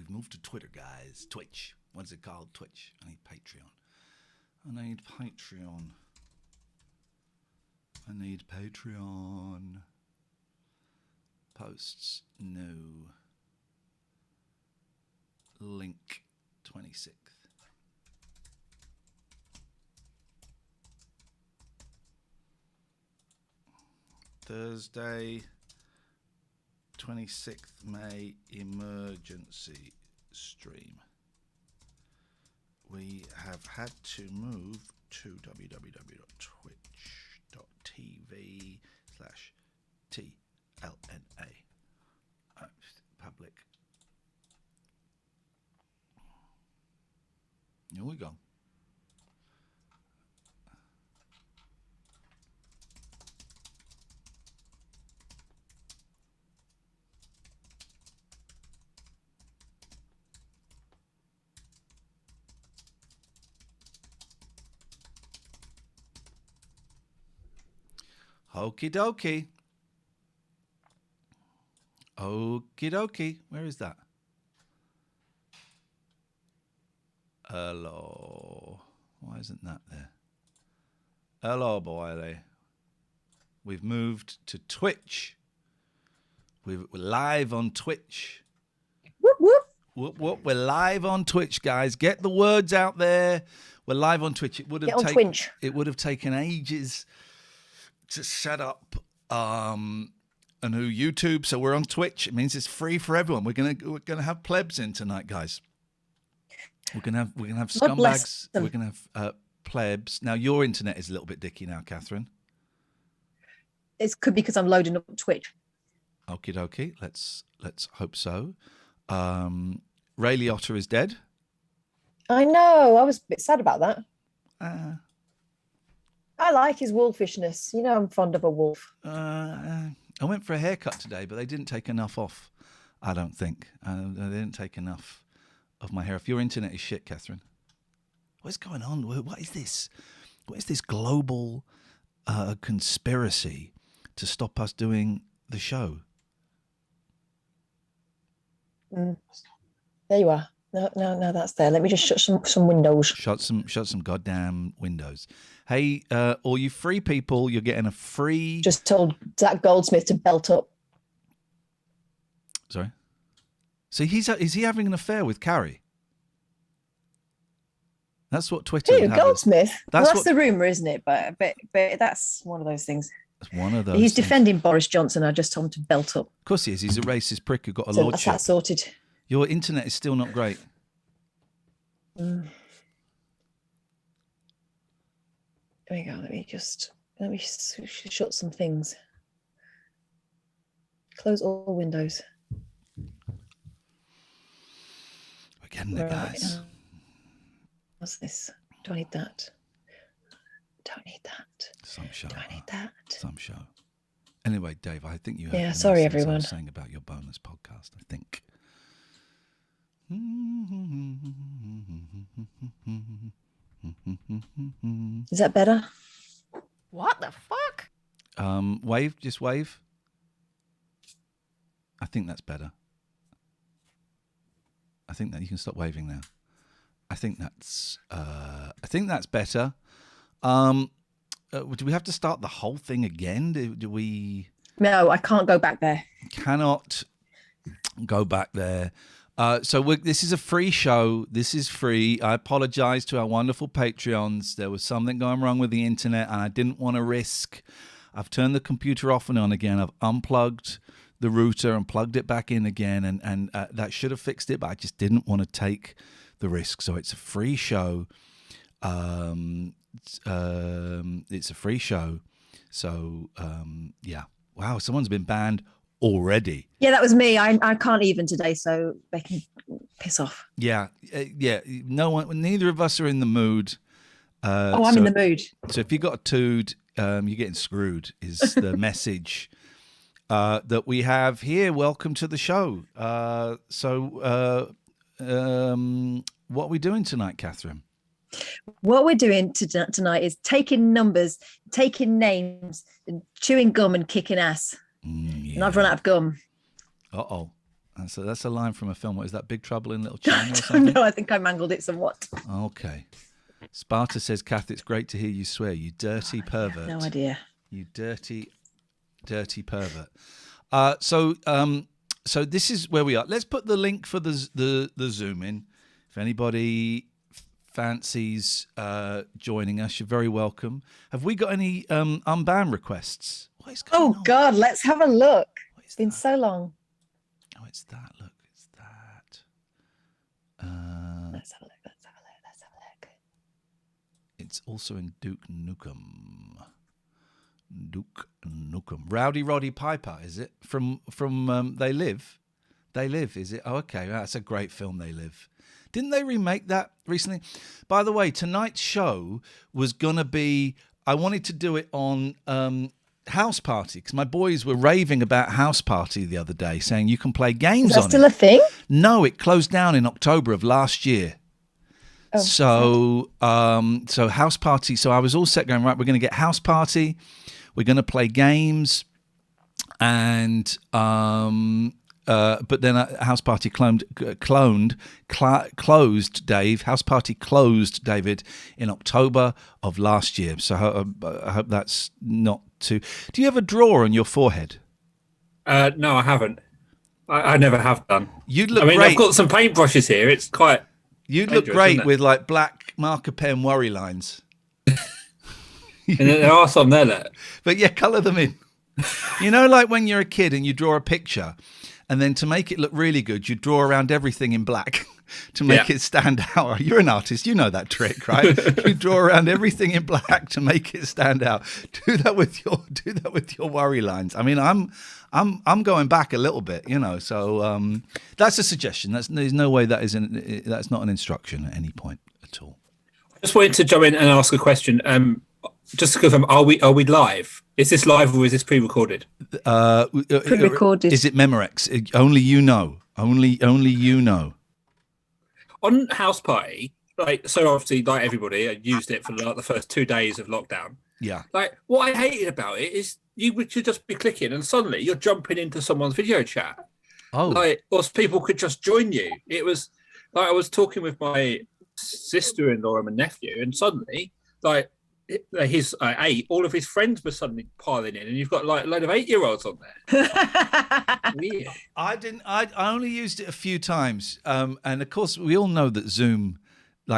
moved to Twitter, guys. Twitch. What is it called? Twitch. I need Patreon. I need Patreon. Posts. No. Link. 26th. Thursday, 26th May, emergency stream. We have had to move to www.twitch.tv/TLNA. Public. Here we go. Okie dokie. Okie dokie. Where is that? Hello. Why isn't that there? Hello, boy. We've moved to Twitch. We're live on Twitch. Whoop, whoop. Whoop, whoop. We're live on Twitch, guys. Get the words out there. We're live on Twitch. It would have taken ages to set up a new YouTube, so we're on Twitch. It means it's free for everyone. We're gonna have plebs in tonight, guys. We're gonna have scumbags. We're gonna have plebs. Now your internet is a little bit dicky now, Catherine. It could be because I'm loading up Twitch. Okie dokie. Let's hope so. Ray Liotta is dead. I know. I was a bit sad about that. I like his wolfishness. You know, I'm fond of a wolf. I went for a haircut today, but they didn't take enough off. I don't think. They didn't take enough of my hair. If your internet is shit, Catherine, what's going on? What is this? What is this global conspiracy to stop us doing the show? There you are. No, that's there. Let me just shut some windows. Shut some goddamn windows. Hey, all you free people, you're getting a free. Just told Zach Goldsmith to belt up. Sorry. So is he having an affair with Carrie? That's what Twitter. Who, Goldsmith? That's the rumor, isn't it? But that's one of those things. That's one of those. He's defending Boris Johnson. I just told him to belt up. Of course he is. He's a racist prick who got a lordship. That's that sorted. Your internet is still not great. There we go. Let me shut some things. Close all windows. We're getting there, guys. What's this? Do I need that? Don't need that. Some show. Do I need that? Some show. Anyway, Dave, I think you. Yeah. Sorry, everyone. I was saying about your bonus podcast. I think. Is that better? What the fuck? Wave, just wave. I think that's better. I think that you can stop waving now. I think that's better. Do we have to start the whole thing again? Do we? No, I can't go back there. Cannot go back there. So this is a free show. This is free. I apologize to our wonderful Patreons. There was something going wrong with the internet, and I didn't want to risk. I've turned the computer off and on again. I've unplugged the router and plugged it back in again, and that should have fixed it, but I just didn't want to take the risk. So it's a free show. It's a free show. So yeah. Wow, someone's been banned already. Yeah, that was me. I can't even today, so they can piss off. Yeah. No one. Neither of us are in the mood. I'm in the mood. So if you got a tood, you're getting screwed. Is the message that we have here? Welcome to the show. What are we doing tonight, Catherine? What we're doing tonight is taking numbers, taking names, and chewing gum and kicking ass. Yeah. And I've run out of gum. Uh-oh. That's a line from a film. What is that? Big Trouble in Little China or something? No, I think I mangled it somewhat. Okay. Sparta says, Kath, it's great to hear you swear. You dirty pervert. No idea. You dirty pervert. So this is where we are. Let's put the link for the Zoom in. If anybody fancies joining us, you're very welcome. Have we got any unban requests? What is going on? God, let's have a look. It's been so long. Oh, it's that. Look, it's that. Let's have a look. It's also in Duke Nukem. Rowdy Roddy Piper, is it? From They Live? They Live, is it? Oh, okay. That's a great film, They Live. Didn't they remake that recently? By the way, tonight's show was going to be... I wanted to do it on House Party, because my boys were raving about House Party the other day, saying you can play games on it. Is that still a thing? No, it closed down in October of last year. Oh, so House Party. So I was all set going, right, we're going to get House Party. We're going to play games. And, but then House Party closed, Dave. House Party closed, David, in October of last year. So I hope that's not too... Do you have a draw on your forehead? No, I haven't. I never have done. You'd look great. I've got some paintbrushes here. It's quite... You'd look great with like black marker pen worry lines. And there are some there, look. But yeah, colour them in. You know, like when you're a kid and you draw a picture, and then to make it look really good, you draw around everything in black to make it stand out. You're an artist, you know that trick, right? You draw around everything in black to make it stand out. Do that with your worry lines. I mean, I'm going back a little bit, you know. So that's a suggestion. There's no way that's not an instruction at any point at all. I just wanted to jump in and ask a question. Just to confirm, are we live? Is this live or is this pre-recorded? Pre-recorded. Is it Memorex? Only you know. Only you know. On House Party, so obviously, like everybody, I used it for like the first 2 days of lockdown. Yeah. Like what I hated about it is you would just be clicking and suddenly you're jumping into someone's video chat. Oh. Or people could just join you. It was like I was talking with my sister-in-law and my nephew, and suddenly, he's 8. All of his friends were suddenly piling in, and you've got like a load of 8-year-olds on there. Weird. I only used it a few times, and of course we all know that Zoom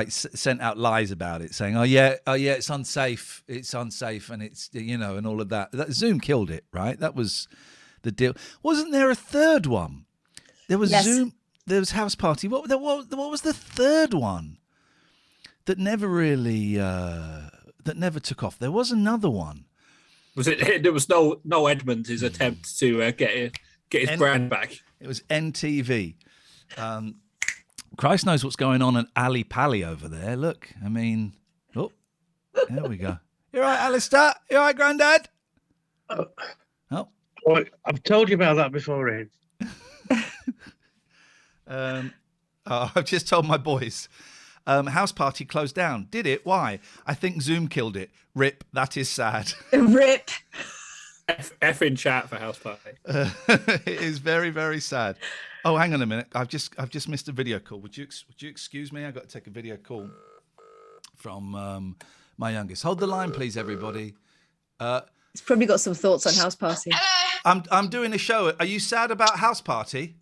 sent out lies about it, saying, "Oh yeah, it's unsafe, and it's and all of that." Zoom killed it, right? That was the deal. Wasn't there a third one? There was Zoom. There was House Party. What was the third one that never really? That never took off. There was another one. Was it? There was Noel Edmonds' attempt to get his brand back. It was NTV. Christ knows what's going on at Ali Pally over there. Look, I mean, there we go. You all right, Alistair? You all right, Grandad? Oh, I've told you about that before, Ian. I've just told my boys. House Party closed down. Did it? Why? I think Zoom killed it. Rip. That is sad. Rip. F in chat for House Party. It is very, very sad. Oh, hang on a minute. I've just missed a video call. Would you excuse me? I've got to take a video call from my youngest. Hold the line, please, everybody. He's probably got some thoughts on House Party. I'm doing a show. Are you sad about House Party?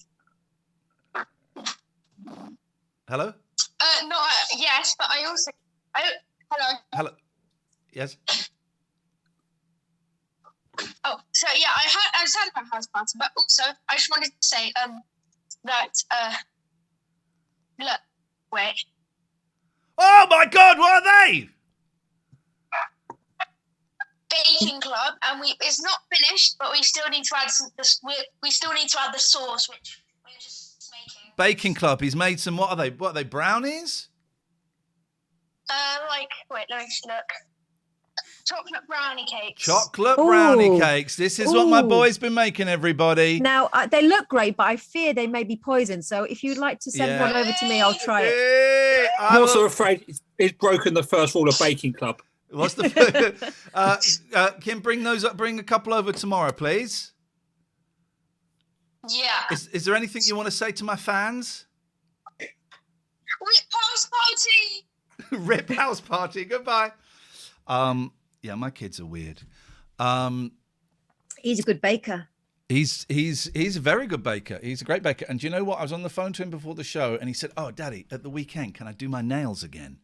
Hello? No, yes, but I also... hello. Hello. Yes? Oh, so yeah, I was sad about House Party, but also I just wanted to say that look, wait. Oh my God, what are they? Baking Club, and it's not finished, but we still need to add we still need to add the sauce, which we're just making. Baking Club. He's made some. What are they? What are they? Brownies? Wait, let me just look. Chocolate brownie cakes. Chocolate brownie cakes. This is what my boy's been making, everybody. Now, they look great, but I fear they may be poison. So if you'd like to send one over to me, I'll try it. I'm also afraid it's broken the first rule of Baking Club. What's the... Kim, bring those up. Bring a couple over tomorrow, please. Yeah. Is there anything you want to say to my fans? Rip house party. Rip house party. Goodbye. Yeah, my kids are weird. He's a good baker. He's a very good baker. He's a great baker. And do you know what? I was on the phone to him before the show, and he said, "Oh, Daddy, at the weekend, can I do my nails again?"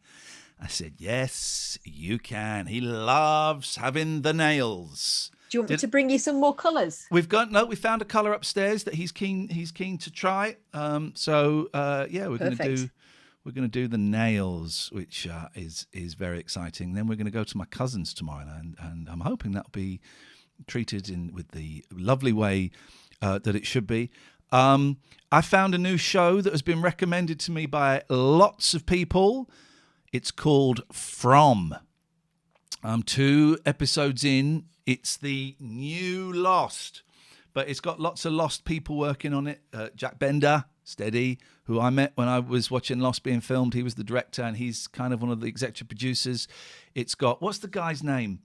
I said, "Yes, you can." He loves having the nails. Do you want me to bring you some more colours? We found a colour upstairs that he's keen to try. Yeah, we're gonna do the nails, which is very exciting. Then we're gonna go to my cousin's tomorrow, and I'm hoping that'll be treated with the lovely way that it should be. I found a new show that has been recommended to me by lots of people. It's called From. 2 episodes in. It's the new Lost, but it's got lots of Lost people working on it. Jack Bender, steady, who I met when I was watching Lost being filmed. He was the director, and he's kind of one of the executive producers. It's got, what's the guy's name?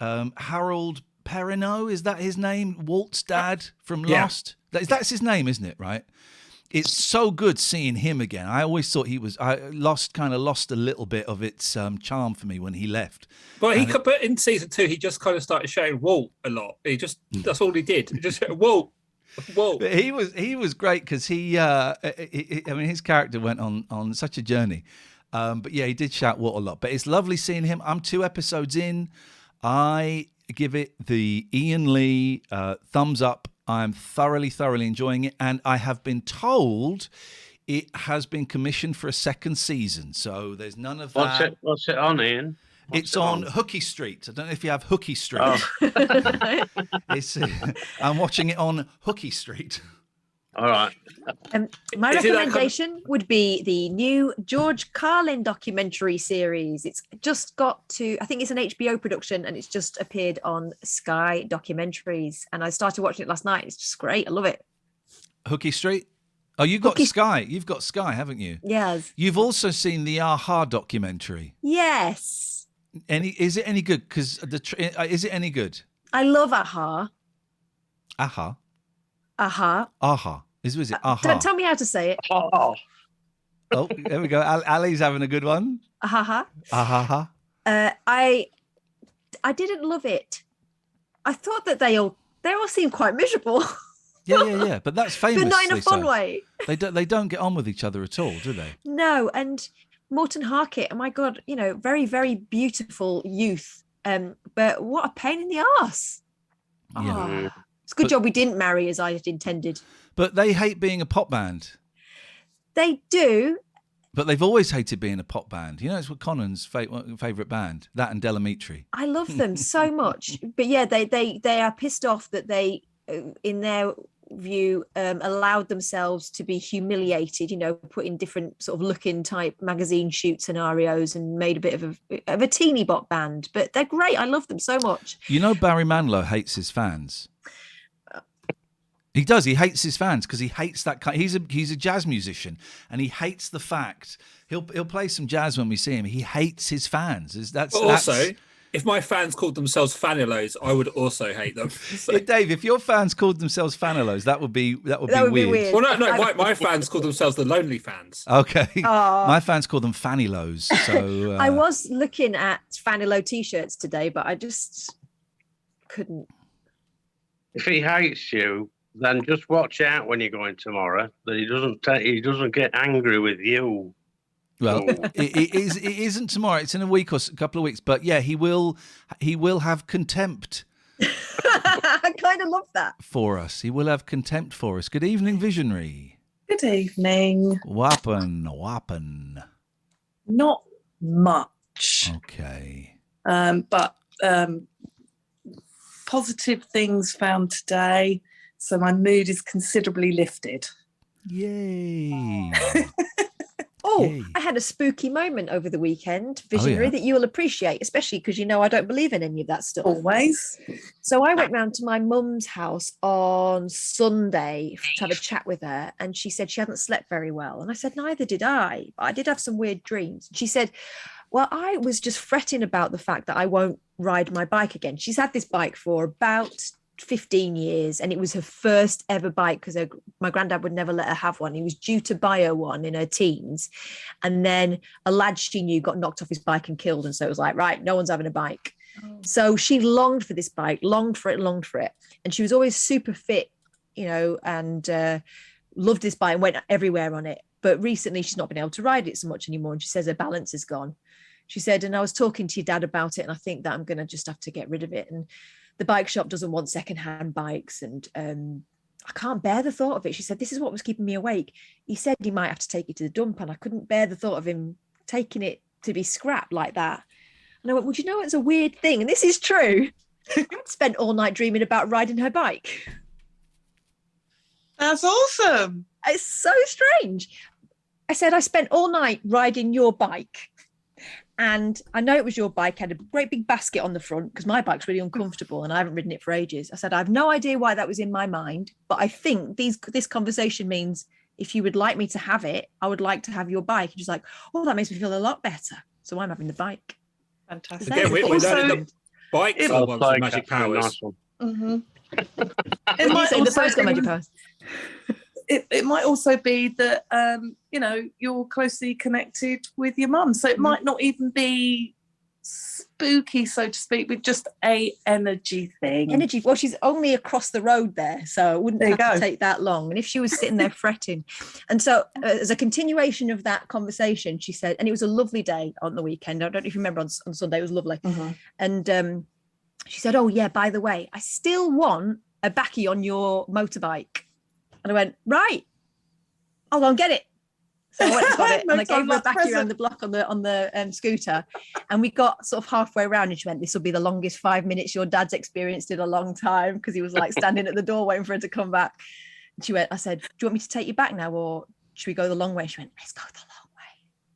Harold Perrineau, is that his name? Walt's dad from Lost. That's his name, isn't it? Right. It's so good seeing him again. I always thought lost a little bit of its charm for me when he left. But in season 2, he just kind of started shouting Walt a lot. That's all he did. He just shouted, Walt. But he was great because his character went on such a journey. But yeah, he did shout Walt a lot. But it's lovely seeing him. I'm 2 episodes in. I give it the Ian Lee thumbs up. I'm thoroughly enjoying it, and I have been told it has been commissioned for a 2nd season. So there's none of that. What's it on, Ian? It's on Hooky Street. I don't know if you have Hooky Street. Oh. I'm watching it on Hooky Street. All right. My recommendation would be the new George Carlin documentary series. It's just got to, I think it's an HBO production, and it's just appeared on Sky Documentaries. And I started watching it last night. It's just great. I love it. Hooky Street? Oh, you've got Sky. You've got Sky, haven't you? Yes. You've also seen the Aha documentary. Yes. Is it any good? Because is it any good? I love Aha. Aha. Aha. Aha. Was it Aha? Don't tell me how to say it. Oh, there we go. Ali's having a good one. Aha. Aha. I didn't love it. I thought that they all seem quite miserable. Yeah. But that's famous. But not in a fun way. They don't get on with each other at all, do they? No. And Morton Harkett, oh my God, very, very beautiful youth. But what a pain in the arse. Yeah. Oh. It's a good job we didn't marry as I had intended. But they hate being a pop band. They do. But they've always hated being a pop band. It's what Conan's favourite band, that and Delamitri. I love them so much. But yeah, they are pissed off that they, in their view, allowed themselves to be humiliated, put in different sort of looking type magazine shoot scenarios and made a bit of a teeny bop band. But they're great. I love them so much. Barry Manilow hates his fans. He does. He hates his fans because he hates that kind. He's a jazz musician, and he hates the fact he'll play some jazz when we see him. He hates his fans. Also, if my fans called themselves Fanilos, I would also hate them. So. Dave, if your fans called themselves Fanilos, that would be weird. Well, no, my fans called themselves the Lonely Fans. Okay, my fans call them Fanilos. So I was looking at Fanilo t-shirts today, but I just couldn't. If he hates you, then just watch out when you're going tomorrow that he doesn't get angry with you. Well, it isn't tomorrow. It's in a week or a couple of weeks. But yeah, he will have contempt. I kind of love that. For us. He will have contempt for us. Good evening, Visionary. Good evening. Wappen. Not much. Okay. But positive things found today. So my mood is considerably lifted. Yay. Yay. I had a spooky moment over the weekend, Visionary, that you will appreciate, especially because I don't believe in any of that stuff. Always. So I went round to my mum's house on Sunday to have a chat with her, and she said she hadn't slept very well. And I said, neither did I, but I did have some weird dreams. She said, well, I was just fretting about the fact that I won't ride my bike again. She's had this bike for about 15 years, and it was her first ever bike because my granddad would never let her have one. He was due to buy her one in her teens, and then a lad she knew got knocked off his bike and killed, and so it was like, right, no one's having a bike. So she longed for this bike, longed for it, and she was always super fit, you know, and loved this bike and went everywhere on it. But recently she's not been able to ride it so much anymore, and she says her balance is gone. She said, and I was talking to your dad about it, and I think that I'm going to just have to get rid of it. And the bike shop doesn't want secondhand bikes, and I can't bear the thought of it. She said, this is what was keeping me awake. He said he might have to take it to the dump, and I couldn't bear the thought of him taking it to be scrapped like that. And I went, well, you know, it's a weird thing, and this is true. Spent all night dreaming about riding her bike. That's awesome. It's so strange. I said, I spent all night riding your bike. And I know it was your bike, had a great big basket on the front because my bike's really uncomfortable and I haven't ridden it for ages. I said, I have no idea why that was in my mind, but I think this conversation means if you would like me to have it, I would like to have your bike. And she's like, oh, that makes me feel a lot better. So I'm having the bike. Fantastic. Again, we're learning that bikes are ones with magic powers. Nice one. Mm-hmm. It might say the phone's got magic powers. It might also be that you know, you're closely connected with your mum, so it might not even be spooky, so to speak, but just a energy thing. Well, she's only across the road there, so it wouldn't have to take that long. And if she was sitting there fretting, and so as a continuation of that conversation, she said, and it was a lovely day on the weekend. I don't know if you remember, on Sunday it was lovely. And she said, oh yeah, by the way, I still want a backy on your motorbike. And I went, right, I'll go and get it. So I went and got it, and I gave her a backy around the block on the scooter. And we got sort of halfway around, and she went, this will be the longest 5 minutes your dad's experienced in a long time, because he was like standing at the door waiting for her to come back. And she went, I said, do you want me to take you back now, or should we go the long way? She went, let's go the long way.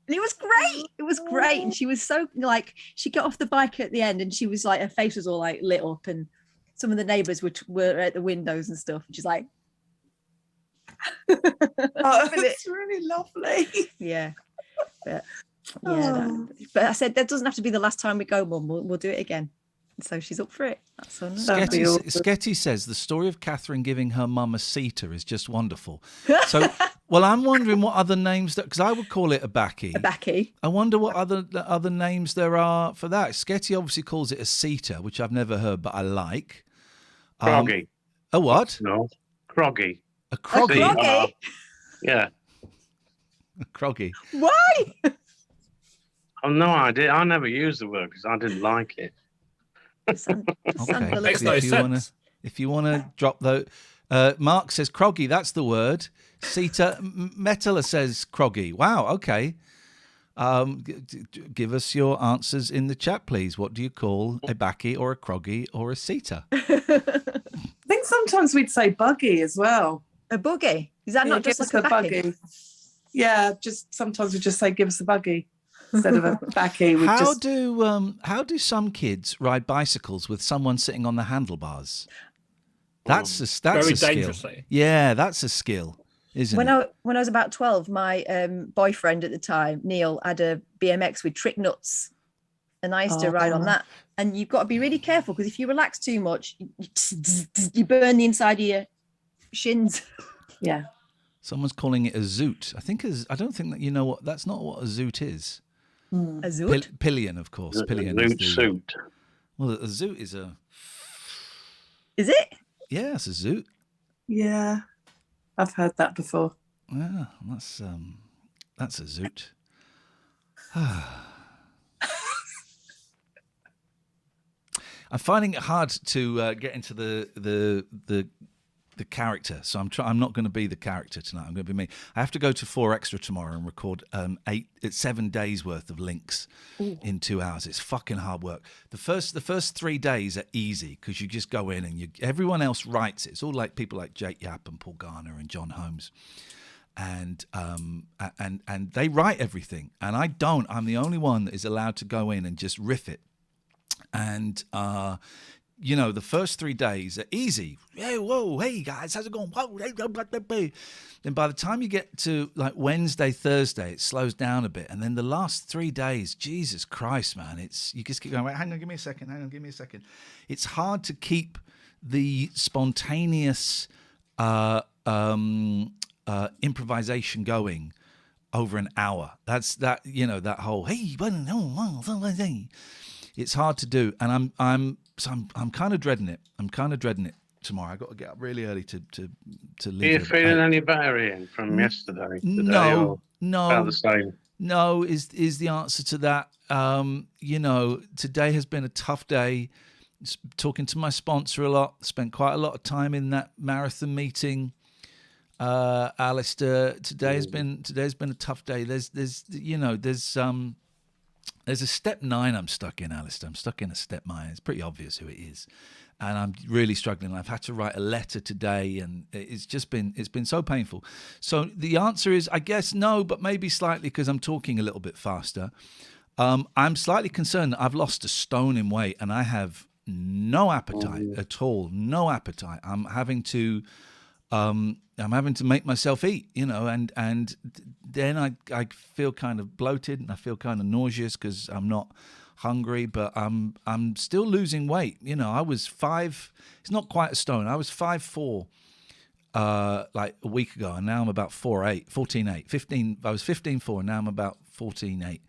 And it was great. It was great. And she was so, like, she got off the bike at the end, and she was like, her face was all like lit up, and some of the neighbours were at the windows and stuff. And she's like, oh, it's really lovely. Yeah, but but I said that doesn't have to be the last time we go, Mum. We'll do it again. So she's up for it. That's so nice. Sketty says the story of Catherine giving her mum a seater is just wonderful. So, well, I'm wondering what other names because I would call it a backy. A backy. I wonder what other names there are for that. Sketty obviously calls it a seater, which I've never heard, but I like. Croggy. A what? No, croggy. A croggy? A croggy? Yeah. A croggy. Why? Oh, no idea. I never used the word because I didn't like it. Okay. Makes no sense. If you want to drop the... Mark says croggy, that's the word. Sita Metala says croggy. Wow, okay. Give us your answers in the chat, please. What do you call a backy or a croggy or a Sita? I think sometimes we'd say buggy as well. A buggy? Is that not just like a buggy? Yeah, just sometimes we just say give us a buggy instead of a backy. How do some kids ride bicycles with someone sitting on the handlebars? That's a very skill. dangerously. Yeah, that's a skill, isn't it? When I was about 12, my boyfriend at the time, Neil, had a BMX with trick nuts, and I used to ride on that. And you've got to be really careful, because if you relax too much, you burn the inside of your shins. Yeah. Someone's calling it a zoot. I don't think that you know what. That's not what a zoot is. A zoot? Pillion, of course. Pillion is the suit. Well, a zoot is a. Is it? Yeah, it's a zoot. Yeah, I've heard that before. Yeah, that's a zoot. I'm finding it hard to get into the character, so I'm not going to be the character tonight. I'm going to be me. I have to go to 4 Extra tomorrow and record 7 days worth of links in 2 hours. It's fucking hard work. The first 3 days are easy because you just go in and everyone else writes it. It's all like people like Jake Yapp and Paul Garner and John Holmes. And they write everything, and I don't. I'm the only one that is allowed to go in and just riff it. And the first 3 days are easy. Hey, whoa, hey guys, how's it going? Whoa, hey, then by the time you get to like Wednesday, Thursday, it slows down a bit, and then the last 3 days, Jesus Christ, man, you just keep going. Wait, hang on, give me a second. It's hard to keep the spontaneous improvisation going over an hour. That's that, that whole hey, it's hard to do, and I'm kind of dreading it. I'm kind of dreading it tomorrow. I got to get up really early to leave. Are you feeling any better, Ian, from yesterday? No, about the same. No is the answer to that. Today has been a tough day. Talking to my sponsor a lot. Spent quite a lot of time in that marathon meeting. Alistair, today's been a tough day. There's a step 9 I'm stuck in, Alistair. I'm stuck in a step 9. It's pretty obvious who it is, and I'm really struggling. I've had to write a letter today, and it's been so painful. So the answer is, I guess, no, but maybe slightly, because I'm talking a little bit faster. I'm slightly concerned that I've lost a stone in weight, and I have no appetite at all. No appetite. I'm having to make myself eat, and then I feel kind of bloated, and I feel kind of nauseous because I'm not hungry, but I'm still losing weight. I was 5. It's not quite a stone. I was 5'4" like a week ago, and now I'm about 14.8. 15. I was 15.4, and now I'm about 14.8,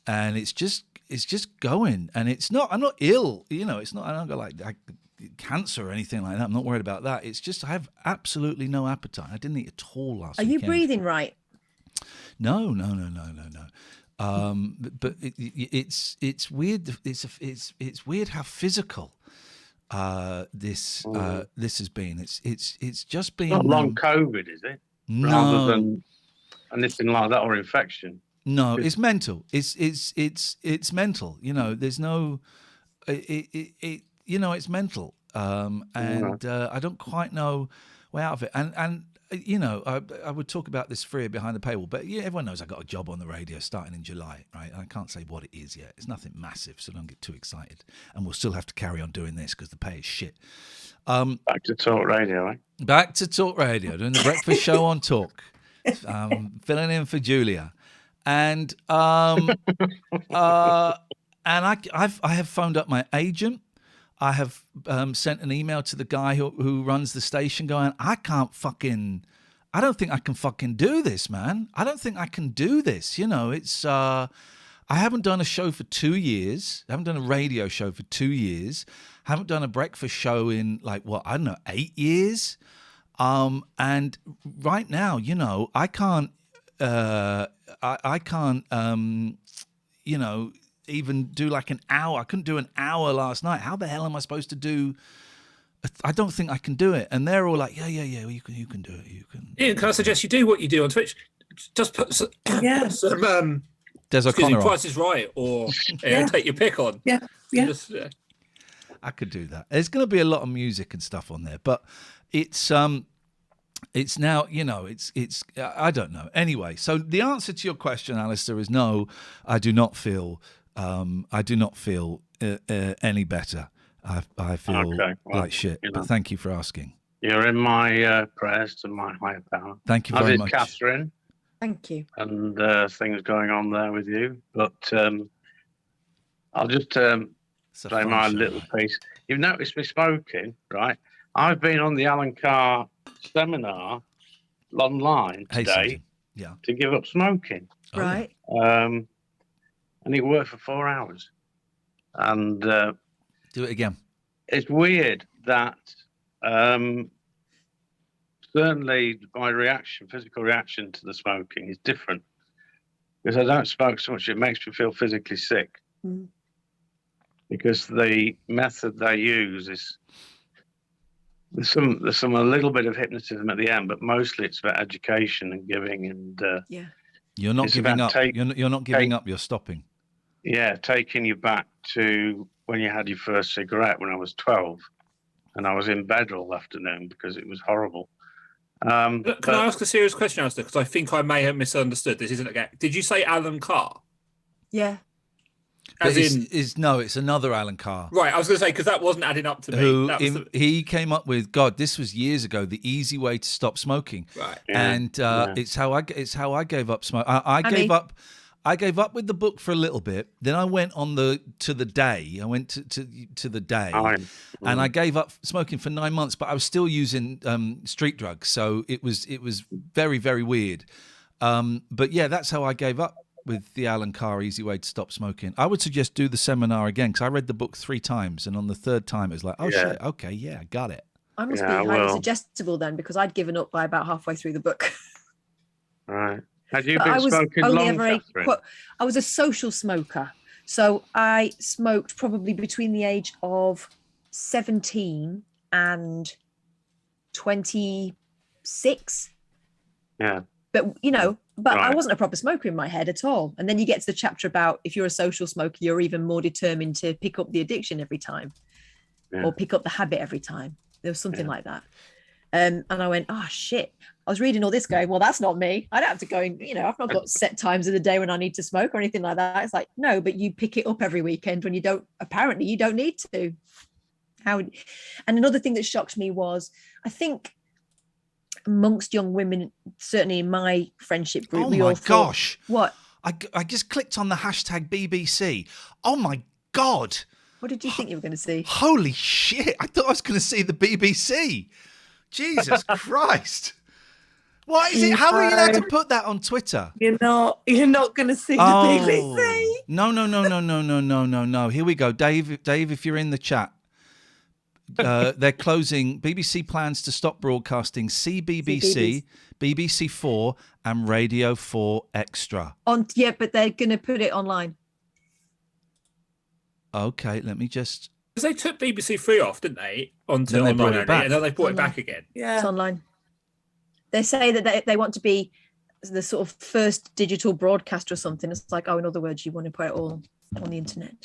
and it's just going, and it's not. I'm not ill. It's not. I don't go like cancer or anything like that. I'm not worried about that. It's just I have absolutely no appetite. I didn't eat at all last weekend. Are you breathing right? No. But it's weird. It's weird how physical this has been. It's just been not long COVID, is it? No. Rather than anything like that, or infection. No, it's mental. It's mental. There's no. It's mental. I don't quite know way out of it. And I would talk about this freer behind the paywall, but everyone knows I got a job on the radio starting in July, right? I can't say what it is yet. It's nothing massive, so don't get too excited. And we'll still have to carry on doing this because the pay is shit. Back to Talk Radio, eh? Back to Talk Radio, doing the breakfast show on Talk. Filling in for Julia. And I have phoned up my agent. I have sent an email to the guy who runs the station going, I don't think I can fucking do this, man. I don't think I can do this. It's, I haven't done a show for 2 years. I haven't done a radio show for 2 years. Haven't done a breakfast show in 8 years. And right now, I can't, even do like an hour. I couldn't do an hour last night. How the hell am I supposed to do? I don't think I can do it. And they're all like, yeah, well, you can do it. You can. Ian, can I suggest you do what you do on Twitch? Just put some Des O'Connor Price is Right, or take your pick on. Yeah. I could do that. There's going to be a lot of music and stuff on there, but it's now, it's I don't know. Anyway, so the answer to your question, Alistair, is no. I do not feel any better. I feel like shit. But thank you for asking. You're in my prayers to my higher power. Thank you very much, Catherine. Thank you. And things going on there with you, but I'll just say my little piece. You've noticed me smoking, right? I've been on the Alan Carr seminar online today to give up smoking. Right. And it worked for 4 hours. And do it again. It's weird that certainly my physical reaction to the smoking is different. Because I don't smoke so much, it makes me feel physically sick. Mm. Because the method they use is there's some a little bit of hypnotism at the end, but mostly it's about education and giving and you're not giving up. You're not giving up. You're stopping. Yeah, taking you back to when you had your first cigarette when I was 12, and I was in bed all afternoon because it was horrible. Can I ask a serious question, Alistair? Because I think I may have misunderstood. This isn't a game. Did you say Alan Carr? Yeah. It's another Alan Carr. Right, I was going to say, because that wasn't adding up to me. He came up with, this was years ago, the easy way to stop smoking. Right. And it's how I gave up smoking. I gave up I gave up with the book for a little bit. Then I went on to the day. I went to the day, and I gave up smoking for 9 months. But I was still using street drugs, so it was very, very weird. But yeah, that's how I gave up with the Alan Carr Easy Way to Stop Smoking. I would suggest do the seminar again, because I read the book 3 times, and on the 3rd time it was like, oh shit, okay, yeah, I got it. I must be highly suggestible then, because I'd given up by about halfway through the book. Right. Had you been smoking long, Catherine? I was a social smoker. So I smoked probably between the age of 17 and 26. Yeah. But, I wasn't a proper smoker in my head at all. And then you get to the chapter about if you're a social smoker, you're even more determined to pick up the addiction every time or pick up the habit every time. There was something like that. And I went, oh, shit. I was reading all this going, well, that's not me. I don't have to go and, I've not got set times of the day when I need to smoke or anything like that. It's like, no, but you pick it up every weekend when you don't need to. And another thing that shocked me was, I think amongst young women, certainly in my friendship group, gosh. What? I just clicked on the hashtag BBC. Oh my God. What did you think you were going to see? Holy shit. I thought I was going to see the BBC. Jesus Christ. What is it? How are you allowed to put that on Twitter? You're not going to see the BBC. No. Here we go. Dave, if you're in the chat, they're closing. BBC plans to stop broadcasting CBBC, BBC 4 and Radio 4 Extra. But they're going to put it online. Okay, let me just... Because they took BBC 3 off, didn't they? Onto online only, and then they brought it back again. Yeah, it's online. They say that they want to be the sort of first digital broadcaster or something. It's like, in other words, you want to put it all on the internet.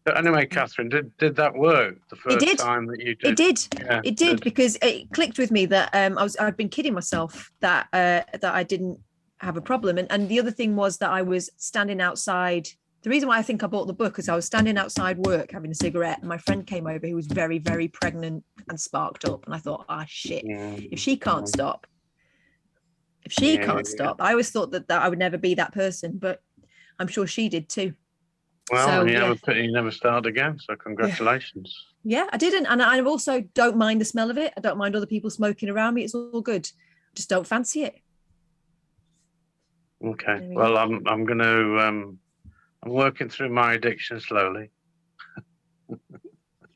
But anyway, Catherine, did that work the first time that you did? It did. Yeah, it did, because it clicked with me that I'd been kidding myself that I didn't have a problem. And the other thing was that I was standing outside. The reason why I think I bought the book is I was standing outside work having a cigarette, and my friend came over who was very, very pregnant and sparked up. And I thought, shit, if she can't stop, I always thought that I would never be that person, but I'm sure she did too. Well, you never started again, so congratulations. Yeah, I didn't. And I also don't mind the smell of it. I don't mind other people smoking around me. It's all good. Just don't fancy it. Okay. Well, I'm going to... I'm working through my addiction slowly.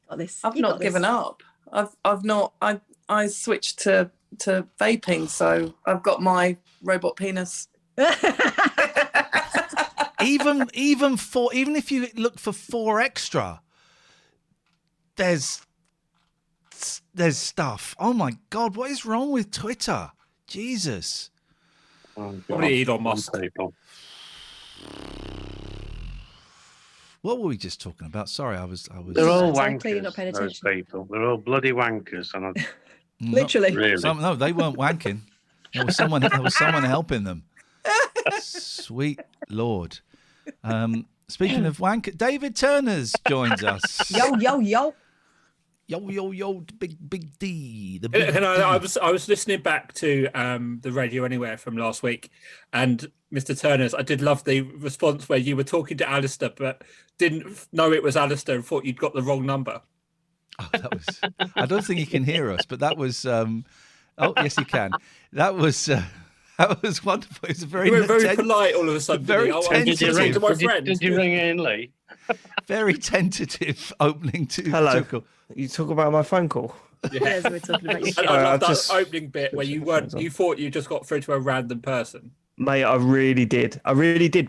I've not given up. I switched to vaping, so I've got my robot penis. even if you look for 4 Extra, there's stuff. Oh my God, what is wrong with Twitter? Jesus. Probably Elon Musk people. What were we just talking about? Sorry, I was. They're all wankers. Those people. They're all bloody wankers, and literally. Really. No, they weren't wanking. There was someone helping them. Sweet Lord. Speaking of wank, David Turner's joins us. Yo. Yo, big D. I was listening back to the Radio Anywhere from last week, and Mr. Turner's. I did love the response where you were talking to Alistair, but didn't know it was Alistair and thought you'd got the wrong number. Oh, that was. I don't think he can hear us, but that was. Oh, yes, he can. That was wonderful. It was You were very polite all of a sudden. Very tentative. Did you ring in, Lee? Very tentative opening to. Hello. You talk about my phone call. Yes, we're talking about you. I love that opening bit where you thought you just got through to a random person. Mate, I really did,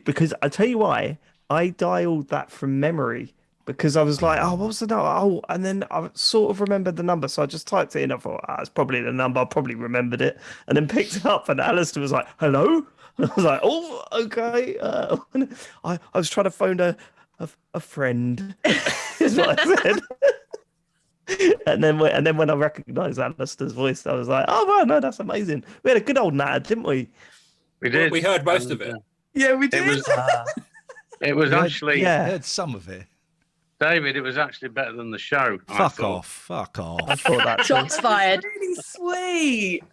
because I tell you why. I dialed that from memory because I was like, what was the number? Oh, and then I sort of remembered the number, so I just typed it in. I thought, it's probably the number. I probably remembered it, and then picked it up, and Alistair was like, hello? And I was like, oh, okay. I was trying to phone a friend, is what I said. And then when I recognised Alistair's voice, I was like, oh, wow, no, that's amazing. We had a good old natter, didn't we? We did. We heard most of it. Yeah, we did. It was actually... I heard some of it. David, it was actually better than the show. Fuck off. I thought that Shots fired. Really sweet.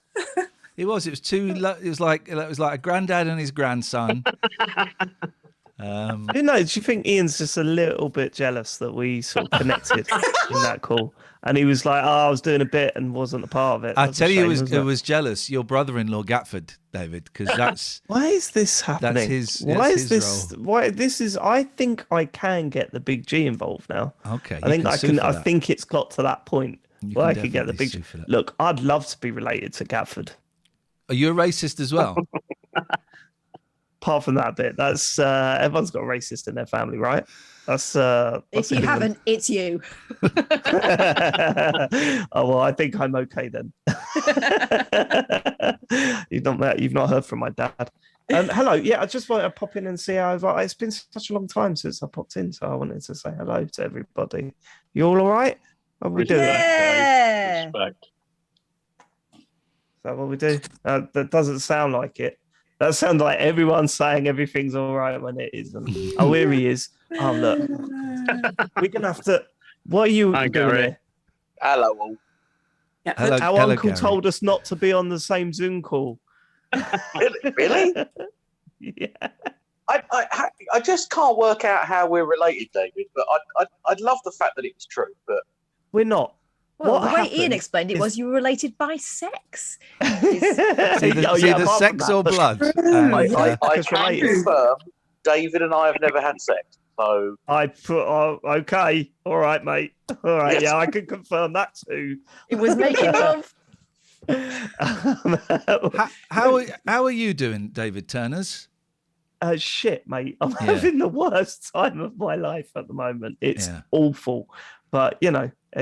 It was two. It was like a granddad and his grandson. Who knows? Do you think Ian's just a little bit jealous that we sort of connected in that call? And he was like, "Oh, I was doing a bit and wasn't a part of it." I tell you, it was jealous. Your brother-in-law Gatford, David, because that's why is this happening? That's his. Why that's is his this? role. Why this is? I think I can get the big G involved now. Okay, I think I can. I think it's got to that point where I can get the big. Look, I'd love to be related to Gatford. Are you a racist as well? Apart from that bit, that's everyone's got a racist in their family, right? That's if you haven't, it's you. Oh well, I think I'm okay then. You've not heard from my dad. Hello, yeah, I just wanted to pop in and see how it's been such a long time since I popped in, so I wanted to say hello to everybody. You all right? What we doing? Yeah. Respect. Is that what we do? That doesn't sound like it. That sounds like everyone's saying everything's all right when it isn't. Oh, here he is. Oh, look. We're going to have to... What are you doing here? Hello, all. Yeah. Our uncle Gary. told us not to be on the same Zoom call. Really? Yeah. I just can't work out how we're related, David, but I'd love the fact that it was true, but... We're not. Well, the way Ian explained it was you were related by sex. See the sex or blood. I can confirm David and I have never had sex. So okay. All right, mate. All right. Yes. Yeah, I can confirm that too. It was making love. How are you doing, David Turners? Shit, mate. I'm having the worst time of my life at the moment. It's awful. But,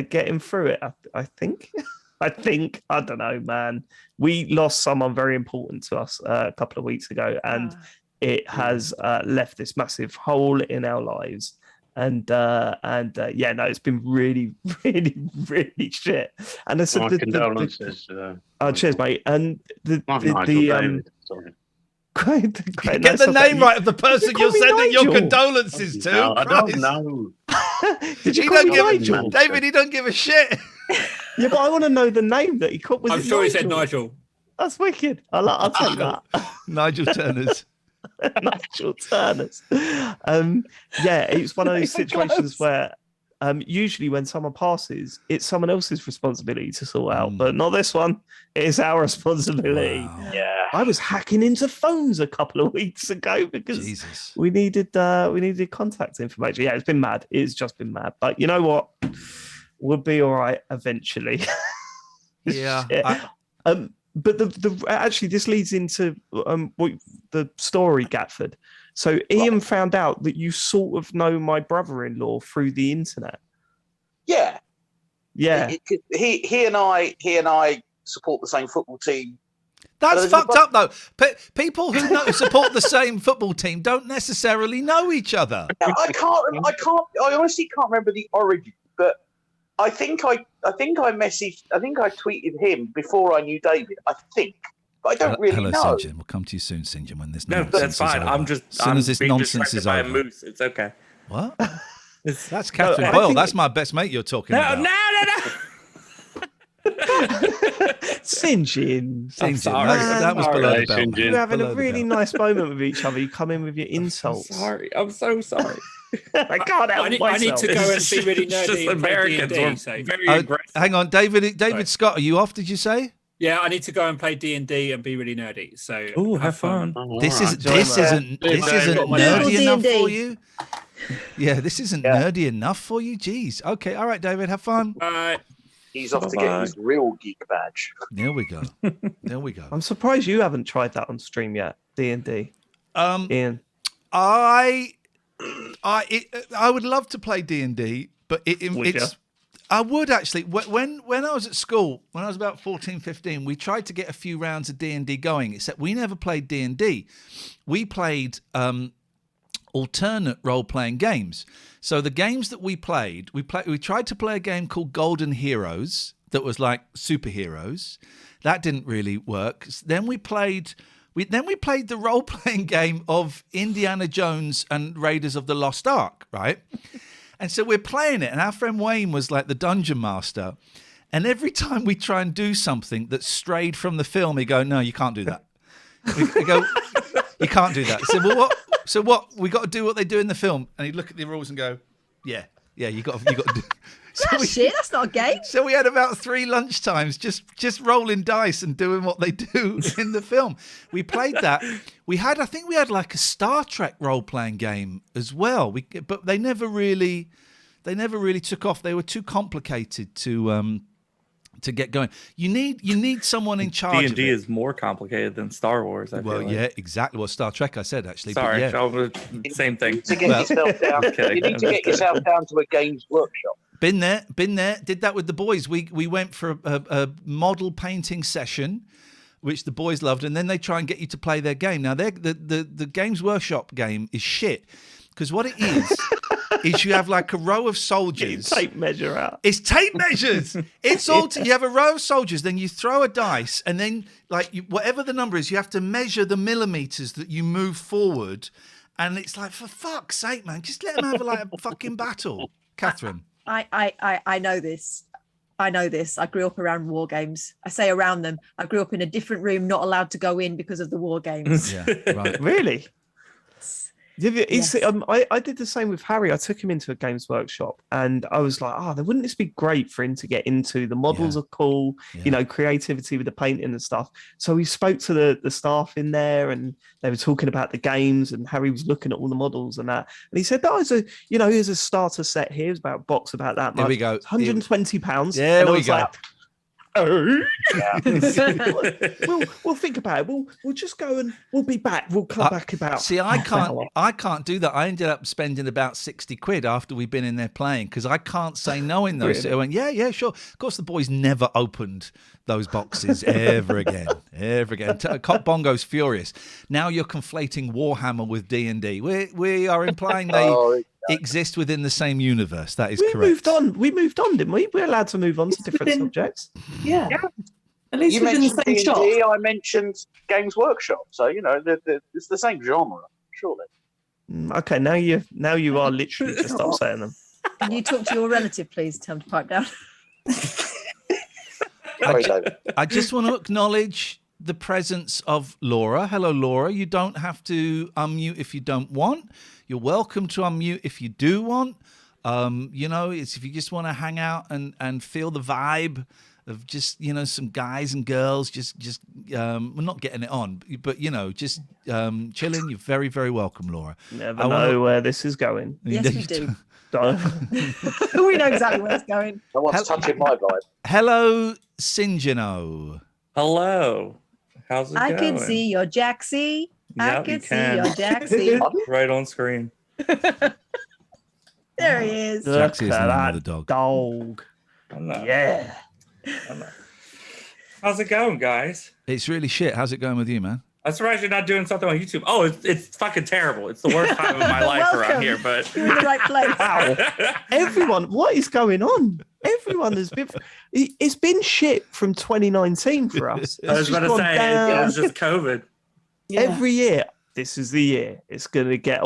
getting through it, I think. I don't know, man. We lost someone very important to us a couple of weeks ago, and it has left this massive hole in our lives. And it's been really, really, really shit. And it's my condolences. Cheers, mate. And Get the name right of the person you're sending your condolences to. No, I don't know. David, he don't give a shit. Yeah, but I want to know the name that he called. I'm sure he said Nigel. That's wicked. I'll take that. Nigel Turners. Nigel Turners. It's one of those situations where usually when someone passes, it's someone else's responsibility to sort out, but not this one. It's our responsibility. Wow. yeah. I was hacking into phones a couple of weeks ago because we needed contact information. Yeah, it's been mad. It's just been mad. But you know what? We'll be all right eventually. Yeah. But actually this leads into the story, Gatford. So Ian found out that you sort of know my brother-in-law through the internet. Yeah. Yeah. He and I support the same football team. That's fucked up, though. People who support the same football team don't necessarily know each other. I honestly can't remember the origin, but I think I tweeted him before I knew David. I think, but I don't really know. Hello, St. John. We'll come to you soon, St. John, when this nonsense that's fine. is over. As soon as this nonsense is over. A moose. It's okay. What? That's Catherine Boyle. That's my best mate you're talking about. No. Sinjin. That was below the belt. You're having a really nice moment with each other. You come in with your insults. I'm so sorry. I can't help myself. I need to go and be really nerdy and play D&D. Very aggressive. Hang on, David Scott, are you off, did you say? Yeah, I need to go and play D&D and be really nerdy. So have fun. This isn't nerdy enough for you? Yeah, this isn't nerdy enough for you? Jeez. Okay, all right, David, have fun. He's off to get his real geek badge. There we go. I'm surprised you haven't tried that on stream yet, D&D. Ian. I would love to play D&D, but I would actually. When I was at school, when I was about 14, 15, we tried to get a few rounds of D&D going, except we never played D&D. We played alternate role-playing games. So the games that we tried to play a game called Golden Heroes that was like superheroes. That didn't really work. Then we played the role-playing game of Indiana Jones and Raiders of the Lost Ark, right? And so we're playing it, and our friend Wayne was like the dungeon master. And every time we try and do something that strayed from the film, he go, "No, you can't do that." We go, "You can't do that." So, well, what? So what? We got to do what they do in the film. And he'd look at the rules and go, "Yeah, you got to do." Shit, that's not a game. So we had about 3 lunchtimes just rolling dice and doing what they do in the film. We played that. I think we had like a Star Trek role-playing game as well. But they never really took off. They were too complicated to get going. You need someone in charge. D&D is more complicated than Star Wars. I feel like. Yeah, exactly. Well, Star Trek, I said actually. Sorry, same thing. You need to get yourself down to a Games Workshop. Been there. Did that with the boys. We went for a model painting session, which the boys loved, and then they try and get you to play their game. Now, the Games Workshop game is shit, because what it is you have like a row of soldiers. Tape measure out. It's tape measures. It's all. You have a row of soldiers, then you throw a dice, and then whatever the number is, you have to measure the millimeters that you move forward, and it's like, for fuck's sake, man, just let them have a fucking battle, Catherine. I know this. I grew up around war games. I say around them. I grew up in a different room, not allowed to go in because of the war games. Yeah, right. Really? I did the same with Harry. I took him into a Games Workshop, and I was like, wouldn't this be great for him to get into? The models are cool, creativity with the painting and stuff. So we spoke to the staff in there, and they were talking about the games, and Harry was looking at all the models and that. And he said, here's a starter set here. It's about a box about that much. There we go. It's £120. There we go. Like, we'll think about it. We'll just go and we'll be back. We'll come back about. See, I can't do that. I ended up spending about 60 quid after we'd been in there playing, because I can't say no in those. Really? So I went, yeah, sure. Of course, the boys never opened those boxes ever again. Cop Bongo's furious. Now you're conflating Warhammer with D&D. We are implying they exist within the same universe. That is correct. We moved on, didn't we? We're allowed to move on to different subjects. Yeah. At least you within the same shop. I mentioned Games Workshop, so it's the same genre, surely. Okay, now you are literally just upsetting them. Can you talk to your relative, please? Tell him to pipe down. I just want to acknowledge the presence of Laura. Hello, Laura. You don't have to unmute if you don't want. You're welcome to unmute if you do want. It's if you just want to hang out and feel the vibe of just, some guys and girls just we're not getting it on, but just chilling. You're very, very welcome, Laura. Never know where this is going. Yes, we do. We know exactly where it's going. No one's touching my vibe. Hello, Sinjano. Hello. How's it going? I can see your Jaxie. Yep, I can see your Jaxie. Right on screen. There he is. Jaxie is the name of the dog. Yeah. How's it going, guys? It's really shit. How's it going with you, man? I'm surprised you're not doing something on YouTube. Oh, it's fucking terrible. It's the worst time of my life around here, but you're in the right place. Wow. Everyone, what is going on? Everyone has been. It's been shit from 2019 for us. I was about to say it was just COVID. Yeah. Every year, this is the year. It's going to get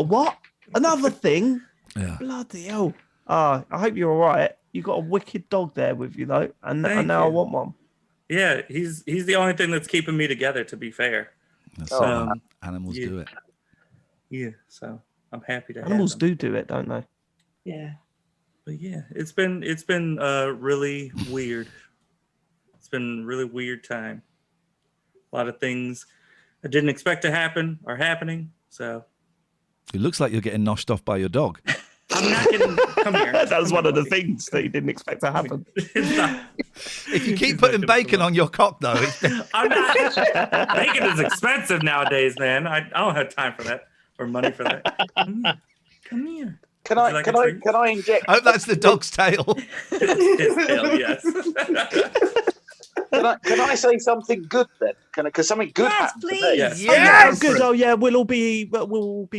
another thing. Yeah. Bloody hell. I hope you're all right. You got a wicked dog there with you, though, and now I want one. Yeah, he's the only thing that's keeping me together, to be fair. Animals do it. Yeah, so I'm happy to. Animals do it, don't they? Yeah. But yeah, it's been really weird. It's been a really weird time. A lot of things I didn't expect to happen are happening. So it looks like you're getting noshed off by your dog. I'm not getting. Come here. That was one of the things that you didn't expect to happen. If you keep putting bacon on your cock, though, I'm not. Bacon is expensive nowadays, man. I don't have time for that or money for that. Come here. Can I inject? I hope that's the dog's tail. His tail, yes. Can I say something good then? Because something good happened today. Yes. Yes. Good. Oh yeah, we'll be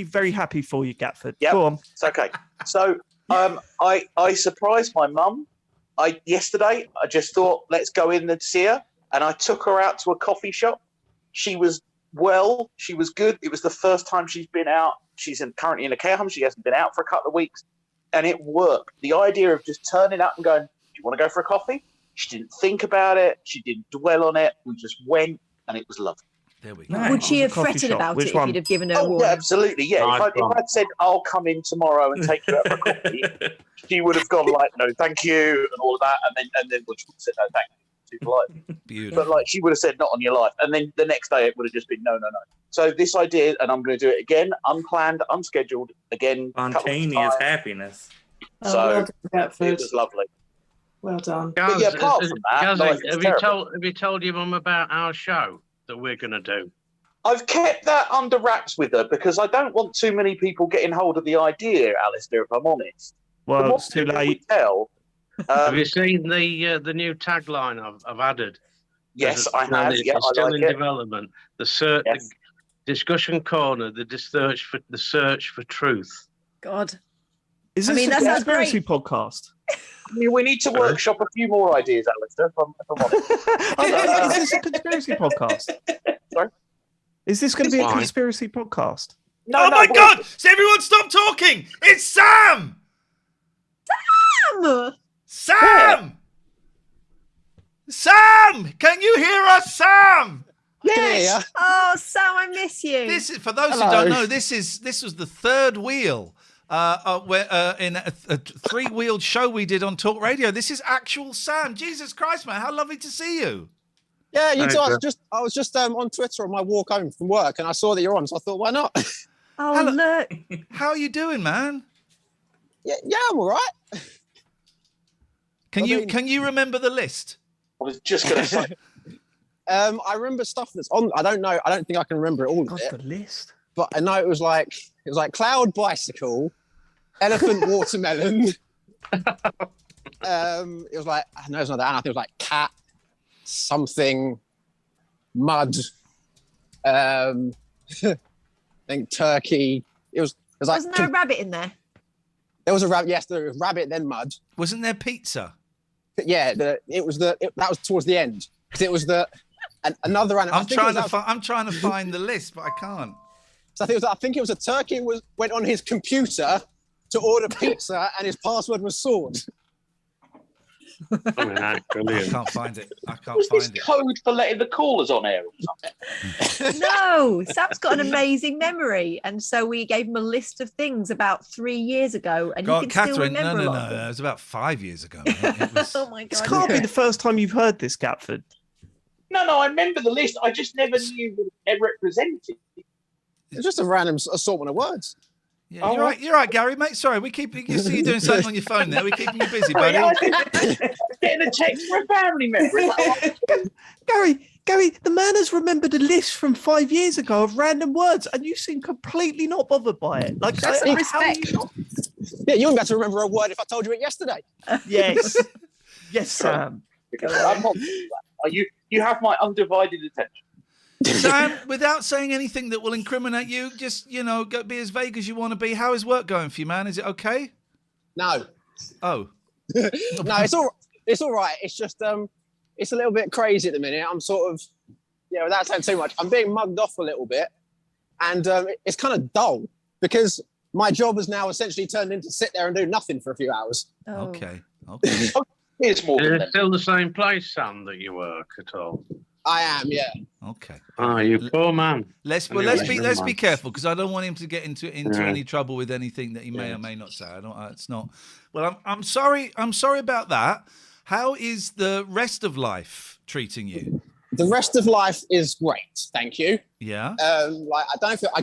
very happy for you, Gatford. Yep. Go on. It's okay. So I surprised my mum. Yesterday I just thought, let's go in and see her, and I took her out to a coffee shop. She was well. She was good. It was the first time she's been out. She's currently in a care home. She hasn't been out for a couple of weeks, and it worked. The idea of just turning up and going, "Do you want to go for a coffee?" She didn't think about it. She didn't dwell on it. We just went, and it was lovely. There we go. Nice. Would she have Coffee fretted shop. about Which it one? if you'd have given her a Oh, yeah, warning? absolutely. Yeah, Nice if I'd said, I'll come in tomorrow and take you out for a coffee, she would have gone like, no, thank you, and all of that. And then she would have said, no, thank you. Too polite. Beautiful. But like, she would have said, not on your life. And then the next day, it would have just been, no. So this idea, and I'm going to do it again, unplanned, unscheduled, again. Spontaneous happiness. So well done, it was lovely. Well done. But yeah, apart from that, Gaz, life is terrible. have you told your mum about our show that we're going to do? I've kept that under wraps with her because I don't want too many people getting hold of the idea, Alistair, if I'm honest. Well, it's too late. Have you seen the new tagline I've added? Yes, I have. Yeah, it's still in development. The discussion corner, the search for truth. God. Is this a conspiracy podcast? I mean, we need to workshop a few more ideas, Alistair, if I'm honest. Is this a conspiracy podcast? Sorry? Is this going to be a conspiracy podcast? No, my God! Everyone stop talking! It's Sam! Sam! Sam! Can you hear us, Sam? Yes. Oh, Sam, I miss you. This is, for those who don't know, this was the third wheel in a three-wheeled show we did on Talk Radio. This is actual Sam. Jesus Christ, man! How lovely to see you. Yeah, you too. I was just on Twitter on my walk home from work, and I saw that you're on, so I thought, why not? Oh, look! How are you doing, man? Yeah, I'm all right. Can you remember the list? I was just going to say. I remember stuff that's on. I don't know. I don't think I can remember it all of it. The list. But I know it was like cloud bicycle, elephant watermelon. It was like no, it's not that. I think it was like cat. Something mud I think turkey. It was like, wasn't there a rabbit in there? There was a rabbit. Yes, there was rabbit, then mud. Wasn't there pizza? Yeah, that was towards the end because it was another animal. I'm trying to find the list, but I can't. So I think it was a turkey went on his computer to order pizza and his password was sword. I mean, I can't find it. Was this code for letting the callers on air or something? No, Sam's got an amazing memory, and so we gave him a list of things about 3 years ago, and God, you can still Catherine, remember no, it was about 5 years ago. It was... Oh my God! This can't be the first time you've heard this, Gatford. No, I remember the list. I just never knew what it represented. It's just a random assortment of words. Yeah, you're right, Gary, mate. Sorry, you see you doing something on your phone there. We're keeping you busy, buddy. I was getting a text from a family member. Gary, the man has remembered a list from 5 years ago of random words, and you seem completely not bothered by it. Like, that's respect. Yeah, you wouldn't be able to remember a word if I told you it yesterday. Yes, yes, Sam. I'm not, you have my undivided attention. Sam, without saying anything that will incriminate you, just, go be as vague as you want to be. How is work going for you, man? Is it okay? No. Oh. No, it's all right. It's just it's a little bit crazy at the minute. I'm sort of, without saying too much, I'm being mugged off a little bit. And it's kind of dull because my job has now essentially turned into sit there and do nothing for a few hours. Oh. Okay. It's more Is it still the same place, Sam, that you work at all? I am, yeah. Okay. Oh, you poor man. Let's be careful because I don't want him to get into any trouble with anything that he may or may not say. It's not. Well, I'm sorry. I'm sorry about that. How is the rest of life treating you? The rest of life is great, thank you. Yeah. I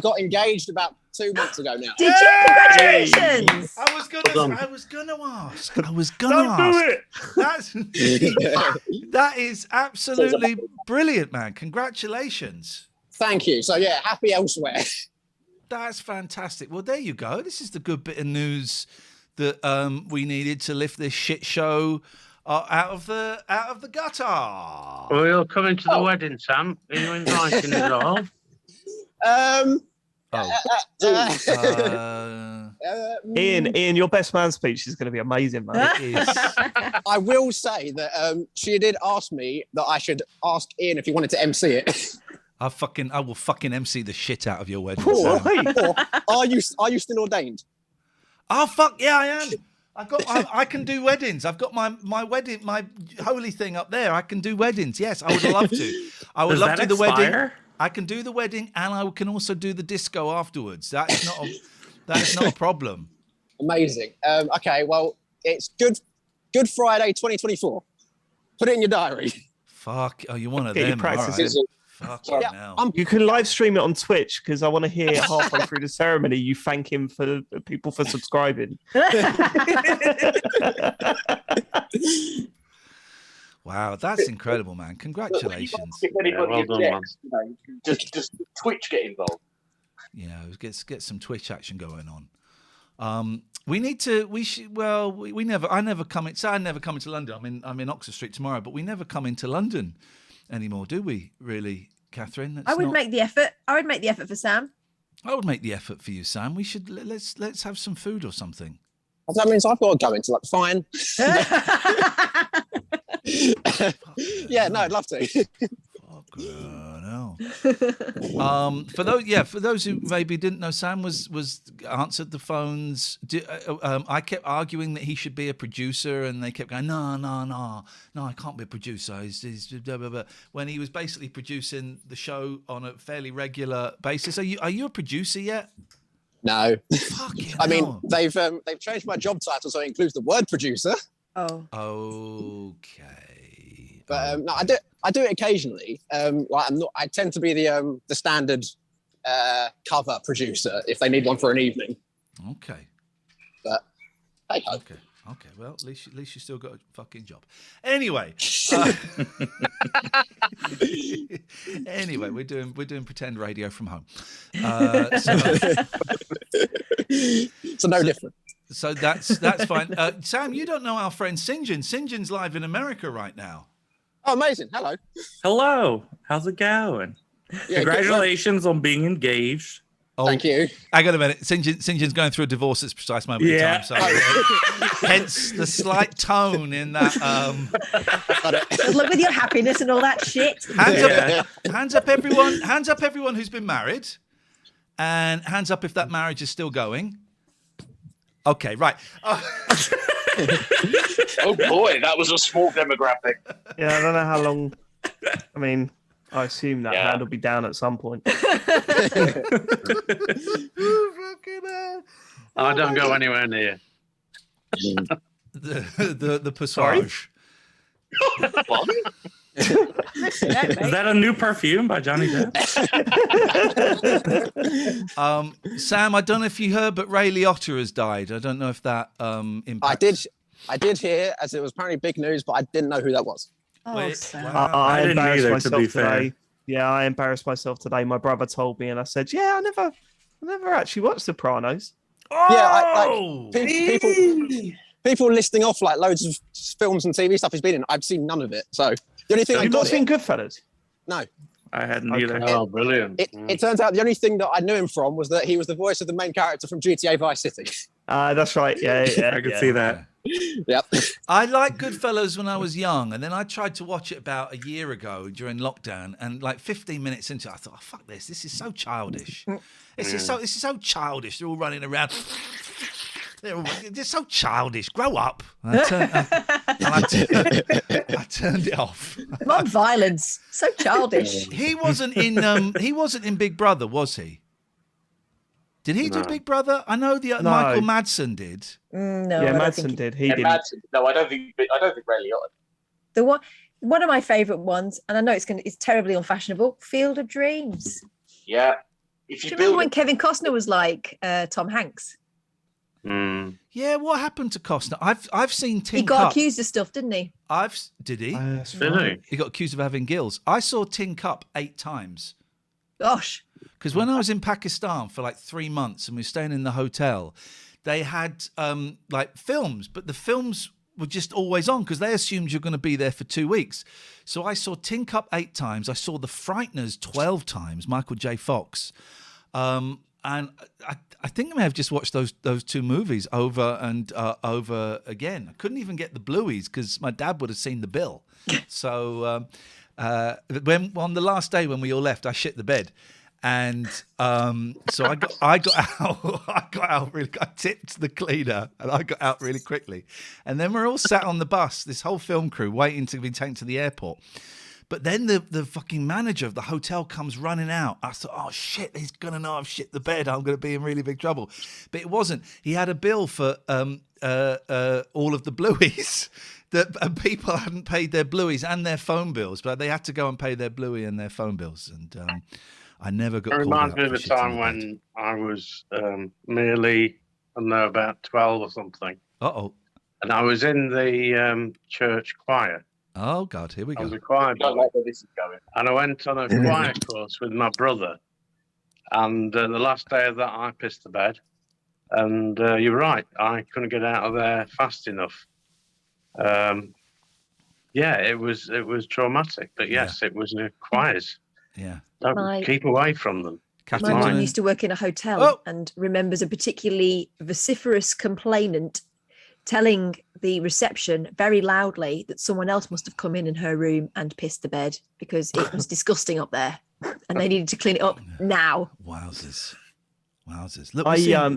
got engaged about 2 months ago now. Did you? Congratulations! I was gonna ask. Do it. That is absolutely brilliant, man. Congratulations. Thank you. So yeah, happy elsewhere. That's fantastic. Well, there you go. This is the good bit of news that we needed to lift this shit show out of the gutter. Well, you're coming to the wedding, Sam. Are you inviting us all? Ian, your best man speech is going to be amazing, man. It is. I will say that she did ask me that I should ask Ian if he wanted to MC it. I will fucking MC the shit out of your wedding. Or are you still ordained? Oh fuck yeah, I am. I can do weddings. I've got my wedding, my holy thing up there. I can do weddings. Yes, I would love to. I would love to do the wedding. I can do the wedding, and I can also do the disco afterwards. That is not a problem. Amazing. Okay, well, it's Good Friday 2024. Put it in your diary. Fuck. Oh, you want to Get your them? All practices. right. Fuck now. You can live stream it on Twitch because I want to hear halfway through the ceremony you thank him for people for subscribing. Wow, that's incredible, man! Congratulations. Well done, man. Just Twitch get involved. Yeah, get some Twitch action going on. We need to. We should. Well, we never. I never come in. So I never come into London. I'm in Oxford Street tomorrow, but we never come into London anymore, do we? Really, Catherine? I would make the effort. I would make the effort for Sam. I would make the effort for you, Sam. We should let's have some food or something. That means I've got to go into fine. Yeah, no, I'd love to. No. For those who maybe didn't know, Sam was answered the phones. I kept arguing that he should be a producer, and they kept going, no, I can't be a producer. He's blah, blah, blah. When he was basically producing the show on a fairly regular basis. Are you a producer yet? No. I mean, they've changed my job title so it includes the word producer. Oh. Okay. But no, I do it occasionally. I tend to be the standard cover producer if they need one for an evening. Okay. But hey ho. Okay. Well, at least you still got a fucking job. Anyway. Anyway, we're doing pretend radio from home. So no different. So that's fine. Sam, you don't know our friend St. John. St. John's live in America right now. Oh, amazing. Hello. Hello. How's it going? Yeah, congratulations on being engaged. Oh, thank you. I got a minute. St. John's going through a divorce at this precise moment in time. So, hence the slight tone in that. Good luck with your happiness and all that shit. Hands up, everyone. Hands up, everyone who's been married, and hands up if that marriage is still going. Okay, right. Oh boy, that was a small demographic. Yeah, I don't know how long. I mean, I assume that hand will be down at some point. I don't go anywhere near. The passage. What? Is that a new perfume by Johnny Depp? Sam, I don't know if you heard, but Ray Liotta has died. I don't know if that impacts. I did hear, as it was apparently big news, but I didn't know who that was. Oh, Sam. I didn't embarrassed either, myself to be today. fair. Yeah, I embarrassed myself today. My brother told me, and I said, "Yeah, I never actually watched Sopranos." Oh! Yeah, people listing off like loads of films and TV stuff he's been in. I've seen none of it. So the only thing Have you not seen Goodfellas? No. I hadn't either. Oh, brilliant. It turns out the only thing that I knew him from was that he was the voice of the main character from GTA Vice City. That's right. Yeah, I could see that. Yep. I liked Goodfellas when I was young, and then I tried to watch it about a year ago during lockdown, and like 15 minutes into it, I thought, oh, fuck this. This is so childish. This is so childish. They're all running around. They're so childish. Grow up. I turned it off. Non-violence. So childish. He wasn't in Big Brother, was he? Did he do Big Brother? I know Michael Madsen did. No, yeah, Madsen did. He did. No, I don't think Ray Liotta. One of my favourite ones, and I know it's terribly unfashionable. Field of Dreams. Yeah. Do you remember when Kevin Costner was like Tom Hanks? Yeah, what happened to Costner? I've seen Tin Cup. He got accused of stuff, didn't he? Did he? Really? He got accused of having gills. I saw Tin Cup 8 times. Gosh. Because when I was in Pakistan for like 3 months and we were staying in the hotel, they had like films, but the films were just always on because they assumed you're going to be there for 2 weeks. So I saw Tin Cup 8 times. I saw The Frighteners 12 times, Michael J. Fox. And I think I may have just watched those 2 movies over and over again. I couldn't even get the Blueies because my dad would have seen the bill. So when on the last day when we all left, I shit the bed. And so I got out. I tipped the cleaner, and I got out really quickly. And then we're all sat on the bus, this whole film crew, waiting to be taken to the airport. But then the fucking manager of the hotel comes running out. I thought, oh shit, he's gonna know I've shit the bed. I'm gonna be in really big trouble. But it wasn't. He had a bill for all of the blueies. That people hadn't paid their blueies and their phone bills, but they had to go and pay their bluey and their phone bills. And I never got. It reminds me of a time when I was merely, I don't know, about 12 or something. Uh-oh. And I was in the church choir. Oh, God, here we go. I was a choir boy. I don't like where this is going. And I went on a choir course with my brother. And the last day of that, I pissed the bed. And you're right, I couldn't get out of there fast enough. Yeah, it was traumatic. But yes, it was choirs. Yeah. Keep away from them. My mum used to work in a hotel and remembers a particularly vociferous complainant telling the reception very loudly that someone else must have come in her room and pissed the bed because it was disgusting up there and they needed to clean it up now. Wowzers. Look,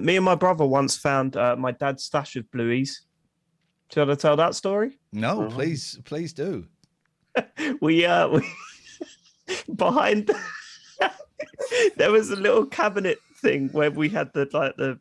me and my brother once found my dad's stash of blueies. Do you want to tell that story? No, please do. we behind there was a little cabinet thing where we had the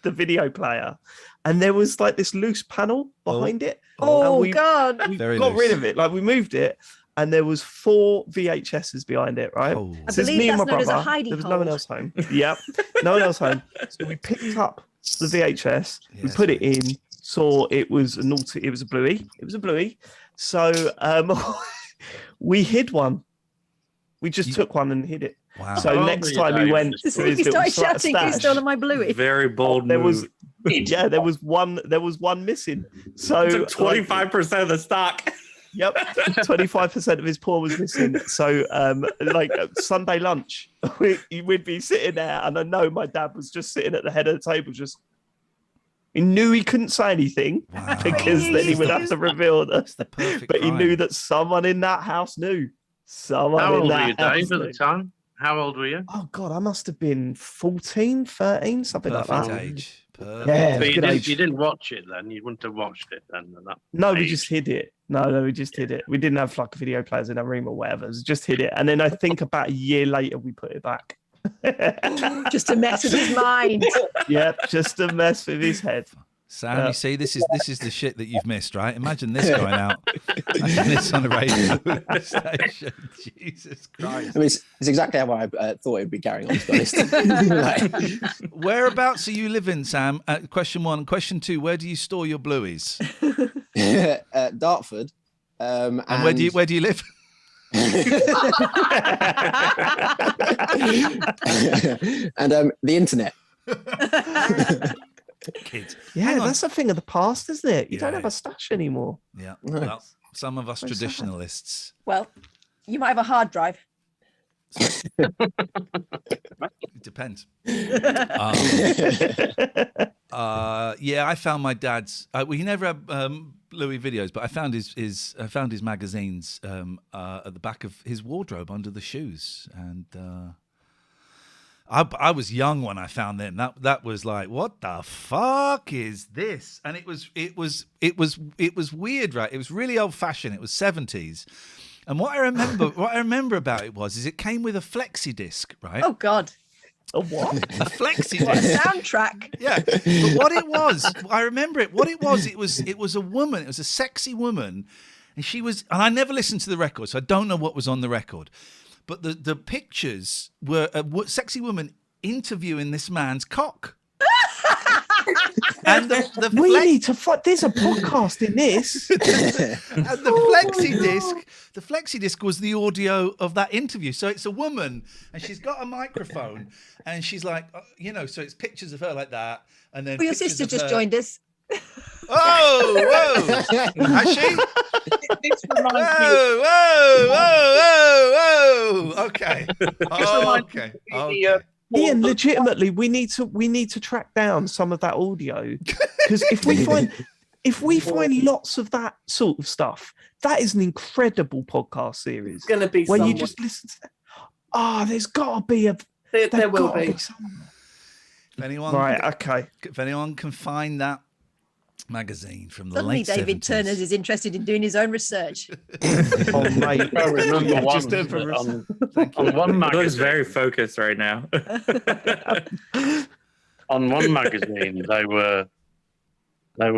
video player, and there was like this loose panel behind it. God! We got rid of it. Like we moved it, and there was 4 VHSs behind it. Right. Oh. I believe that's known as a hidey There was hole. no one else home. Yep, no one else home. So we picked up the VHS, we put it in. Saw it was a bluey. It was a bluey. So we hid one. We just took one and hid it. Wow. So next time we went to his he started little shouting, "Who's stolen my bluey?" Very bold there move. there was one missing. So 25% of the stock. Yep, 25% of his paw was missing. So Sunday lunch, we'd be sitting there, and I know my dad was just sitting at the head of the table, just. He knew he couldn't say anything because then he would have to reveal this. But he knew that someone in that house knew. How old were you, Dave, at the time? How old were you? Oh, God, I must have been 14, 13, something like that. Age. Perfect. Yeah, but you didn't watch it then? You wouldn't have watched it then? No, we just hid it. No, we just hid it. We didn't have like video players in our room or whatever. We just hid it. And then I think about a year later, we put it back. Just to mess with his mind. Yep, just to mess with his head. Sam, you see, this is the shit that you've missed, right? Imagine this going out. Imagine this on a radio station. Jesus Christ. I mean, it's exactly how I thought it'd be carrying on, to be honest. Whereabouts are you living, Sam? Question 1. Question 2, where do you store your blueies? Dartford. And where do you live? And the internet. Kids. Yeah, that's a thing of the past, isn't it? You don't have a stash anymore. Yeah. Well, some of us traditionalists. Well, you might have a hard drive. It depends. Yeah, I found my dad's. He never had Louis videos, but I found his magazines at the back of his wardrobe under the shoes, and I was young when I found them. That was like, what the fuck is this? And it was weird, right? It was really old fashioned. It was 70s. And what I remember about it was it came with a flexi disc, right? Oh God. A what? A flexi disc. What, a soundtrack. Yeah. But what it was, I remember it. What it was a woman. It was a sexy woman, and I never listened to the record, so I don't know what was on the record. But the pictures were a sexy woman interviewing this man's cock. And there's a podcast in this. And the flexi disc was the audio of that interview. So it's a woman, and she's got a microphone, and she's like, so it's pictures of her like that, and then your sister just joined us. Oh, whoa! Has she? This reminds me. Whoa! Okay. Okay. Ian, legitimately, we need to track down some of that audio, because if we find lots of that sort of stuff, that is an incredible podcast series. It's going to be when you just listen to that. there's got to be a. There will be. If anyone, if anyone can find that magazine from the Suddenly late David 70s. Turners is interested in doing his own research. Oh, mate. I remember one. Just On one magazine. Looks very focused right now. On one magazine, they were. I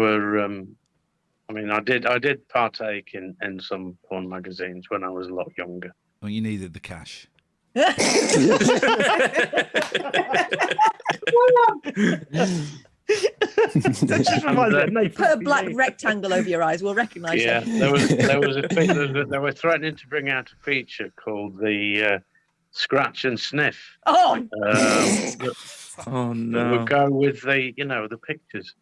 mean, I did partake in some porn magazines when I was a lot younger. Well, you needed the cash. Put a black rectangle over your eyes. We'll recognise Yeah, it. they were threatening to bring out a feature called the Scratch and Sniff. Oh, Oh That no! would go with the pictures,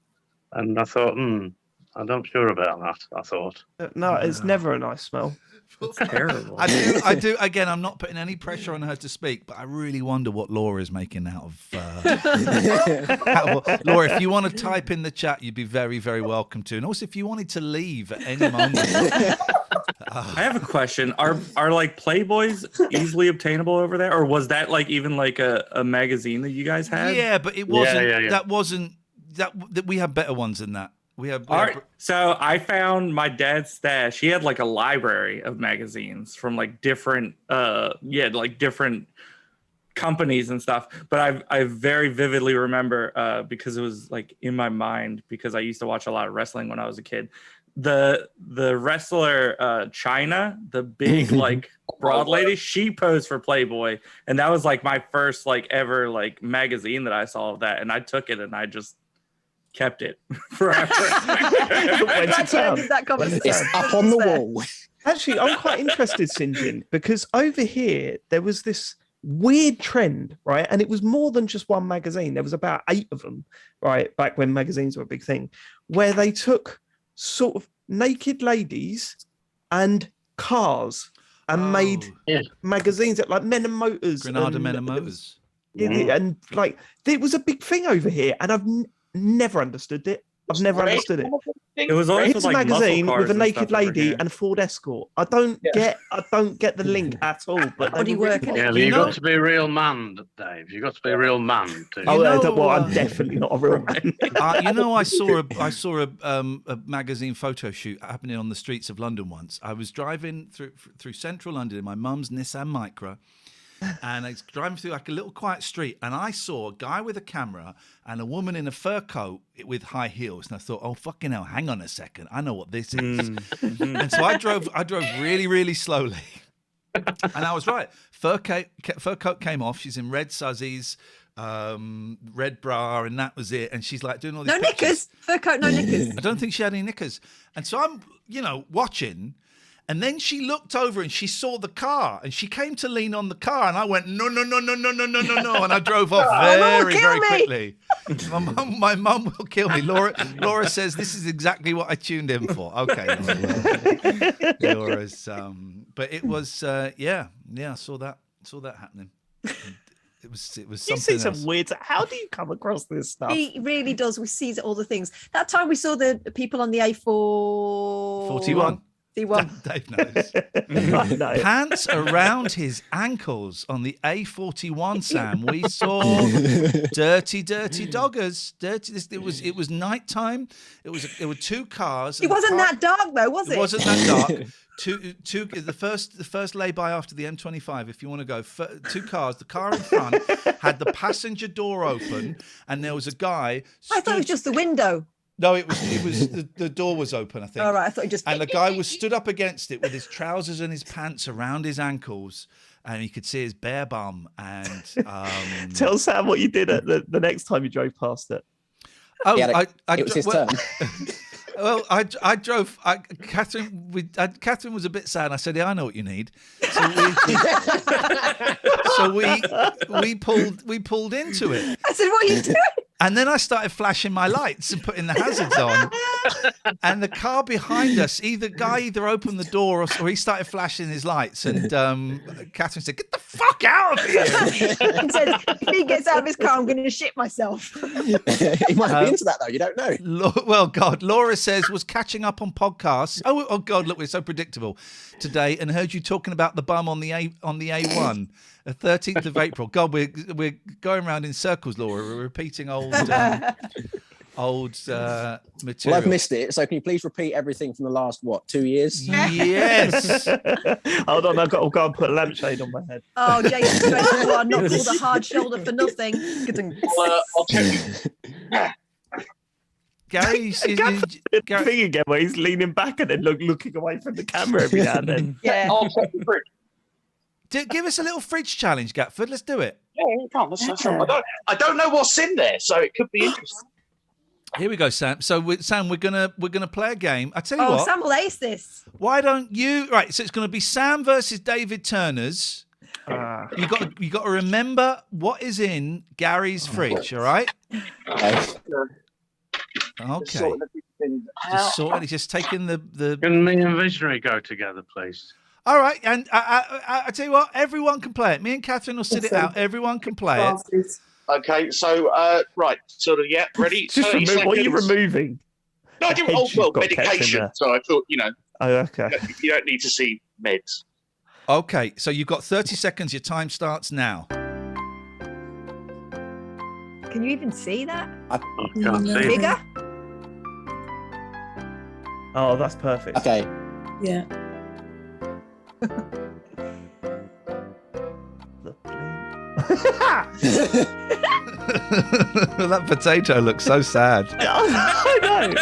and I thought, I'm not sure about that. I thought. No, it's never a nice smell. It's terrible. I do. Again, I'm not putting any pressure on her to speak, but I really wonder what Laura is making out of. Laura, if you want to type in the chat, you'd be very, very welcome to. And also, if you wanted to leave at any moment. I have a question. Are like Playboys easily obtainable over there, or was that like even like a magazine that you guys had? Yeah, but it wasn't. Yeah. That wasn't. That we had better ones than that. So I found my dad's stash. He had like a library of magazines from like different different companies and stuff. But I very vividly remember because it was like in my mind, because I used to watch a lot of wrestling when I was a kid. The wrestler Chyna, the big like broad lady, she posed for Playboy, and that was like my first like ever like magazine that I saw of that, and I took it and I just kept it forever. It's up on the wall. Actually, I'm quite interested, Sinjin, because over here there was this weird trend, right? And it was more than just one magazine. There was about 8 of them, right? Back when magazines were a big thing, where they took sort of naked ladies and cars and made magazines at like Men and Motors. Granada Men and Motors. And like, it was a big thing over here, and I've never understood it. I've never understood it. It was always It's like a magazine with a and naked stuff over lady here. and a Ford Escort. I don't get the link at all. But Body work. Yeah, but you got to be a real man, Dave. You got to be a real man too. I'm definitely not a real man. I saw a magazine photo shoot happening on the streets of London once. I was driving through central London in my mum's Nissan Micra, and I was driving through like a little quiet street, and I saw a guy with a camera and a woman in a fur coat with high heels, and I thought, oh fucking hell, hang on a second, I know what this is. And so I drove really, really slowly, and I was right. Fur coat came off. She's in red suzzies, red bra, and that was it. And she's like doing all these pictures. Knickers. Fur coat, no knickers. I don't think she had any knickers. And so I'm, watching. And then she looked over and she saw the car, and she came to lean on the car, and I went, no, and I drove off very, very quickly. My mum will kill me. Laura says this is exactly what I tuned in for. Okay, Laura's, but it was, I saw that happening. It was something. You see some else. weird. How do you come across this stuff? He really does. We see all the things. That time we saw the people on the A41. Dave knows. No. Pants around his ankles on the A41, Sam. We saw dirty doggers. It was nighttime. There were 2 cars. It wasn't that dark though, was it? It wasn't that dark. The first lay-by after the M25, if you want to go, 2 cars. The car in front had the passenger door open, and there was a guy. I thought it was just the window. No, it was the door was open, I think. All right, I thought just. And the guy was stood up against it with his trousers and his pants around his ankles, and you could see his bare bum. And Tell Sam what you did at the next time you drove past it. Oh, it was his turn. Well, I drove. Catherine was a bit sad. I said, "Yeah, I know what you need." So we pulled into it. I said, "What are you doing?" And then I started flashing my lights and putting the hazards on. And the car behind us, either opened the door or he started flashing his lights. And Catherine said, "Get the fuck out of here!" He said, "If he gets out of his car, I'm going to shit myself." He might be into that though. You don't know. Well, God, Laura says was catching up on podcasts. Oh God, look, we're so predictable today, and heard you talking about the bum on the A1. The 13th of April. God, we're going around in circles, Laura. We're repeating old material. Well, I've missed it. So can you please repeat everything from the last 2 years? Yes. Hold on, I've got to go and put a lampshade on my head. Oh, Jason, you are not called a hard shoulder for nothing. I'll tell you. Gary, Gary thing again where he's leaning back and then looking away from the camera every now and then. Yeah. I'll check the fridge. Give us a little fridge challenge, Gatford. Let's do it. Yeah, come on. That's right. I don't know what's in there, so it could be interesting. Here we go, Sam. So, Sam, we're gonna play a game. I tell you what. Sam will ace this. Why don't you? Right. So it's going to be Sam versus David Turner's. You got to remember what is in Gary's fridge. All right. Okay. Just taking the. Can me and Visionary go together, please? All right, and I tell you what, everyone can play it. Me and Catherine will sit it out. Everyone can play it. Okay, so right, sort of, yeah, ready. Just what are you removing? No, I didn't. Medication. So I thought, Oh, okay. You don't need to see meds. Okay, so you've got 30 seconds. Your time starts now. Can you even see that? I can't see Bigger? Oh, that's perfect. Okay. Yeah. That potato looks so sad. I know.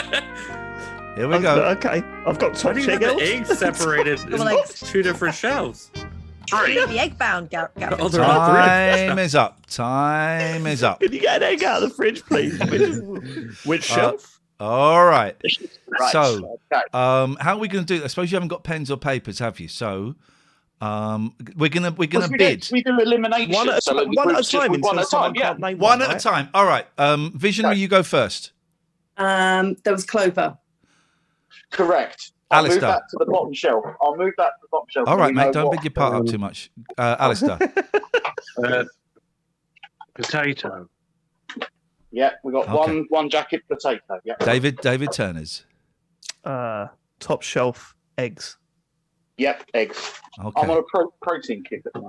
Here we go. Okay, I've got top the eggs separated in two different shelves. The egg bound, Gary. Time is up. Time is up. Can you get an egg out of the fridge, please? Which shelf? All right. Right. So, how are we going to do? I suppose you haven't got pens or papers, have you? So, we're gonna bid. We do elimination. One at a time. One at a time. Yeah. One at a time. All right. Visionary, you go first. There was Clover. Correct. I'll move Alistair. that to the bottom shelf. All right, mate. Don't big your part up too much. Alistair. Potato. Yeah, we got one jacket potato. Yeah. David Turner's. Top shelf eggs. Yep, eggs. Okay. I'm on a protein kick at the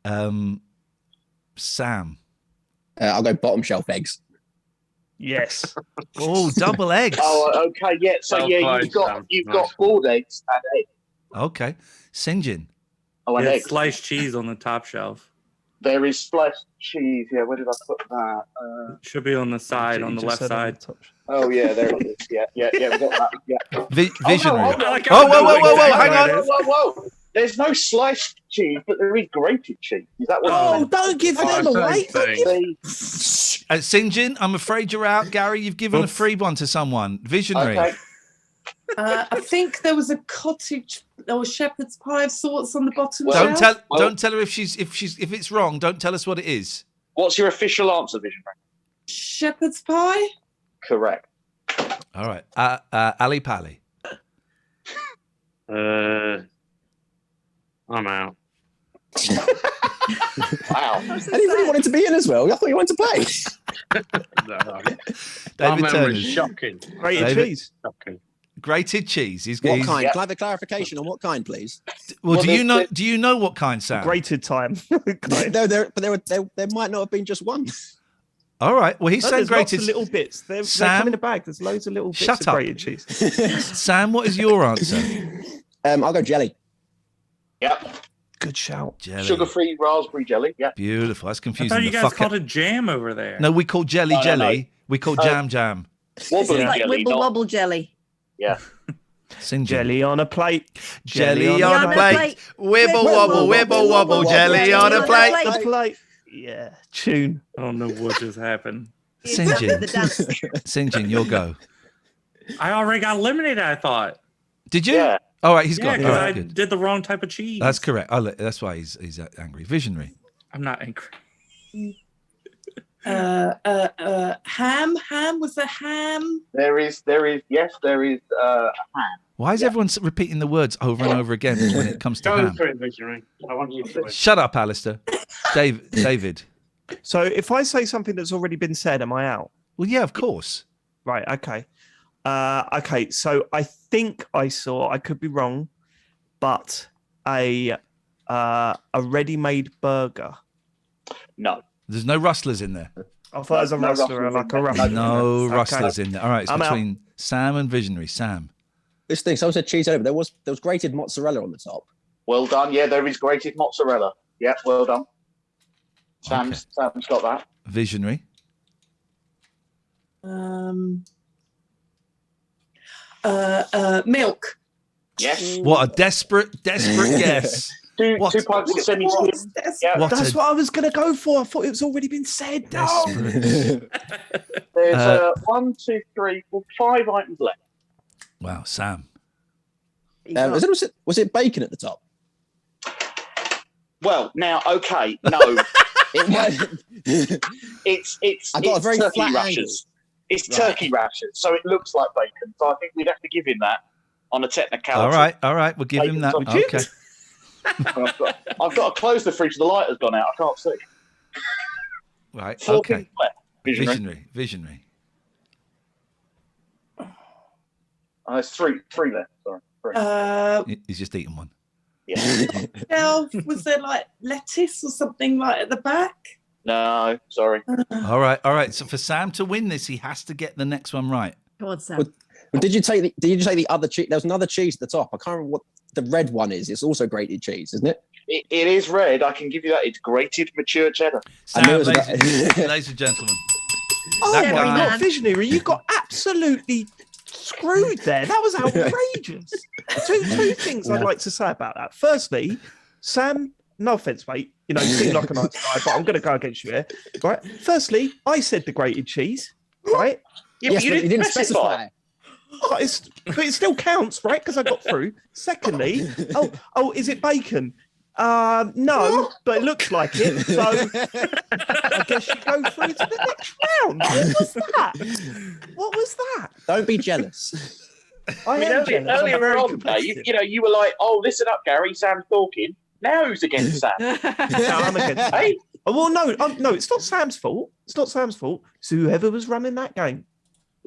moment. Sam. I'll go bottom shelf eggs. Yes. Oh, double eggs. Oh, okay. Yeah. So you've got boiled eggs and eggs. Okay. Sinjin. Oh, and eggs. Sliced cheese on the top shelf. There is sliced cheese. Yeah. Where did I put that? Should be on the side, on the left side. Oh yeah, there it is. Yeah. We got that. Yeah. Visionary. Whoa! Hang on. Whoa! There's no sliced cheese, but there is grated cheese. Is that what? Oh, don't give them away. Sinjin, I'm afraid you're out. Gary, you've given a free one to someone. Visionary. Okay. I think there was a cottage or shepherd's pie of sorts on the bottom. Don't tell her if it's wrong. Don't tell us what it is. What's your official answer, Visionary? Shepherd's pie. Correct. All right. Ali Pali. I'm out. Wow. Anybody wanted to be in as well? I thought you wanted to play. No. David Turner. Shocking. Grated cheese. Shocking. Grated cheese. What kind? Can I have a clarification on what kind, please? Well, do you know what kind, Sam? Grated time. No, there might not have been just one. All right. Well, he's saying grated little bits. They Sam, come in a bag. There's loads of little bits shut of up. grated cheese. Sam, what is your answer? I'll go jelly. Yep. Good shout. Jelly. Sugar-free raspberry jelly. Yeah. Beautiful. That's I confusing. thought you guys called it jam over there. No, we call jelly jelly. No. We call jam. Wobbly It's like jelly. wibble wobble jelly. Yeah. Sinjin. Jelly on a plate. Jelly on a plate. Wibble wobble. Jelly on a plate. The plate. Yeah. Tune. I don't know what just happened. Sinjin, your go. I already got eliminated, I thought. Did you? Yeah. All right, he's got. because All right, I good. did the wrong type of cheese. That's correct. That's why he's angry. Visionary. I'm not angry. Ham. Was there ham? There is yes, there is ham. Why is everyone repeating the words over and over again when it comes to Go ham? for it, Visionary. I want you to win. Shut up, Alistair. David. So if I say something that's already been said, am I out? Well, yeah, of course. Right. Okay. Okay. So I think I saw. I could be wrong, but a ready-made burger. No. There's no rustlers in there. I thought it was a rustler, like a rustler. No rustlers in there. All right, it's between Sam and Visionary. Sam. This thing, someone said cheese over. There was grated mozzarella on the top. Well done. Yeah, there is grated mozzarella. Yeah, well done. Sam's got that. Visionary. Milk. Yes. What a desperate guess. Two pints of semi-skim. Yeah, that's what I was going to go for. I thought it was already been said. There's 1, 2, 3, 4, 5 items left. Wow, Sam. Was it bacon at the top? Well, now, okay, no. it's I got a very turkey flat rashers. It's turkey rashers, so it looks like bacon. So I think we'd have to give him that on a technicality. All right, we'll give him that. Okay. I've got to close the fridge. The light has gone out. I can't see. Right. 4 Okay. things left. Visionary. There's three left. Sorry. 3. He's just eaten one. Yeah. Now, was there like lettuce or something like at the back? No, sorry. All right. So for Sam to win this, he has to get the next one right. Come on, Sam. Well, did you take the other cheese? There was another cheese at the top. I can't remember what the red one is. It's also grated cheese, isn't it? It is red. I can give you that. It's grated mature cheddar. Sam, ladies and gentlemen. Oh, Visionary, you got absolutely screwed there. That was outrageous. Two things I'd like to say about that. Firstly, Sam, no offense, mate, you seem like a nice guy, but I'm going to go against you here. Right? Firstly, I said the grated cheese, right? Yeah, but you didn't specify. But it still counts, right? Because I got through. Secondly, is it bacon? No, but it looks like it. So I guess you go through to the next round. What was that? Don't be jealous. Earlier on, Dave, you were like, "Oh, listen up, Gary. Sam's talking." Now who's against Sam? No, I'm against Sam. Well, no, it's not Sam's fault. It's not Sam's fault. It's whoever was running that game.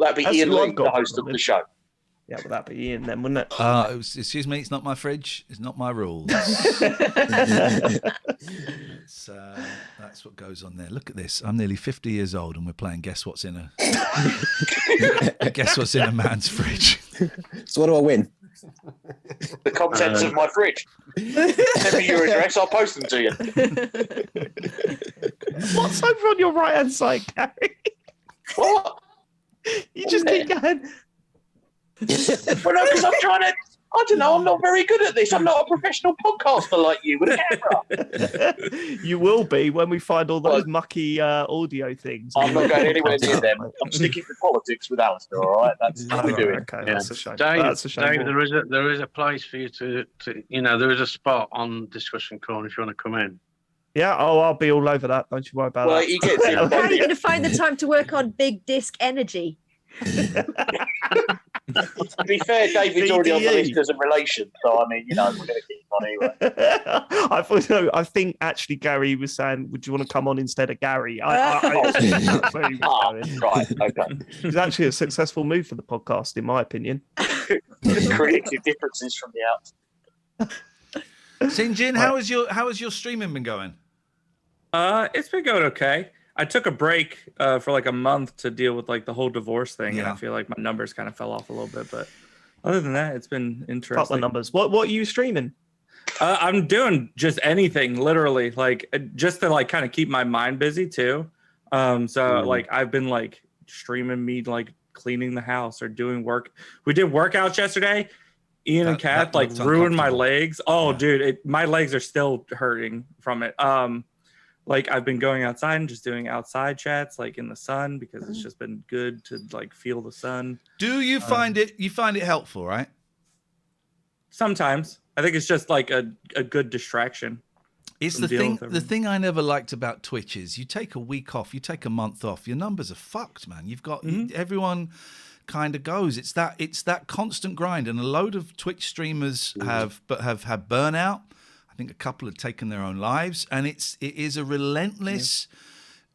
That'd be Ian Lee, the host of the show. Yeah, well, that'd be Ian then, wouldn't it? Excuse me, it's not my fridge. It's not my rules. That's what goes on there. Look at this. I'm nearly 50 years old and we're playing Guess What's in a Man's Fridge. So what do I win? The contents of my fridge. Send me your address, I'll post them to you. What's over on your right-hand side, Gary? What? You just keep going. Well, no, because I'm trying to. I don't know. I'm not very good at this. I'm not a professional podcaster like you with a camera. You will be when we find all those mucky audio things. I'm not going anywhere near them. I'm sticking to politics with Alistair. All right, that's what we're doing. Okay, yeah. That's a shame. Dave, there is a place for you to there is a spot on Discussion Corner if you want to come in. Yeah, I'll be all over that. Don't you worry about that. You get How are you going to find the time to work on big disc energy? To be fair, David's already on the list as a relation, so I mean, we're going to keep on anyway. I think actually Gary was saying, "Would you want to come on instead of Gary?" That's where he was going. Right, okay. It's actually a successful move for the podcast, in my opinion. Creative differences from the out. Sinjin, how has your streaming been going? It's been going okay. I took a break for like a month to deal with like the whole divorce thing, and I feel like my numbers kind of fell off a little bit. But other than that, it's been interesting. Couple of numbers. What are you streaming? I'm doing just anything, literally, like just to like kind of keep my mind busy too. Like I've been like streaming me like cleaning the house or doing work. We did workouts yesterday. Ian and Kath like ruined my legs. Oh, dude, my legs are still hurting from it. Like I've been going outside and just doing outside chats like in the sun because it's just been good to like feel the sun. Do you find it helpful, right? Sometimes. I think it's just like a good distraction. It's the thing. The thing I never liked about Twitch is you take a week off, you take a month off, your numbers are fucked, man. You've got everyone kind of goes. It's that constant grind, and a load of Twitch streamers have had burnout. I think a couple have taken their own lives, and it is a relentless.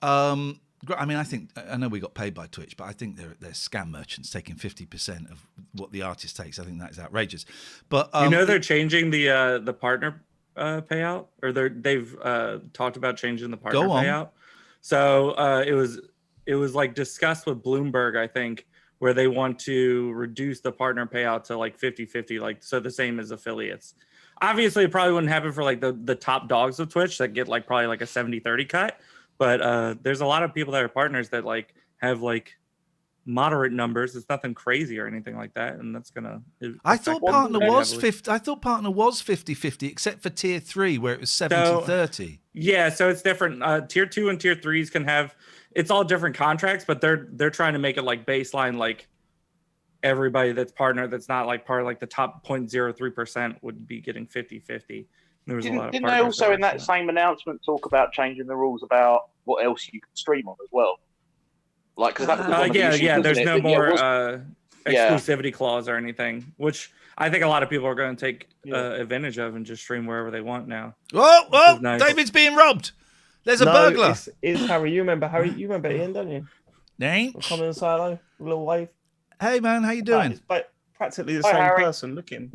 I mean, I know we got paid by Twitch, but I think they're scam merchants taking 50% of what the artist takes. I think that is outrageous. But they're changing the partner payout, or they've talked about changing the partner payout. So it was like discussed with Bloomberg, I think, where they want to reduce the partner payout to like 50-50, like so the same as affiliates. Obviously, it probably wouldn't happen for like the top dogs of Twitch that get like probably like a 70-30 cut. But there's a lot of people that are partners that like have like moderate numbers. It's nothing crazy or anything like that, and that's gonna. I thought partner was 50. I thought partner was 50-50, except for tier 3 where it was 70-30. Yeah, so it's different. Tier 2 and tier 3s can have. It's all different contracts, but they're trying to make it like baseline, like everybody that's partner that's not like part of like the top 0.03% would be getting 50-50. There was a lot of didn't they also in that same announcement talk about changing the rules about what else you can stream on as well? Like, because that was one of the issues, there's no more exclusivity clause or anything, which I think a lot of people are going to take advantage of and just stream wherever they want now. Whoa, nice. David's being robbed. There's a burglar. It's Harry. You remember Ian, don't you? Name? Come and say hello, a little wave. Hey man, how you doing? Practically the same person looking.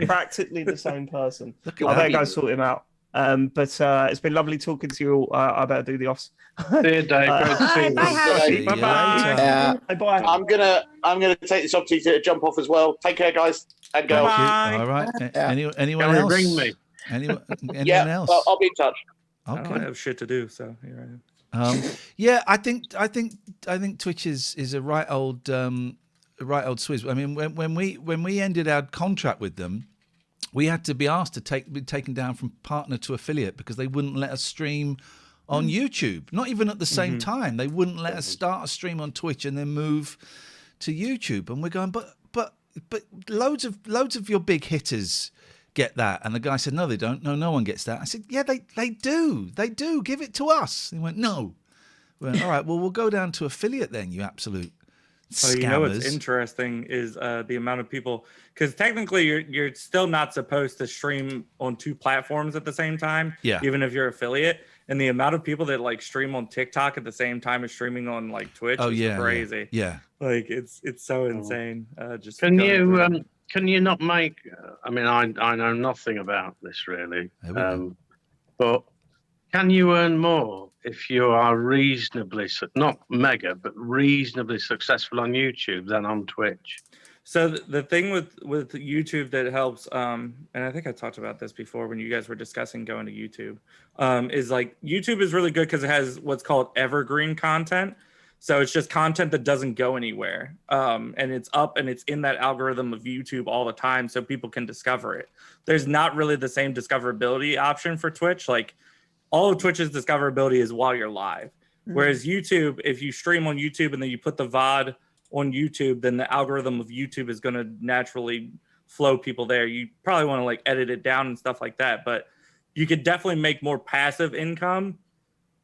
Practically the same person. I better go sort him out. But it's been lovely talking to you all. I better do the offs. See you, Dave. Great to see you. Bye-bye. Bye. I'm gonna take this opportunity to jump off as well. Take care, guys, and girls. All right. Anyone else? Ring me. Anyone else? I'll be in touch. Okay. I don't have shit to do, so here I am. I think Twitch is a right old swizz. I mean, when we ended our contract with them, we had to be asked to be taken down from partner to affiliate because they wouldn't let us stream on YouTube. Not even at the same time. They wouldn't let us start a stream on Twitch and then move to YouTube. And we're going, but loads of your big hitters get that. And the guy said, no, they don't. No one gets that. I said, yeah, they do. They do. Give it to us. And he went, no. We went, all right, well, we'll go down to affiliate then, you absolute scammers. You know what's interesting is the amount of people, because technically you're still not supposed to stream on 2 platforms at the same time, even if you're affiliate. And the amount of people that like stream on TikTok at the same time as streaming on like Twitch is crazy. Yeah. Like it's so insane. Just can you not make? I mean, I know nothing about this really, but can you earn more if you are reasonably, not mega, but reasonably successful on YouTube than on Twitch? So the thing with YouTube that helps, and I think I talked about this before when you guys were discussing going to YouTube, is like YouTube is really good because it has what's called evergreen content. So it's just content that doesn't go anywhere, and it's up and it's in that algorithm of YouTube all the time, so people can discover it. There's not really the same discoverability option for Twitch. Like all of Twitch's discoverability is while you're live, whereas YouTube, if you stream on YouTube and then you put the VOD on YouTube, then the algorithm of YouTube is going to naturally flow people there. You probably want to like edit it down and stuff like that, but you could definitely make more passive income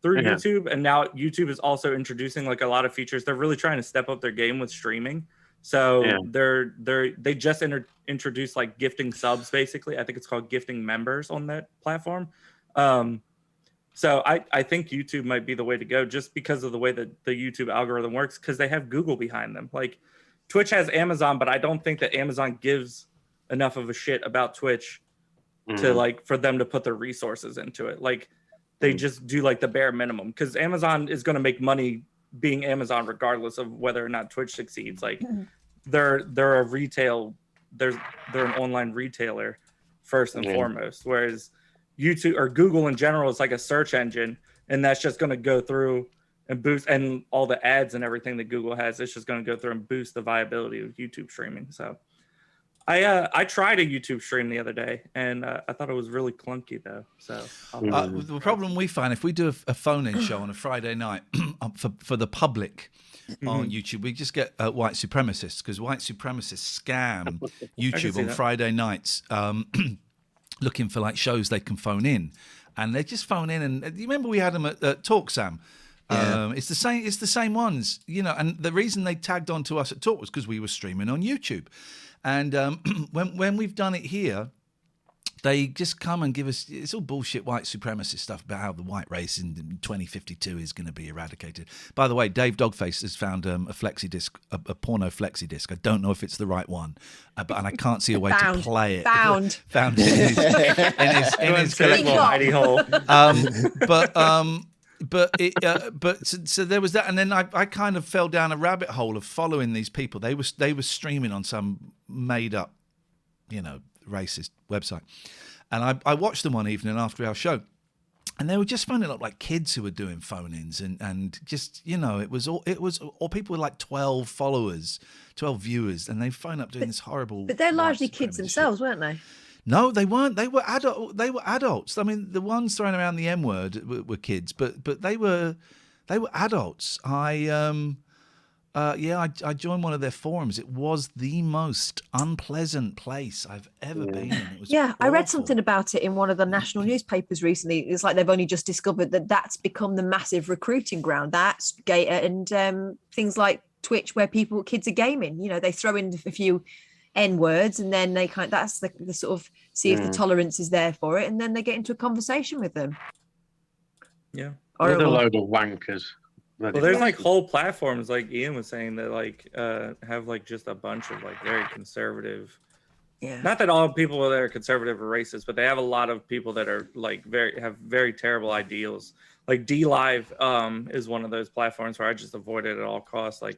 through YouTube. And now YouTube is also introducing like a lot of features. They're really trying to step up their game with streaming. So they just introduced like gifting subs, basically. I think it's called gifting members on that platform. So I think YouTube might be the way to go just because of the way that the YouTube algorithm works, because they have Google behind them. Like Twitch has Amazon, but I don't think that Amazon gives enough of a shit about Twitch to like for them to put their resources into it. Like they just do like the bare minimum, because Amazon is going to make money being Amazon regardless of whether or not Twitch succeeds. Like they're an online retailer first and foremost, whereas YouTube or Google in general is like a search engine, and that's just going to go through and boost, and all the ads and everything that Google has, it's just going to go through and boost the viability of YouTube streaming. So I tried a YouTube stream the other day, and I thought it was really clunky though. So the problem we find if we do a phone-in show on a Friday night for the public on YouTube, we just get white supremacists, because white supremacists scam YouTube on Friday nights. looking for like shows they can phone in, and they just phone in. And you remember we had them at Talk, Sam? Yeah. It's the same. It's the same ones, you know. And the reason they tagged on to us at Talk was because we were streaming on YouTube. And when we've done it here, they just come and give us, it's all bullshit white supremacist stuff about how the white race in 2052 is going to be eradicated. By the way, Dave Dogface has found a flexi disc, a porno flexi disc. I don't know if it's the right one, and I can't see a way to play it. Found it in his collection. So there was that, and then I kind of fell down a rabbit hole of following these people. They were streaming on some made up, you know, racist website, and I watched them one evening after our show, and they were just phoning up like kids who were doing phone-ins, and just, you know, it was all people with like 12 followers, 12 viewers, and they phone up doing this horrible. But they're largely kids themselves, weren't they? No, they weren't. They were adults. I mean, the ones throwing around the M word were kids, but they were adults. I joined one of their forums. It was the most unpleasant place I've ever been in. It was awful. I read something about it in one of the national newspapers recently. It's like they've only just discovered that that's become the massive recruiting ground. That's gay and things like Twitch, where kids are gaming. You know, they throw in a few N words, and then they that's the sort of see if the tolerance is there for it, and then they get into a conversation with them. Yeah, with a load of wankers. Well, there's like whole platforms, like Ian was saying, that like have like just a bunch of like very conservative. Yeah. Not that all people that are conservative are racist, but they have a lot of people that are like have very terrible ideals. Like D Live is one of those platforms where I just avoid it at all costs. Like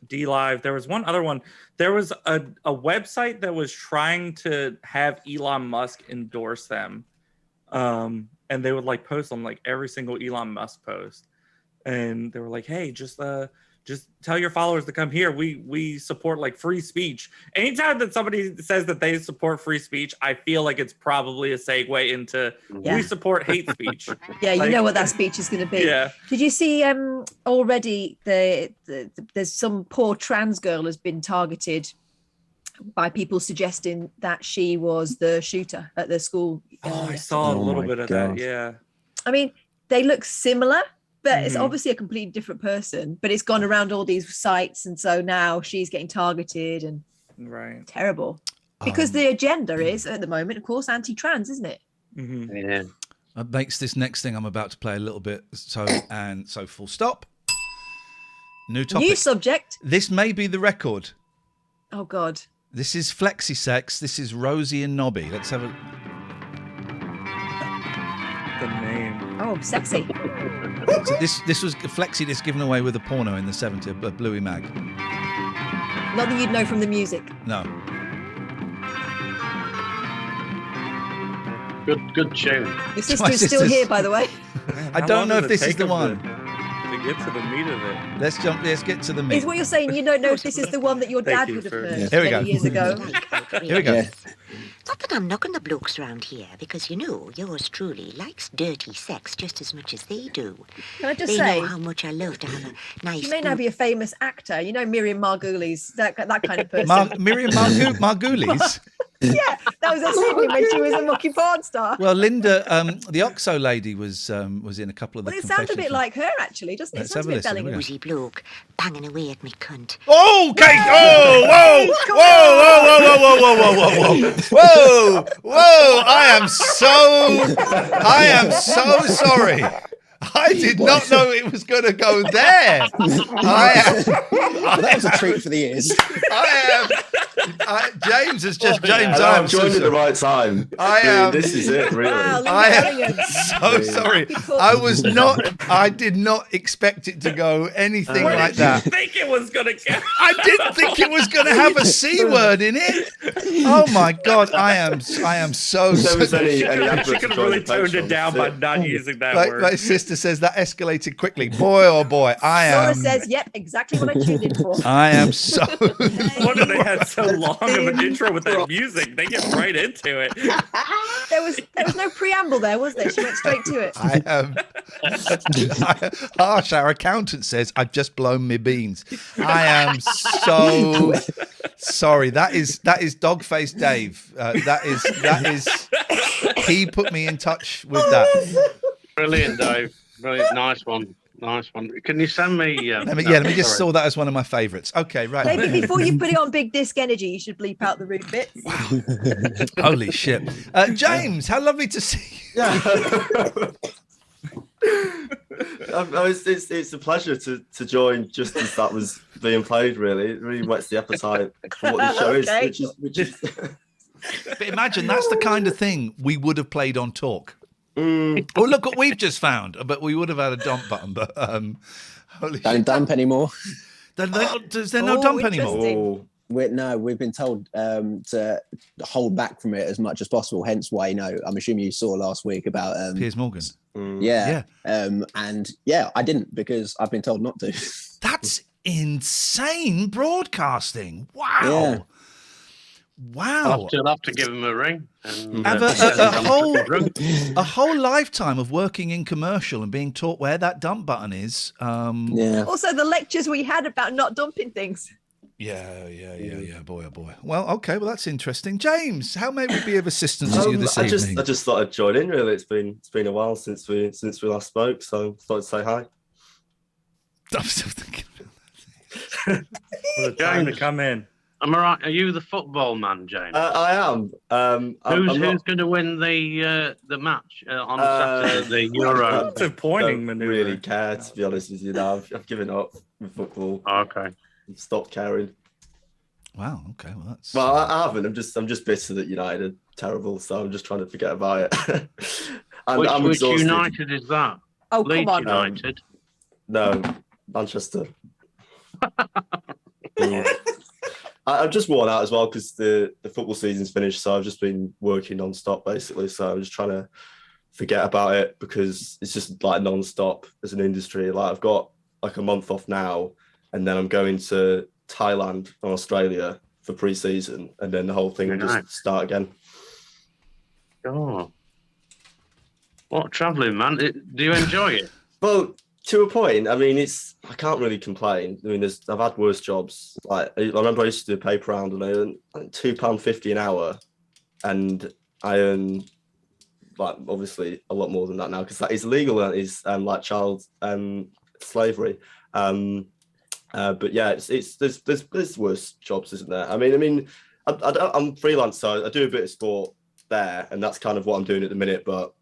D Live. There was one other one. There was a website that was trying to have Elon Musk endorse them. And they would like post on like every single Elon Musk post, and they were like, "Hey, just tell your followers to come here. We support like free speech." Anytime that somebody says that they support free speech, I feel like it's probably a segue into we support hate speech. Yeah, you know what that speech is going to be. Yeah. Did you see already there's some poor trans girl has been targeted by people suggesting that she was the shooter at the school. I saw a little bit of that. Yeah. I mean, they look similar, but it's obviously a completely different person. But it's gone around all these sites, and so now she's getting targeted and terrible. Because the agenda is at the moment, of course, anti-trans, isn't it? Mm-hmm. Yeah. That makes this next thing I'm about to play a little bit so full stop. New topic. New subject. This may be the record. Oh God. This is Flexi Sex. This is Rosie and Nobby. Let's have a... The name. Oh, sexy. So this was Flexi disc given away with a porno in the 70s, a Bluey mag. Not that you'd know from the music. No. Good tune. Your sister is still here, by the way. Man, I don't know if this is the one. To get to the meat of it. Let's get to the meat. Is what you're saying, you don't know if this is the one that your dad would have heard many years ago. Here we go. Yeah. Not that I'm knocking the blokes round here, because you know, yours truly likes dirty sex just as much as they do. Can I just they say, know how much I love to have a nice... She may now be a famous actor. You know, Miriam Margolyes, that kind of person. Miriam Margolyes? Yeah, that was her pseudonym when she was a mucky porn star. Well, Linda, the Oxo lady was in a couple of the. Well, it sounds a bit like her, actually, doesn't it? It sounds a bit Bellingham. Woozy bloke banging away at me cunt. Oh, Kate! Oh, whoa! I am so sorry. I did not know it was going to go there. That was a treat for the ears. James is just James. I am joined at the right time. This is it, really. Wow, I am so sorry. I did not expect it to go anything like that. Did you think it was going to go? I didn't think it was going to have a C word in it. Oh my God, I am so sorry. She could have really toned it down by not using that word. My sister says that escalated quickly. Boy, oh boy, I am. Nora says, "Yep, exactly what I tuned in for." I am so. Wonder they had so long of an intro with that music. They get right into it. There was no preamble there, was there? She went straight to it. I am. Harsh, our accountant says I've just blown my beans. I am so Sorry, that is Dogface Dave. That is. He put me in touch with that. Brilliant, Dave. Brilliant. Nice one. Can you send me? Let me just saw that as one of my favourites. Okay, right. Maybe before you put it on Big Disc Energy, you should bleep out the rude bits. Wow. Holy shit. James, how lovely to see you. Yeah. It's a pleasure to join just as that was being played. Really, it really whets the appetite for what the show is, which is. But imagine that's the kind of thing we would have played on Talk. Oh, look what we've just found! But we would have had a dump button. But don't dump anymore. Is there no dump anymore? We've been told to hold back from it as much as possible. Hence why, I'm assuming you saw last week about Piers Morgan. Yeah. And I didn't because I've been told not to. That's insane broadcasting. Wow. Yeah. Wow. I'll have to give him a ring. And, have a whole lifetime of working in commercial and being taught where that dump button is. Also, the lectures we had about not dumping things. Yeah. Boy, oh boy. Well, okay. Well, that's interesting. James, how may we be of assistance to you this evening? I just thought I'd join in. Really, it's been a while since we last spoke, so thought I'd say hi. I'm still thinking about that. Time to come in. Am I right? Are you the football man, James? I am. Who's going to win the match on Saturday? The Euro. It's a pointing maneuver. Really care, to be honest with you. Now I've given up with football. Okay. I've stopped caring. Wow. Okay. Well, that's. Well, I haven't. I'm just bitter that United are terrible, so I'm just trying to forget about it. Which United is that? Oh, Leeds come on. United. No, Manchester. I've just worn out as well because the football season's finished, so I've just been working non-stop basically. So I'm just trying to forget about it because it's just like non-stop as an industry. Like I've got like a month off now, and then I'm going to Thailand and Australia for pre-season, and then the whole thing will just start again. Oh, what travelling, man! Do you enjoy it? Well, to a point. I mean, I can't really complain. I mean, I've had worse jobs. Like I remember I used to do a paper round and I earned like £2.50 an hour, and I earn like obviously a lot more than that now because that is legal. That is like child slavery. But yeah, there's worse jobs, isn't there? I mean, I'm freelance, so I do a bit of sport there, and that's kind of what I'm doing at the minute. But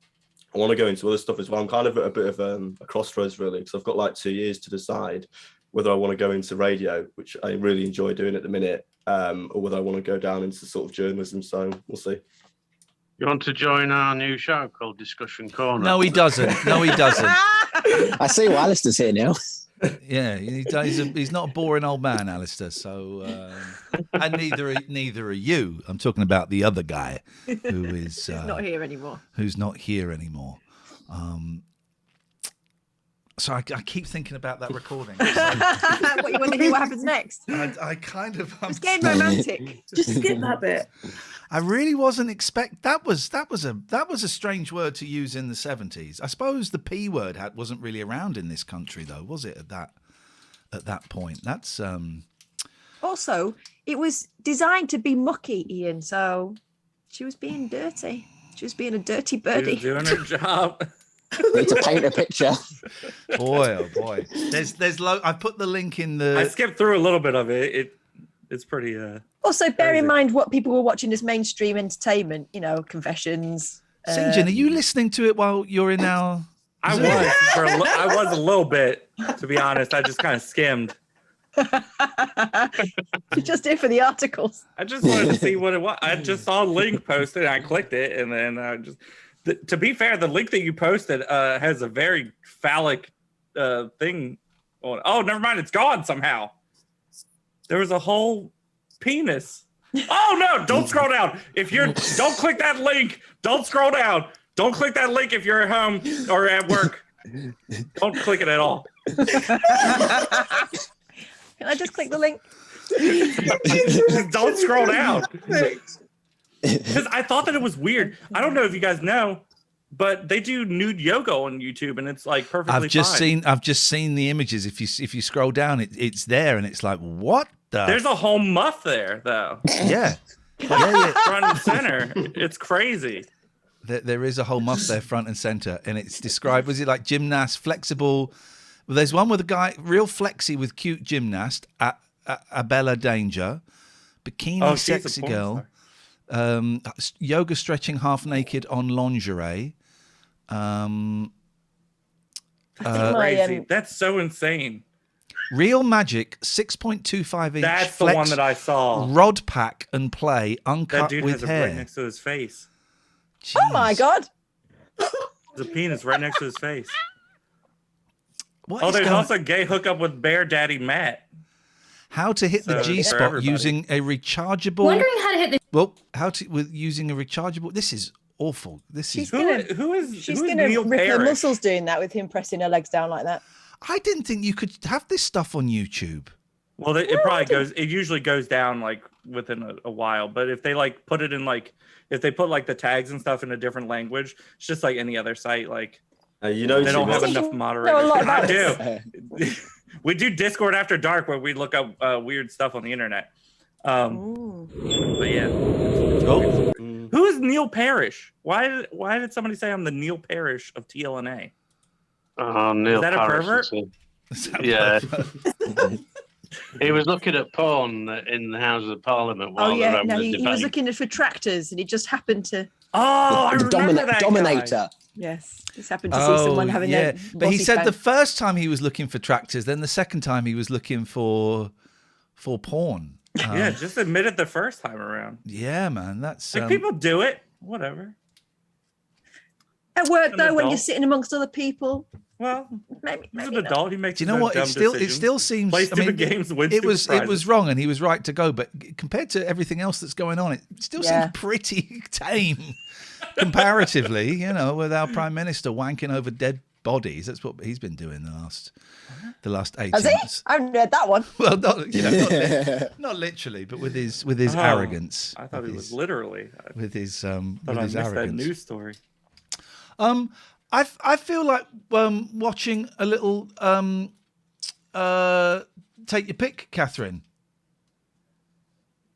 I want to go into other stuff as well. I'm kind of at a bit of a crossroads, really, because I've got like 2 years to decide whether I want to go into radio, which I really enjoy doing at the minute, or whether I want to go down into sort of journalism. So we'll see. You want to join our new show called Discussion Corner? No, he doesn't. I see why Alistair's here now. Yeah, he's not a boring old man, Alistair. So, and neither are you. I'm talking about the other guy who is who's not here anymore. Who's not here anymore. So I keep thinking about that recording. So, what, you want to hear what happens next? I kind of. It's getting romantic. Just skip that bit. I really wasn't that was a strange word to use in the 70s. I suppose the P word wasn't really around in this country though, was it? At that point, that's Also, it was designed to be mucky, Ian. So she was being dirty. She was being a dirty birdie. She was doing her job. Need to paint a picture. Boy, oh boy. There's I put the link in the. I skipped through a little bit of it. It's pretty. Also, bear in mind what people were watching as mainstream entertainment. Confessions. St. John, are you listening to it while you're in our? I was a little bit, to be honest. I just kind of skimmed. You just did for the articles. I just wanted to see what it was. I just saw a link posted. I clicked it, and then I just. To be fair, the link that you posted has a very phallic thing on. Oh, never mind. It's gone somehow. There was a whole penis. Oh no! Don't scroll down. Don't click that link. Don't scroll down. Don't click that link if you're at home or at work. Don't click it at all. Can I just click the link? Don't scroll down. Because I thought that it was weird. I don't know if you guys know, but they do nude yoga on YouTube, and it's like perfectly I've just seen the images. If you scroll down, it's there, and it's like, what There's a whole muff there, though. Yeah. Front and center. It's crazy. There is a whole muff there, front and center, and it's described. Was it like gymnast, flexible? Well, there's one with a guy, real flexy with cute gymnast, Abella Danger, bikini sexy girl, yoga stretching half naked on lingerie. Crazy. That's so insane. Real Magic, 6.25 inch. That's the one that I saw. Rod pack and play, uncut that dude with has hair. it right next to his face. Jeez. Oh my God. There's a penis right next to his face. What there's also gay hookup with Bear Daddy Matt. How to hit the G spot using a rechargeable. Wondering how to hit the. Well, using a rechargeable. This is awful. This is. She's gonna rip her muscles doing that with him pressing her legs down like that. I didn't think you could have this stuff on YouTube. Well, it probably goes. It usually goes down like within a while. But if they like put it in like, if they put like the tags and stuff in a different language, it's just like any other site. Like, you know, they don't have enough moderators. I do. We do Discord after dark where we look up weird stuff on the internet. But yeah. Who is Neil Parrish? Why did somebody say I'm the Neil Parrish of TLNA? Oh, Neil Is that Parrish. a pervert? Yeah. He was looking at porn in the Houses of Parliament. While he was looking for tractors, and he just happened to. Oh, I remember that Dominator. guy. Yes, just happened to see someone having a. But he said the first time he was looking for tractors, then the second time he was looking for porn. Yeah, just admit it the first time around. Yeah, man, that's like people do it. Whatever. At work though, when you're sitting amongst other people. Well, maybe he's an adult. He makes. Do you know what? It still seems. Play stupid games. It was wrong, and he was right to go. But compared to everything else that's going on, it still seems pretty tame, comparatively. You know, with our prime minister wanking over dead bodies. That's what he's been doing the last 18 months. Has he? I haven't read that one. Well, not literally, but with his arrogance. I thought it was literally. With his arrogance. That news story. I feel like watching a little take your pick, Catherine.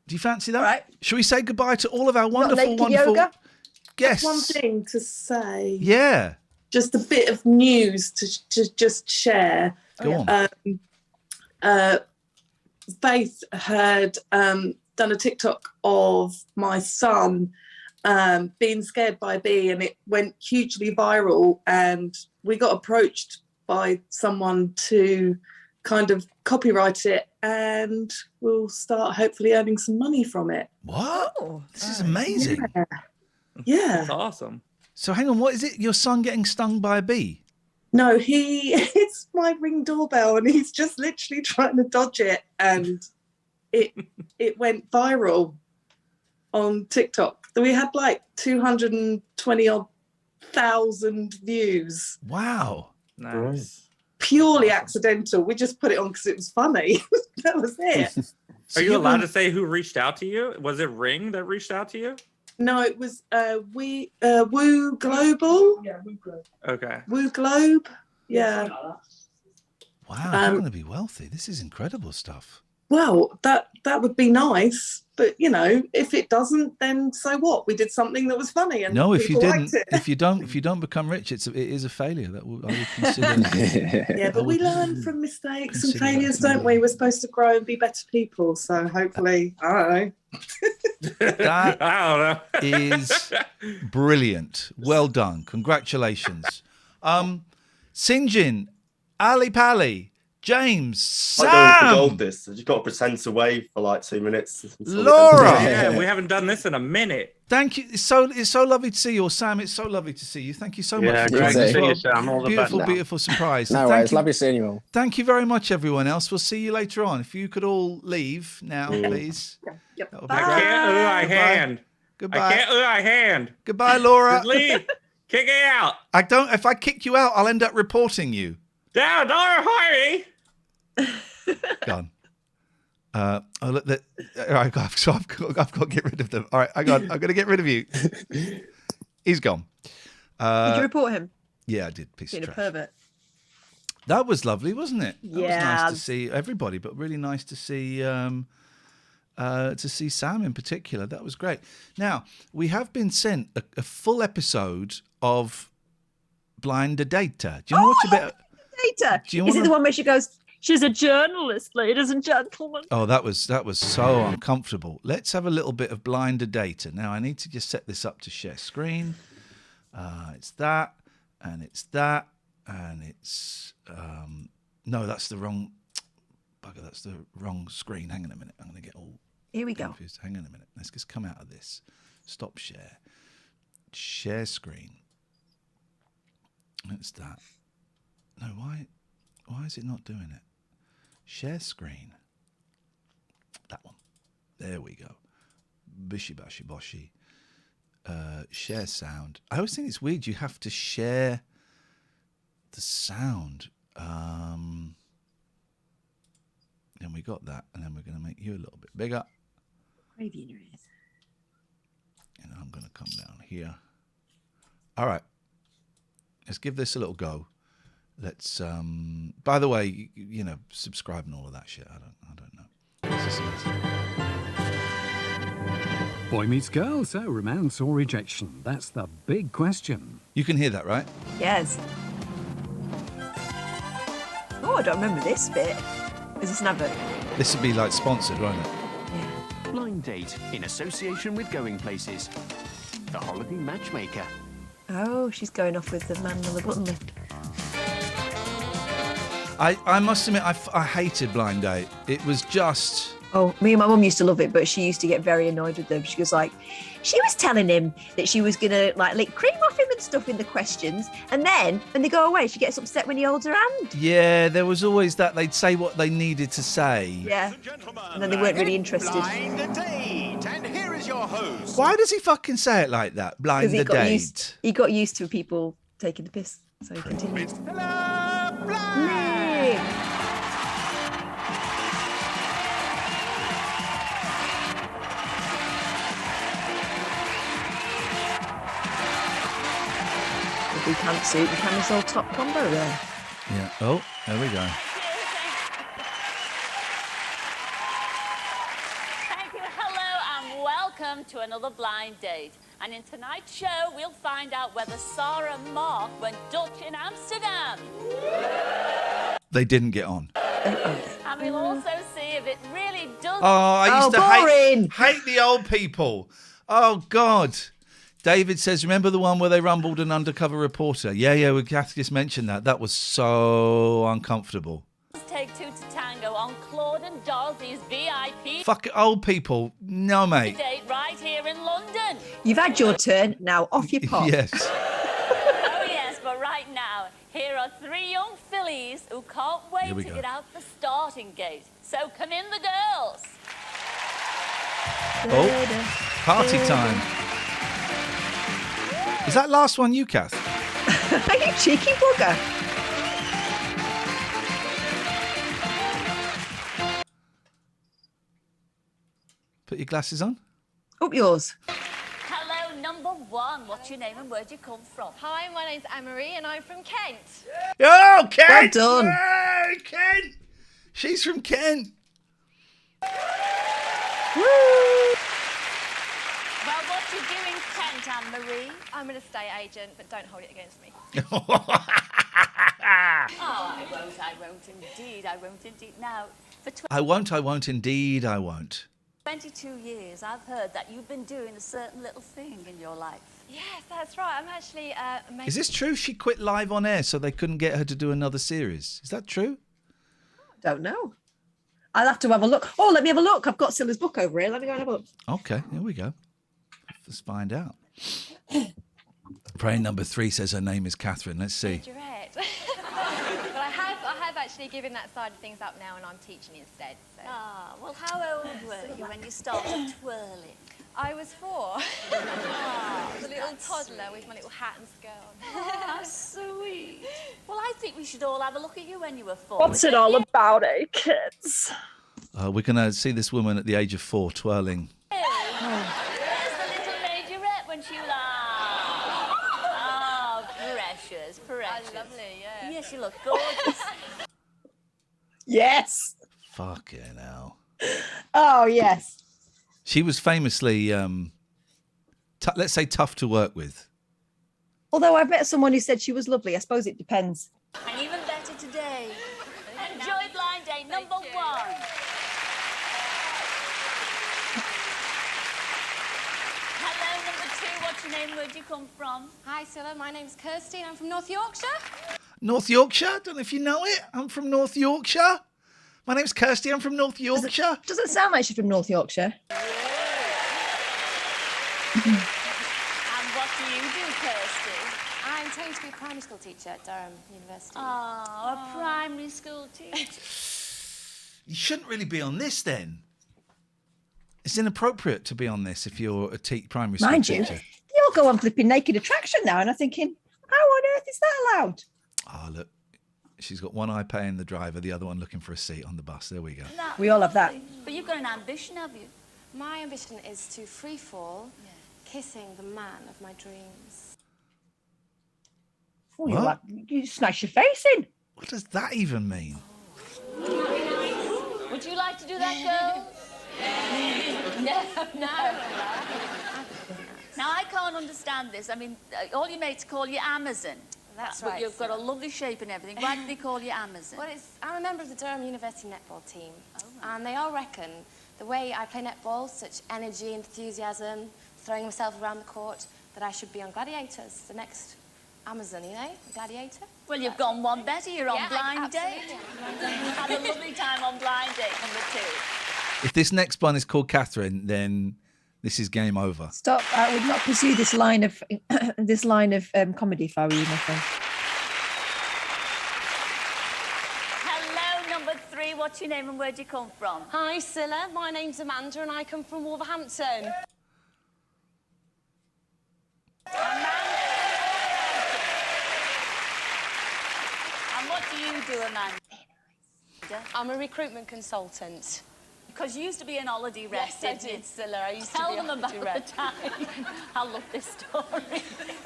Do you fancy that? Right. Shall we say goodbye to all of our wonderful yoga? guests? One thing to say. Yeah. Just a bit of news to just share. Go on. Faith had done a TikTok of my son being scared by a bee, and it went hugely viral, and we got approached by someone to kind of copyright it, and we'll start hopefully earning some money from it. What? This is amazing. Yeah. That's awesome. So hang on, what is it? Your son getting stung by a bee? No, it's my Ring doorbell, and he's just literally trying to dodge it, and it went viral on TikTok. We had like 220,000 views. Wow. Nice. Purely accidental. We just put it on because it was funny. That was it. Are you allowed to say who reached out to you? Was it Ring that reached out to you? No, it was Woo Global. Yeah, Woo Globe. Okay. Woo Globe. Yeah. Wow, you're going to be wealthy. This is incredible stuff. Well, that would be nice, but you know, if it doesn't, then so what? We did something that was funny, and no, if you people didn't, liked it. if you don't become rich, it is a failure. That I would consider. Yeah, but we learn from mistakes and failures, don't we? We're supposed to grow and be better people. So hopefully, I don't know. That I don't know. is brilliant. Well done. Congratulations. Sinjin, Ali Pally, James, Sam. I don't gold this. You've got to pretend to wave for like 2 minutes. Laura. Yeah, we haven't done this in a minute. Thank you. It's so lovely to see you. Or Sam, it's so lovely to see you. Thank you so much. Yeah, for great joining to us. see you, Sam. All the Beautiful, best. beautiful surprise. No worries. Lovely seeing you all. Thank you very much, everyone else. We'll see you later on. If you could all leave now, please. Yep. That would be I great. can't I hand. Goodbye. I can't I hand. Goodbye, Laura. Just leave. Kick it out. If I kick you out, I'll end up reporting you. Down, Harvey. Gone. Look, all right, I've got to get rid of them. All right, I'm going to get rid of you. He's gone. Did you report him? Yeah, I did. Piece Being of a trash. pervert. That was lovely, wasn't it? That was Yeah. nice to see everybody, but really nice to see Sam in particular. That was great. Now, we have been sent a full episode of Blinder Data. Do you know what about Data? Is it the one where she goes, she's a journalist, ladies and gentlemen? Oh, that was so uncomfortable. Let's have a little bit of Blinder Data. Now, I need to just set this up to share screen. It's that, and it's that, and it's... no, that's the wrong... Bugger, that's the wrong screen. Hang on a minute. I'm going to get all... Here we confused. Hang on a minute. Let's just come out of this. Stop share. Share screen. It's that. No, why is it not doing it? Share screen. That one. There we go. Bishy bashy boshy. Share sound. I always think it's weird. You have to share the sound. Then we got that, and then we're going to make you a little bit bigger. Gravy in your ears. And I'm going to come down here. All right. Let's give this a little go. Let's. By the way, you know, subscribe and all of that shit. I don't know. Boy meets girl, so romance or rejection? That's the big question. You can hear that, right? Yes. Oh, I don't remember this bit. Is this an advert? This would be like sponsored, won't it? Blind Date in association with Going Places. The Holiday Matchmaker. Oh, she's going off with the man on the button lift. I must admit, I hated Blind Date. It was just... Oh, me and my mum used to love it, but she used to get very annoyed with them. She was like, she was telling him that she was going to like lick cream off him and stuff in the questions. And then when they go away, she gets upset when he holds her hand. Yeah, there was always that. They'd say what they needed to say. Yeah. And then they weren't really interested. Blind Date, and here is your host. Why does he fucking say it like that? Blind the Date. He got used to people taking the piss, so he continued. We can't see the camera's all top combo there. Yeah. Oh, there we go. Thank you. Hello and welcome to another Blind Date. And in tonight's show, we'll find out whether Sarah and Mark went Dutch in Amsterdam. They didn't get on. And we'll also see if it really does. Oh, I used to hate the old people. Oh, God. David says, remember the one where they rumbled an undercover reporter? Yeah, we have to just mention that. That was so uncomfortable. Take two to tango on Claude and Dorothy's VIP. Fuck old people. No, mate. Date right here in London. You've had your turn. Now off your pop. Yes. Oh, yes, but right now, here are three young fillies who can't wait to get out the starting gate. So come in, the girls. Oh, party time. Is that last one you, Kath? You cheeky bugger. Put your glasses on. Up yours. Hello, number one. What's your name and where do you come from? Hi, my name's Anne-Marie and I'm from Kent. Oh, Kent! Well done. Hey, Kent! She's from Kent. Woo! Well, what do you do in Kent, Anne-Marie? I'm an estate agent, but don't hold it against me. Oh, I won't indeed. Now, for I won't indeed, I won't. 22 years, I've heard that you've been doing a certain little thing in your life. Yes, that's right. I'm actually... Is this true? She quit live on air so they couldn't get her to do another series. Is that true? Don't know. I'll have to have a look. Oh, let me have a look. I've got Scylla's book over here. Let me go and have a look. Okay, here we go. Let's find out. Prayer number 3 says her name is Catherine. Let's see. But I have actually given that side of things up now and I'm teaching instead. So. Ah, well, how old were you when you started twirling? I was 4. I was a little toddler with my little hat and skirt on. Oh, sweet. Well, I think we should all have a look at you when you were 4. What's it all about, eh, kids? We're going to see this woman at the age of 4 twirling. There's the little majorette when she laughed. Oh, precious. lovely, yeah. Yes, you look gorgeous. Yes. Fucking hell. Oh, yes. She was famously, let's say, tough to work with. Although I've met someone who said she was lovely. I suppose it depends. And even better today. Enjoy blind date number 1. Hello, number 2. What's your name? Where'd you come from? Hi, Scylla. My name's Kirsty and I'm from North Yorkshire. North Yorkshire? Don't know if you know it. I'm from North Yorkshire. My name's Kirsty. I'm from North Yorkshire. Doesn't sound like she's from North Yorkshire. And what do you do, Kirsty? I'm trained to be a primary school teacher at Durham University. Oh, a primary school teacher. You shouldn't really be on this then. It's inappropriate to be on this if you're a primary school Mind teacher. you, they all go on flipping Naked Attraction now, and I'm thinking, how on earth is that allowed? Oh, look. She's got one eye paying the driver, the other one looking for a seat on the bus. There we go. We all have that. But you've got an ambition, have you? My ambition is to free fall, kissing the man of my dreams. Oh, you smash your face in. What does that even mean? Would you like to do that, girl? No. Now, I can't understand this. I mean, all your mates call you Amazon. That's but right. You've got a lovely shape and everything. Why do they call you Amazon? Well, I'm a member of the Durham University netball team. And they all reckon the way I play netball, such energy, enthusiasm, throwing myself around the court, that I should be on Gladiators, the next Amazon, you know, Gladiator. Well, you've gone one better. You're on Blind Date. Absolutely. Had a lovely time on Blind Date number 2. If this next one is called Catherine, then this is game over. Stop! I would not pursue this line of comedy if I were you, my friend. Hello, number 3. What's your name and where do you come from? Hi, Scylla. My name's Amanda and I come from Wolverhampton. And what do you do, Amanda? I'm a recruitment consultant. Because you used to be an holiday rep, Yes, I did, Scylla. I used Tell to be them a about holiday rep. the time. I love this story.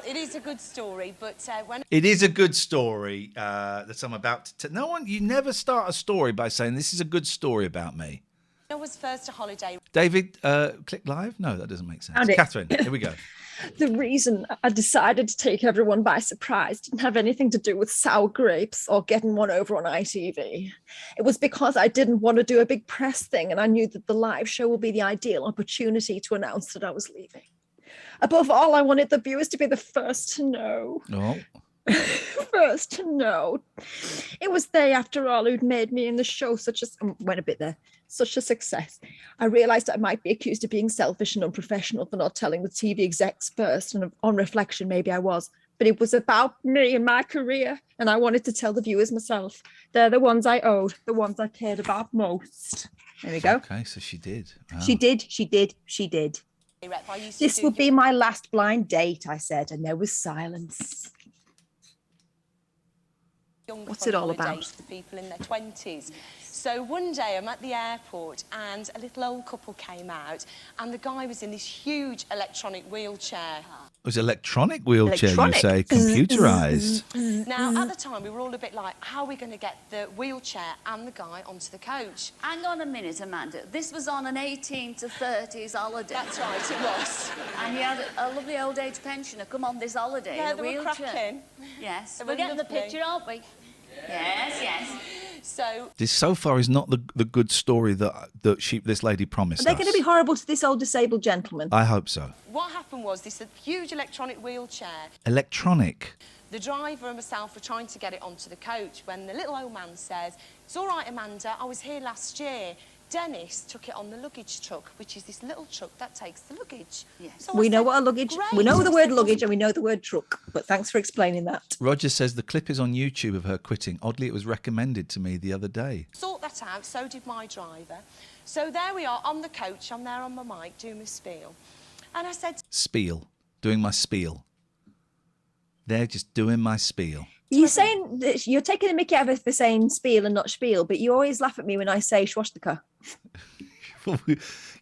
It is a good story, but when It is a good story that I'm about to tell. You never start a story by saying, this is a good story about me. I was first a holiday. David, click live? No, that doesn't make sense. Found it. Catherine, here we go. The reason I decided to take everyone by surprise didn't have anything to do with sour grapes or getting one over on ITV. It was because I didn't want to do a big press thing, and I knew that the live show would be the ideal opportunity to announce that I was leaving. Above all, I wanted the viewers to be the first to know. Oh. First to know. It was they, after all, who'd made me in the show such a success. I realised I might be accused of being selfish and unprofessional for not telling the TV execs first, and on reflection, maybe I was. But it was about me and my career, and I wanted to tell the viewers myself. They're the ones I owed, the ones I cared about most. There we go. Okay, so she did. Wow. She did. This would be my last blind date, I said, and there was silence. What's it all about? For people in their 20s. So one day I'm at the airport and a little old couple came out and the guy was in this huge electronic wheelchair. It was electronic wheelchair, you say, computerised. Now, at the time, we were all a bit like, how are we going to get the wheelchair and the guy onto the coach? Hang on a minute, Amanda. This was on an 18 to 30s holiday. That's right, it was. And you had a lovely old age pensioner come on this holiday Yeah, in a they were wheelchair. cracking. Yes, They we're were getting the lovely. picture, aren't we? Yes, yes. So This so far is not the good story that this lady promised Are they us. going to be horrible to this old disabled gentleman? I hope so. what happened was this huge electronic wheelchair. Electronic. The driver and myself were trying to get it onto the coach when the little old man says, "It's all right, Amanda, I was here last year. Dennis took it on the luggage truck," which is this little truck that takes the luggage. Yes. So I We know said, what a luggage. "Great." We know the word luggage and we know the word truck. But thanks for explaining that. Roger says the clip is on YouTube of her quitting. Oddly, it was recommended to me the other day. Sort that out, so did my driver. So there we are on the coach, I'm there on my mic doing my spiel. And I said, Spiel. Doing my spiel. They're just doing my spiel. You're saying that you're taking a mickey out of it for saying spiel and not spiel, but you always laugh at me when I say swastika.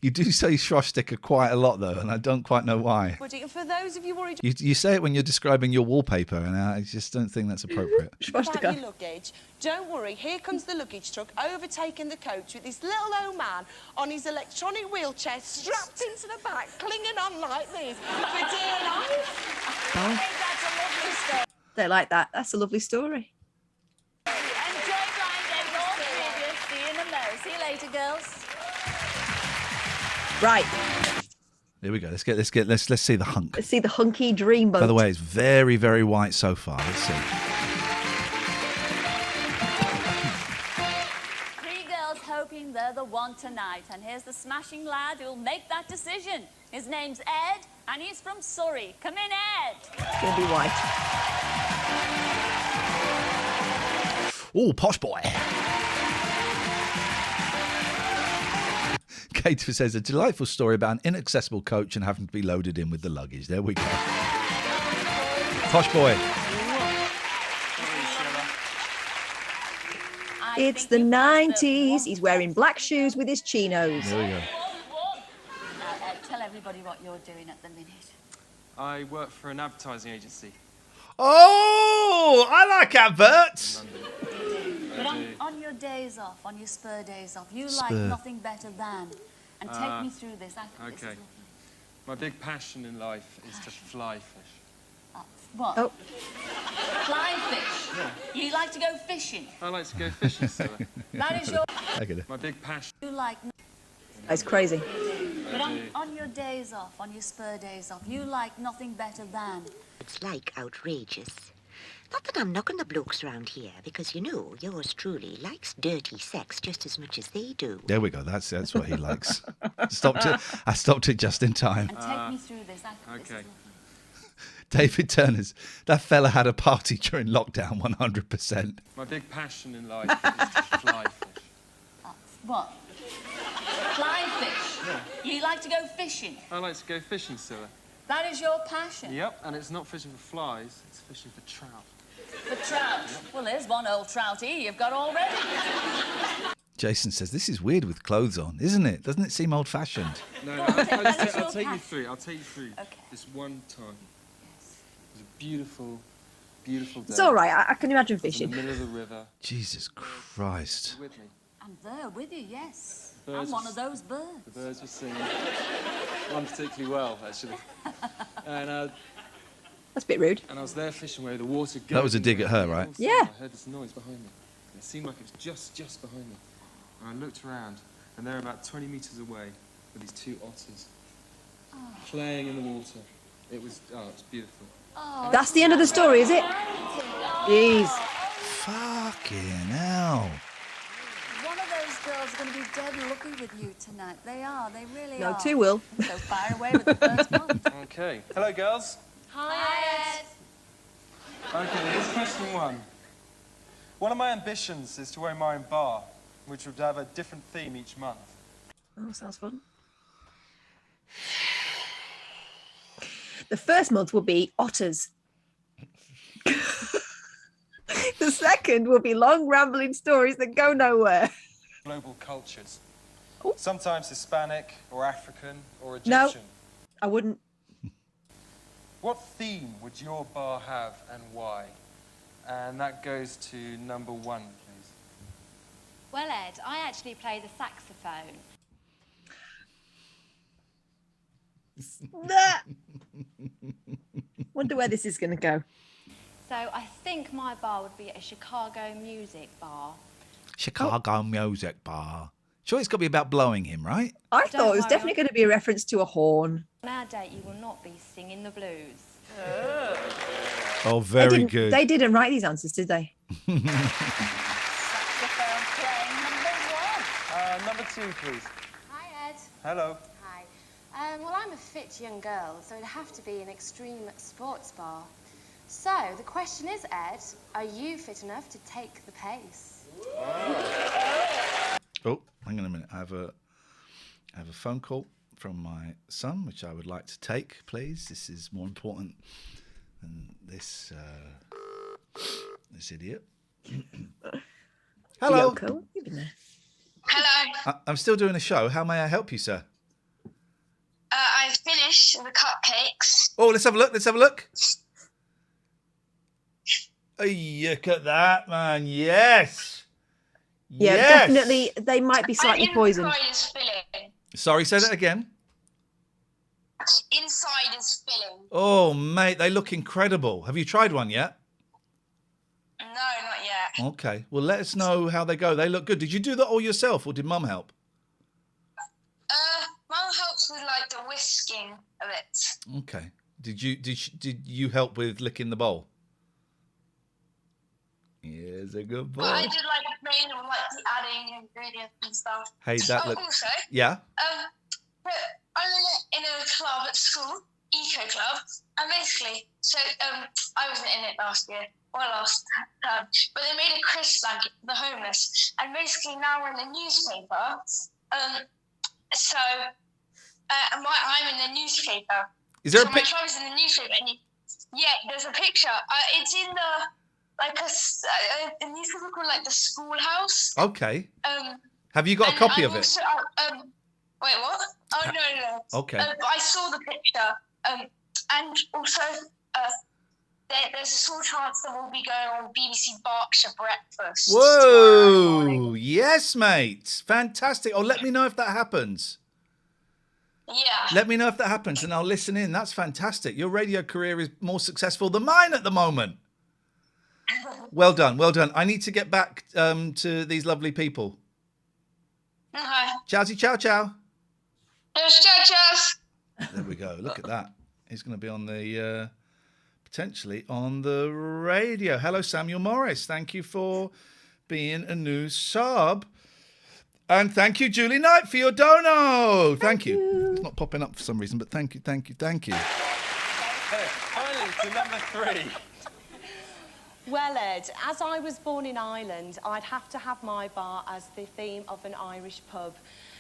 You do say Schrosticker quite a lot, though, and I don't quite know why. For those of you worried You say it when you're describing your wallpaper, and I just don't think that's appropriate. about your luggage, don't worry. Here comes the luggage truck overtaking the coach with this little old man on his electronic wheelchair strapped into the back, clinging on like this for dear life. I think that's a lovely story. They like that. That's a lovely story. Enjoy Blind Date, all three of you. See you in a mo. See you later, girls. Right. Here we go. Let's see the hunk. Let's see the hunky dream boat. By the way, it's very, very white so far. Let's see. Three girls hoping they're the one tonight. And here's the smashing lad who'll make that decision. His name's Ed, and he's from Surrey. Come in, Ed. It's going to be white. Oh, posh boy. Kate says, a delightful story about an inaccessible coach and having to be loaded in with the luggage. There we go. Posh boy. It's the 90s. He's wearing black shoes with his chinos. There we go. Tell everybody what you're doing at the minute. I work for an advertising agency. Oh, I like adverts. But on your days off, on your spur days off, you like Spur. nothing better than. And take me through this. I think this is Okay. My big passion in life is to fly fish. what? Oh. Fly fish. You like to go fishing. I like to go fishing, Sarah. That is your. I get it. My big passion. You like. That's crazy. But on your days off, on your spur days off, you like nothing better than. It's like outrageous. Not that I'm knocking the blokes around here, because you know, yours truly likes dirty sex just as much as they do. There we go. That's what he likes. I stopped it just in time. And take me through this. Okay. David Turner's. That fella had a party during lockdown, 100%. My big passion in life is to fly fish. What? Fly fish. You like to go fishing. I like to go fishing, Sarah. That is your passion. Yep, and it's not fishing for flies, it's fishing for trout. For trout. Well, there's one old trouty you've got already. Jason says, this is weird with clothes on, isn't it? Doesn't it seem old-fashioned? No, I'll take you through. I'll take you through this one time. It was a beautiful, beautiful day. It's all right. I can imagine In the fishing. middle of the river. Jesus Christ. With me. I'm there with you, yes. Birds I'm one were- of those birds. The birds were singing. One particularly well, actually. And That's a bit rude. I was there fishing where the water goes. That was a dig at her, right? Yeah. I heard this noise behind me. It seemed like it was just behind me. And I looked around, and they're about 20 meters away with these two otters playing in the water. It was beautiful. That's the end of the story, is it? Jeez. Fucking hell. One of those girls are going to be dead lucky with you tonight. They are. They really No, are. two will. So fire away with the first one. Okay. Hello, girls. Hi, Ed. Okay, here's question one. One of my ambitions is to own my own bar, which would have a different theme each month. Oh, sounds fun. The first month will be otters. The second will be long, rambling stories that go nowhere. Global cultures. Sometimes Hispanic or African or No, Egyptian. I wouldn't. What theme would your bar have and why? And that goes to number one, please. Well, Ed, I actually play the saxophone. Wonder where this is going to go. So I think my bar would be a Chicago music bar. Chicago music bar. Sure, it's got to be about blowing him, right? I thought it was definitely going to be a reference to a horn. On our date, you will not be singing the blues. Oh, very good. They didn't write these answers, did they? Number two, please. Hi, Ed. Hello. Hi. Well, I'm a fit young girl, so it'd have to be an extreme sports bar. So the question is, Ed, are you fit enough to take the pace? Oh, hang on a minute. I have a phone call from my son, which I would like to take, please. This is more important than this this idiot. Hello. Yoko, you've been there. Hello. I'm still doing a show. How may I help you, sir? I finished the cupcakes. Oh, let's have a look. Let's have a look. Hey, look at that, man. Yes. Yeah, Yes. definitely. They might be slightly poisoned. Inside is filling. Sorry, say that again. Inside is filling. Oh, mate, they look incredible. Have you tried one yet? No, not yet. Okay. Well, let us know how they go. They look good. Did you do that all yourself, or did Mum help? Mum helps with like the whisking of it. Okay. Did you help with licking the bowl? Yes, a good boy. But I did like main on like the adding ingredients and stuff. Hey, that look. Also, Yeah. but I'm in a club at school, Eco Club, and basically, so I wasn't in it last year or last term, but they made a crisp blanket for the homeless, and basically now we're in the newspaper. So I'm in the newspaper. Is there so a my club's in the newspaper, and there's a picture. It's in the like a newspaper called like the Schoolhouse. Okay. Have you got a copy of it? Also, wait, what? Oh no. Okay. But I saw the picture. And also, there's a small chance that we'll be going on BBC Berkshire Breakfast. Whoa! Yes, mate. Fantastic. Oh, let me know if that happens. Yeah. Let me know if that happens, and I'll listen in. That's fantastic. Your radio career is more successful than mine at the moment. Well done. Well done. I need to get back to these lovely people. Okay. Chowsy chow chow. Cheers. There we go. Look at that. He's going to be on the potentially on the radio. Hello, Samuel Morris. Thank you for being a new sub. And thank you, Julie Knight, for your dono. Thank you. It's not popping up for some reason, but thank you. Finally, to number 3. Well, Ed, as I was born in Ireland, I'd have to have my bar as the theme of an Irish pub.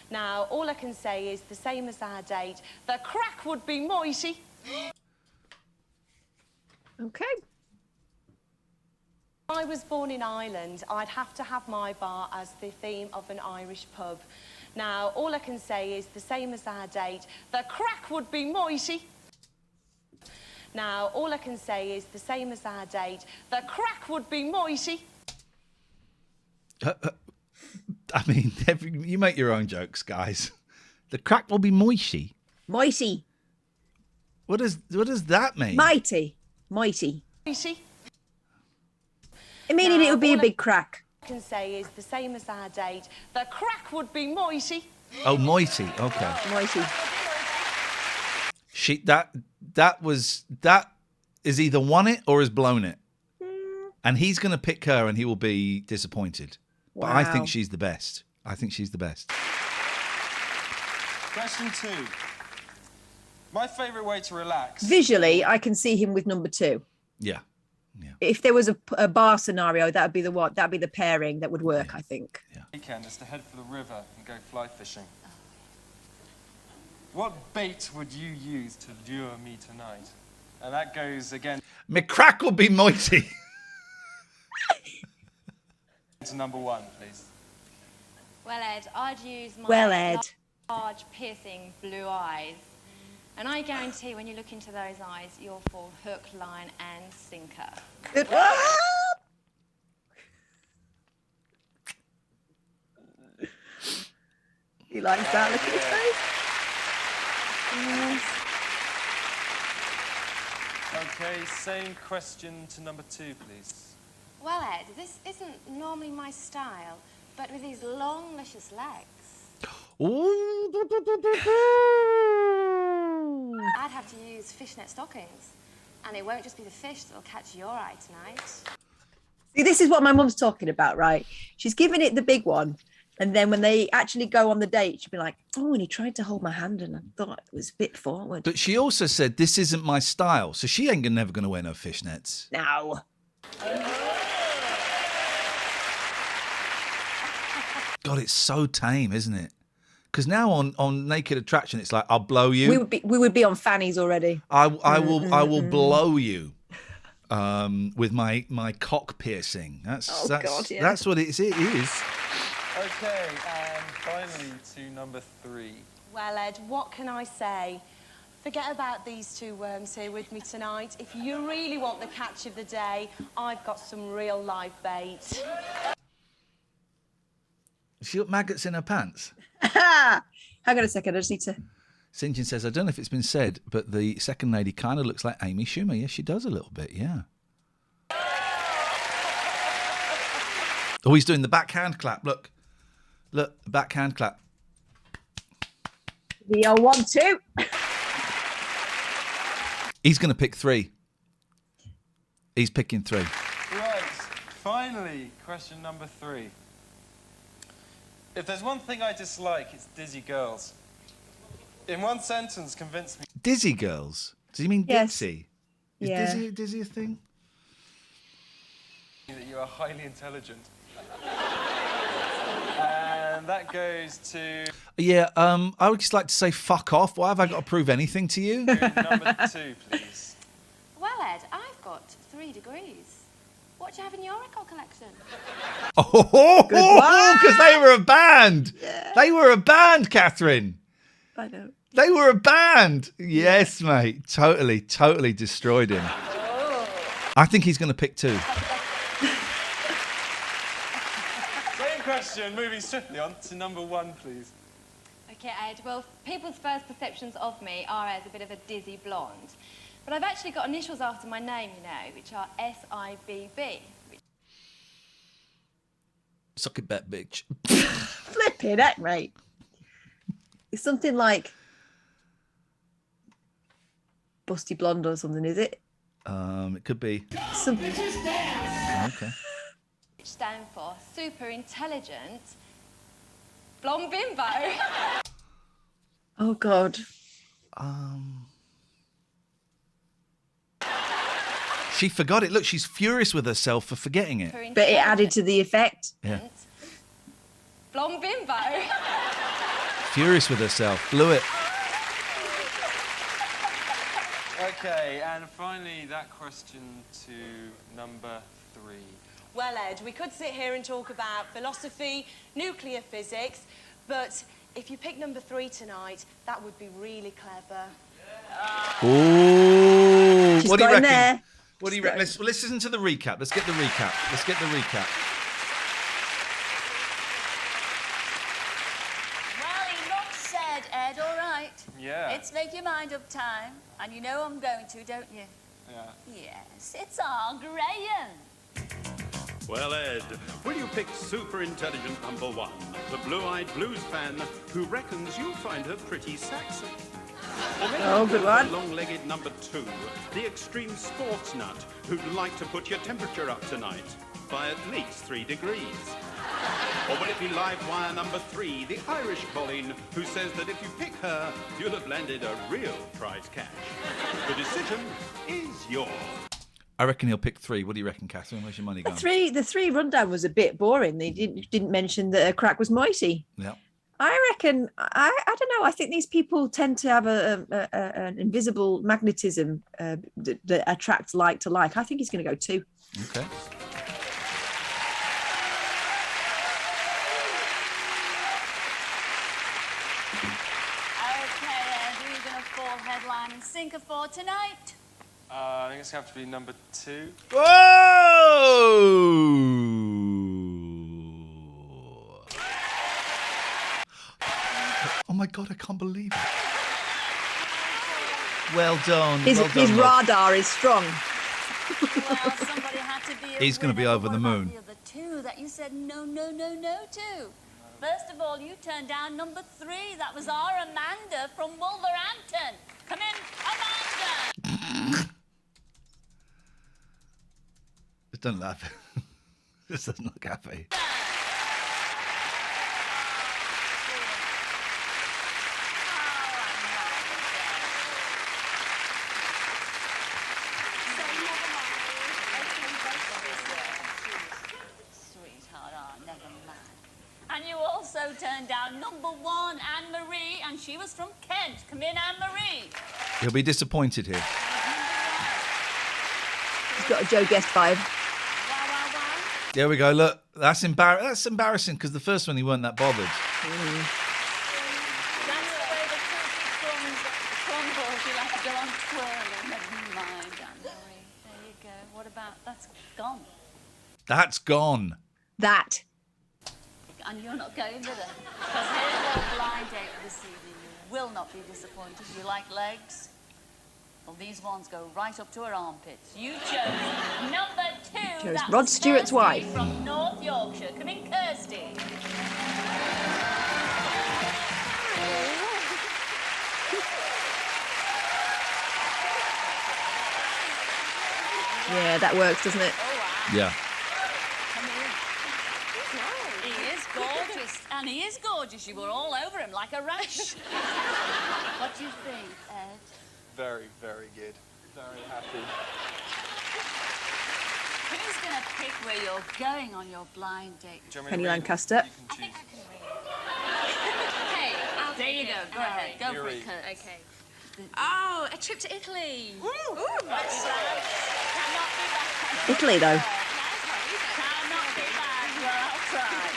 Now, all I can say is the same as our date, the crack would be mighty. Okay. I was born in Ireland, I'd have to have my bar as the theme of an Irish pub. Now, all I can say is the same as our date, the crack would be mighty. Now, all I can say is the same as our date, the crack would be mighty. I mean, you make your own jokes, guys. The crack will be moisty. Mighty. What does that mean? Mighty. Mighty. Meaning it would be a big crack. All I can say is the same as our date, the crack would be mighty. Oh, mighty. Okay. Mighty. That is either won it or has blown it. And he's going to pick her and he will be disappointed. But I think she's the best. Question 2. My favourite way to relax. Visually, I can see him with number 2. Yeah. If there was a bar scenario, that'd be the pairing that would work, I think. Weekend is to head for the river and go fly fishing. What bait would you use to lure me tonight? And that goes again. My crack will be mighty. To number 1, please. Well, Ed, I'd use my large, piercing blue eyes. And I guarantee when you look into those eyes, you'll fall hook, line, and sinker. He likes that. Look at his face. Okay, same question to number 2, please. Well, Ed, this isn't normally my style, but with these long, luscious legs, I'd have to use fishnet stockings. And it won't just be the fish that'll catch your eye tonight. See, this is what my mum's talking about, right? She's giving it the big one. And then when they actually go on the date, she'll be like, oh, and he tried to hold my hand and I thought it was a bit forward. But she also said, this isn't my style. So she ain't never going to wear no fishnets. No. God, it's so tame, isn't it? Because now on Naked Attraction, it's like, I'll blow you. We would be on fannies already. I will blow you with my cock piercing. That's what it is. Okay, and finally to number 3. Well, Ed, what can I say? Forget about these two worms here with me tonight. If you really want the catch of the day, I've got some real live bait. She got maggots in her pants. Hang on a second, I just need to... St. John says, I don't know if it's been said, but the second lady kind of looks like Amy Schumer. Yes, she does a little bit, yeah. Oh, he's doing the backhand clap. Look, the backhand clap. The old 1-2. He's going to pick 3. He's picking 3. Right, finally, question number 3. If there's one thing I dislike, it's dizzy girls. In one sentence, convince me. Dizzy girls? Does he mean Yes. Dixie? Is Yeah. dizzy a thing? That you are highly intelligent. And that goes to Yeah, I would just like to say fuck off. Why have I got to prove anything to you? number 2, please. Well, Ed, I've got 3 degrees. What do you have in your record collection? Oh, because they were a band. Yeah. They were a band, Catherine. I know. They were a band. Yes, mate. Totally destroyed him. I think he's going to pick 2. Same question, moving swiftly on to number 1, please. Okay, Ed, well, people's first perceptions of me are as a bit of a dizzy blonde. But I've actually got initials after my name, you know, which are SIBB. Suck it back, bitch. Flipping heck, mate. It's something like Busty Blonde or something, is it? It could be. Okay. Which stand for super intelligent blonde bimbo. Oh, God. She forgot it. Look, she's furious with herself for forgetting it. But it added to the effect. Yeah. Blonde bimbo. Furious with herself. Blew it. Okay, and finally that question to number 3. Well, Ed, we could sit here and talk about philosophy, nuclear physics, but if you pick number 3 tonight, that would be really clever. Ooh. She's What do you got reckon? in there. What do you reckon? Let's listen to the recap. Let's get the recap. Well, enough said, Ed, all right? Yeah. It's make your mind up time, and you know I'm going to, don't you? Yeah. Yes, it's our Graham. Well, Ed, will you pick super intelligent number 1, the blue-eyed blues fan who reckons you'll find her pretty sexy? Or maybe Oh, good one. long-legged number 2, the extreme sports nut who'd like to put your temperature up tonight by at least 3 degrees? Or will it be live wire number 3, the Irish Colleen, who says that if you pick her, you'll have landed a real prize cash? The decision is yours. I reckon he'll pick 3. What do you reckon, Catherine? Where's your money going? The three rundown was a bit boring. They didn't mention that a crack was mighty. Yeah. I reckon, I don't know, I think these people tend to have an invisible magnetism that attracts like to like. I think he's going to go 2. Okay. Okay, Ed, who are you going to fall headline and sinker for tonight? I think it's going to have to be number 2. Oh my God, I can't believe it. Well done. His radar is strong. Well, somebody had to be a He's going to be over the moon. the other 2 that you said no to. First of all, you turned down number 3. That was our Amanda from Wolverhampton. Come in, Amanda. It doesn't laugh. This doesn't look happy. Sweetheart, never mind. And you also turned down number 1, Anne-Marie, and she was from Kent. Come in, Anne-Marie. He'll be disappointed here. He's got a Joe Guest vibe. There we go. Look, That's embarrassing because the first one he weren't that bothered. That's the way the cookie crumbles. You'll have to go on twirling. Never mind, Anne-Marie. There you go. What about... That's gone. That's gone. That. And you're not going with her. Because here's your blind date for this evening. You will not be disappointed. You like legs? Well, these ones go right up to her armpits. You chose number 2. Chose That Rod was Stewart's Kirsty wife. From North Yorkshire. Come in, Kirsty. Yeah, that works, doesn't it? Yeah. He is gorgeous. And he is gorgeous. You were all over him like a rash. What do you think, Ed? Very, very good. Very happy. Who's going to pick where you're going on your blind date? Penny Lancaster. Hey, there you go. Go ahead. Go for it, Kurt. Okay. Oh, a trip to Italy. Woo! That's cannot be bad. Italy, though. Cannot be bad. Well, I'll try.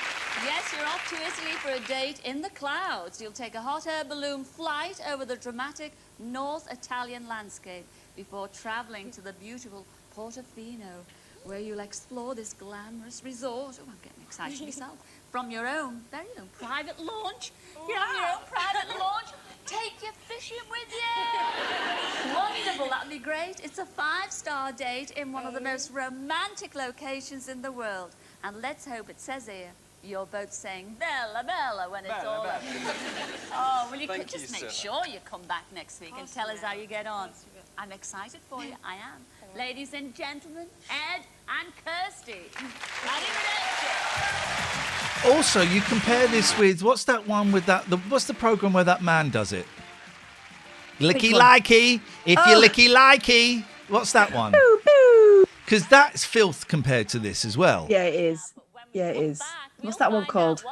Yes, you're off to Italy for a date in the clouds. You'll take a hot air balloon flight over the dramatic North Italian landscape before travelling to the beautiful Portofino, where you'll explore this glamorous resort. Oh, I'm getting excited myself. From your own, very own private launch. You're on your own private launch. Take your fishing with you. Wonderful, that'd be great. It's a 5-star date in one of the most romantic locations in the world. And let's hope it says here, you're both saying Bella, Bella when it's all over. Oh, well, you could just make sure you come back next week and tell us how you get on. I'm excited for you, I am. Ladies and gentlemen, Ed and Kirsty. Also, you compare this with, what's that one with that, what's the programme where that man does it? Licky likey, if you licky likey. What's that one? Because that's filth compared to this as well. Yeah, it is. Yeah, it is. What's that one called?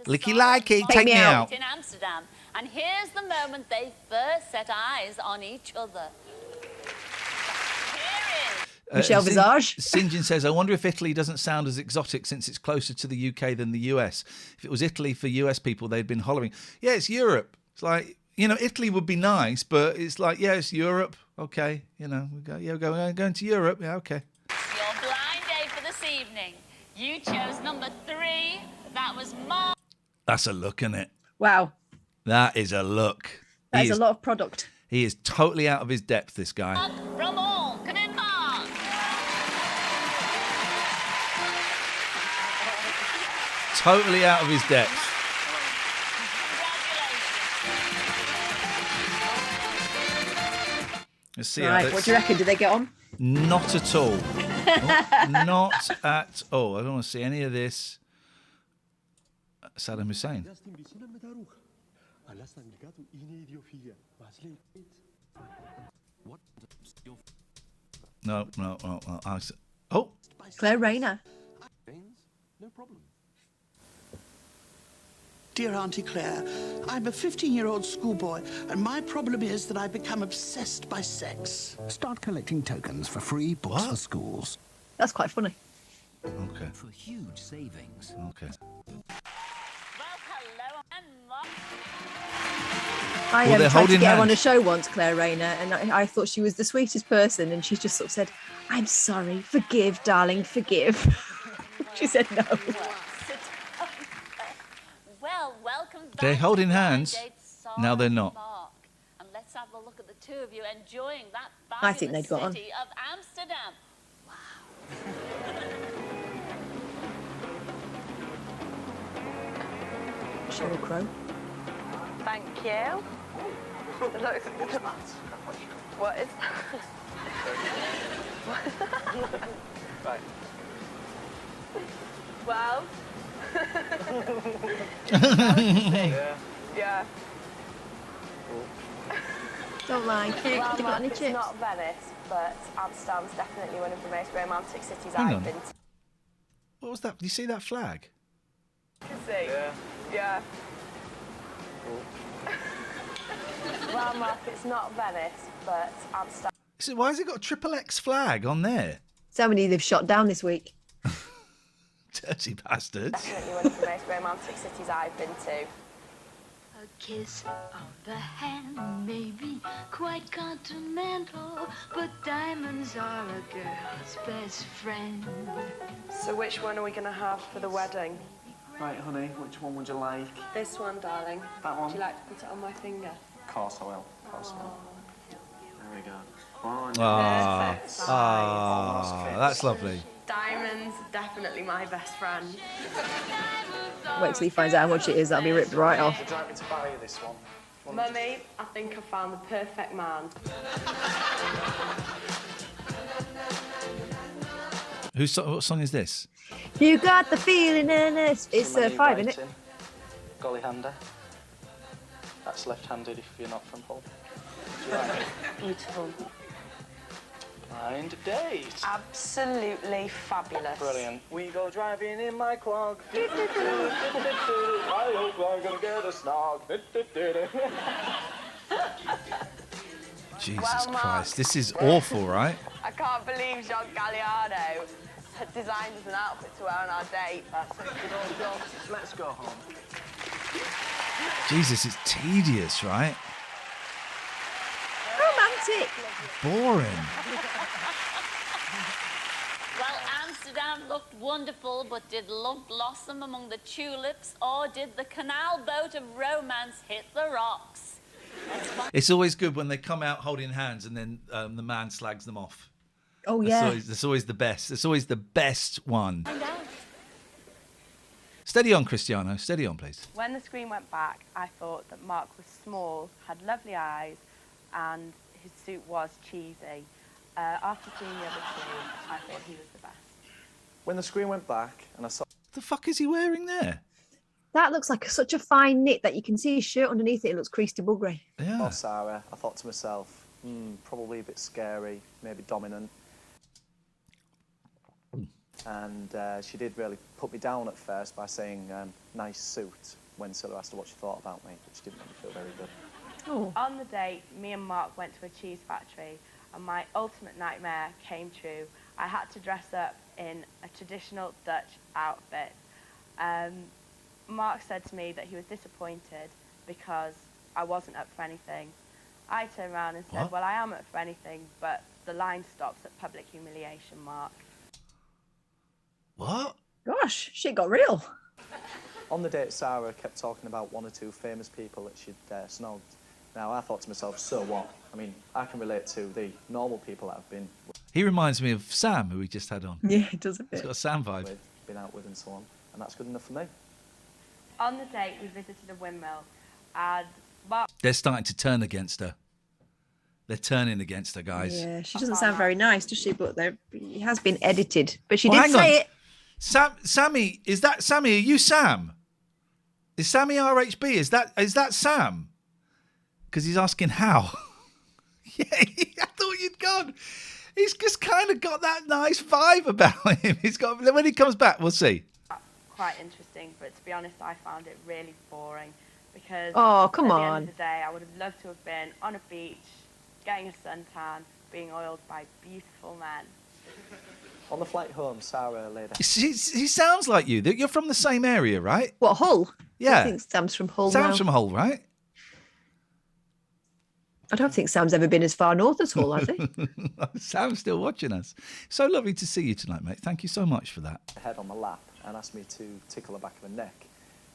Licky likey, take me out. In Amsterdam. And here's the moment they first set eyes on each other. Michelle Visage. St. John says, I wonder if Italy doesn't sound as exotic since it's closer to the UK than the US. If it was Italy for US people, they'd been hollering. Yeah, it's Europe. It's like, you know, Italy would be nice, but it's like, yeah, it's Europe. Okay, you know, we go, yeah, going to Europe. Yeah, okay. Your blind date for this evening. You chose number 3. That was Mark. That's a look, isn't it? Wow. That is a look. That is a lot of product. He is totally out of his depth, this guy. From all. Come in, Mark. Totally out of his depth. Let's see. Right, what do you reckon? Did they get on? Not at all. Not at all. I don't want to see any of this. Saddam Hussein. No. Oh. Claire Rayner. No problem. Dear Auntie Claire, I'm a 15-year-old schoolboy, and my problem is that I've become obsessed by sex. Start collecting tokens for free books for schools. That's quite funny. Okay. For huge savings. Okay. I tried to get her on a show once, Claire Rayner, and I thought she was the sweetest person, and she just sort of said, I'm sorry, forgive, darling, forgive. She said no. Well, welcome back. They're holding hands. Now they're not. And let's have a look at the two of you enjoying that I think they'd got on. city of Amsterdam. Sheryl Crow. Thank you. Look, what is that? Right. Well. Yeah. Don't lie. Have you got any It's chips? not Venice, but Amsterdam's definitely one of the most romantic cities Hang I've on. been to. What was that? Do you see that flag? See. Yeah. Well, Mark, it's not Venice, but Amsterdam. Why has it got a XXX flag on there? So many they've shot down this week. Dirty bastards. Definitely one of the most romantic cities I've been to. A kiss of the hand may be quite continental, but diamonds are a girl's best friend. So which one are we going to have for the wedding? Right, honey, which one would you like? This one, darling. That one? Would you like to put it on my finger? Of course I will. Of course I will. There we go. One. That's lovely. Diamonds, definitely my best friend. Wait till he finds out how much it is. That'll be ripped right off. Would you like me to buy you this one? Mummy, I think I found the perfect man. What song is this? You got the feeling in it. It's 5, isn't it? Golly hander. That's left-handed if you're not from Hull. Beautiful. Blind date. Absolutely fabulous. Brilliant. We go driving in my quag. I hope I'm gonna get a snog. Jesus Christ, this is awful, right? I can't believe Jean Galliano designed us an outfit to wear on our date. That's it, good old John. Let's go home. Jesus, it's tedious, right? Romantic. Boring. Well, Amsterdam looked wonderful, but did love blossom among the tulips, or did the canal boat of romance hit the rocks? It's always good when they come out holding hands and then the man slags them off. Oh, yeah. That's always the best. It's always the best one. Steady on, Cristiano. Steady on, please. When the screen went back, I thought that Mark was small, had lovely eyes, and his suit was cheesy. After seeing the other two, I thought he was the best. When the screen went back and I saw... What the fuck is he wearing there? That looks like such a fine knit that you can see his shirt underneath it. It looks creased to buggery. Yeah. Oh, Sarah, I thought to myself, probably a bit scary, maybe dominant. And she did really put me down at first by saying, nice suit, when Scylla asked her what she thought about me, which didn't make me feel very good. Oh. On the date, me and Mark went to a cheese factory, and my ultimate nightmare came true. I had to dress up in a traditional Dutch outfit. Mark said to me that he was disappointed because I wasn't up for anything. I turned around and said, well, I am up for anything, but the line stops at public humiliation, Mark. What? Gosh, shit got real. On the date, Sarah kept talking about one or two famous people that she'd snogged. Now, I thought to myself, so what? I mean, I can relate to the normal people that I've been... He reminds me of Sam, who we just had on. Yeah, it does a bit. He's got a Sam vibe. Been out with and so on, and that's good enough for me. On the date, we visited a windmill, and Mark... They're starting to turn against her. They're turning against her, guys. Yeah, she doesn't sound very nice, does she? But it has been edited. But she did say it. Sammy, are you Sam? Is Sammy RHB? Is that Sam? Because he's asking how. Yeah, I thought you'd gone. He's just kind of got that nice vibe about him. He's got. When he comes back, we'll see. Quite interesting, but to be honest, I found it really boring because come at the on. end of the day, I would have loved to have been on a beach, getting a suntan, being oiled by beautiful men. On the flight home, Sarah laid out... He sounds like you. You're from the same area, right? What, Hull? Yeah. I think Sam's from Hull Sam's now. from Hull, right? I don't think Sam's ever been as far north as Hull, has he? Sam's still watching us. So lovely to see you tonight, mate. Thank you so much for that. Head on my lap and asked me to tickle the back of her neck.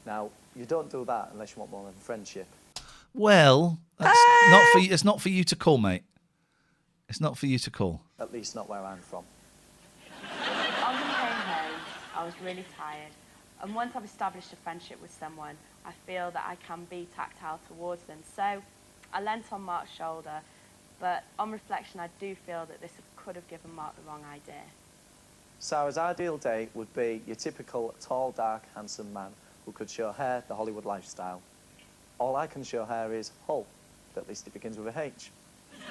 Now, you don't do that unless you want more than friendship. Well, that's not for you. It's not for you to call, mate. It's not for you to call. At least not where I'm from. On the train home, I was really tired, and once I've established a friendship with someone, I feel that I can be tactile towards them. So I leant on Mark's shoulder, but on reflection, I do feel that this could have given Mark the wrong idea. Sarah's ideal date would be your typical tall, dark, handsome man who could show her the Hollywood lifestyle. All I can show her is Hull, but at least it begins with a H.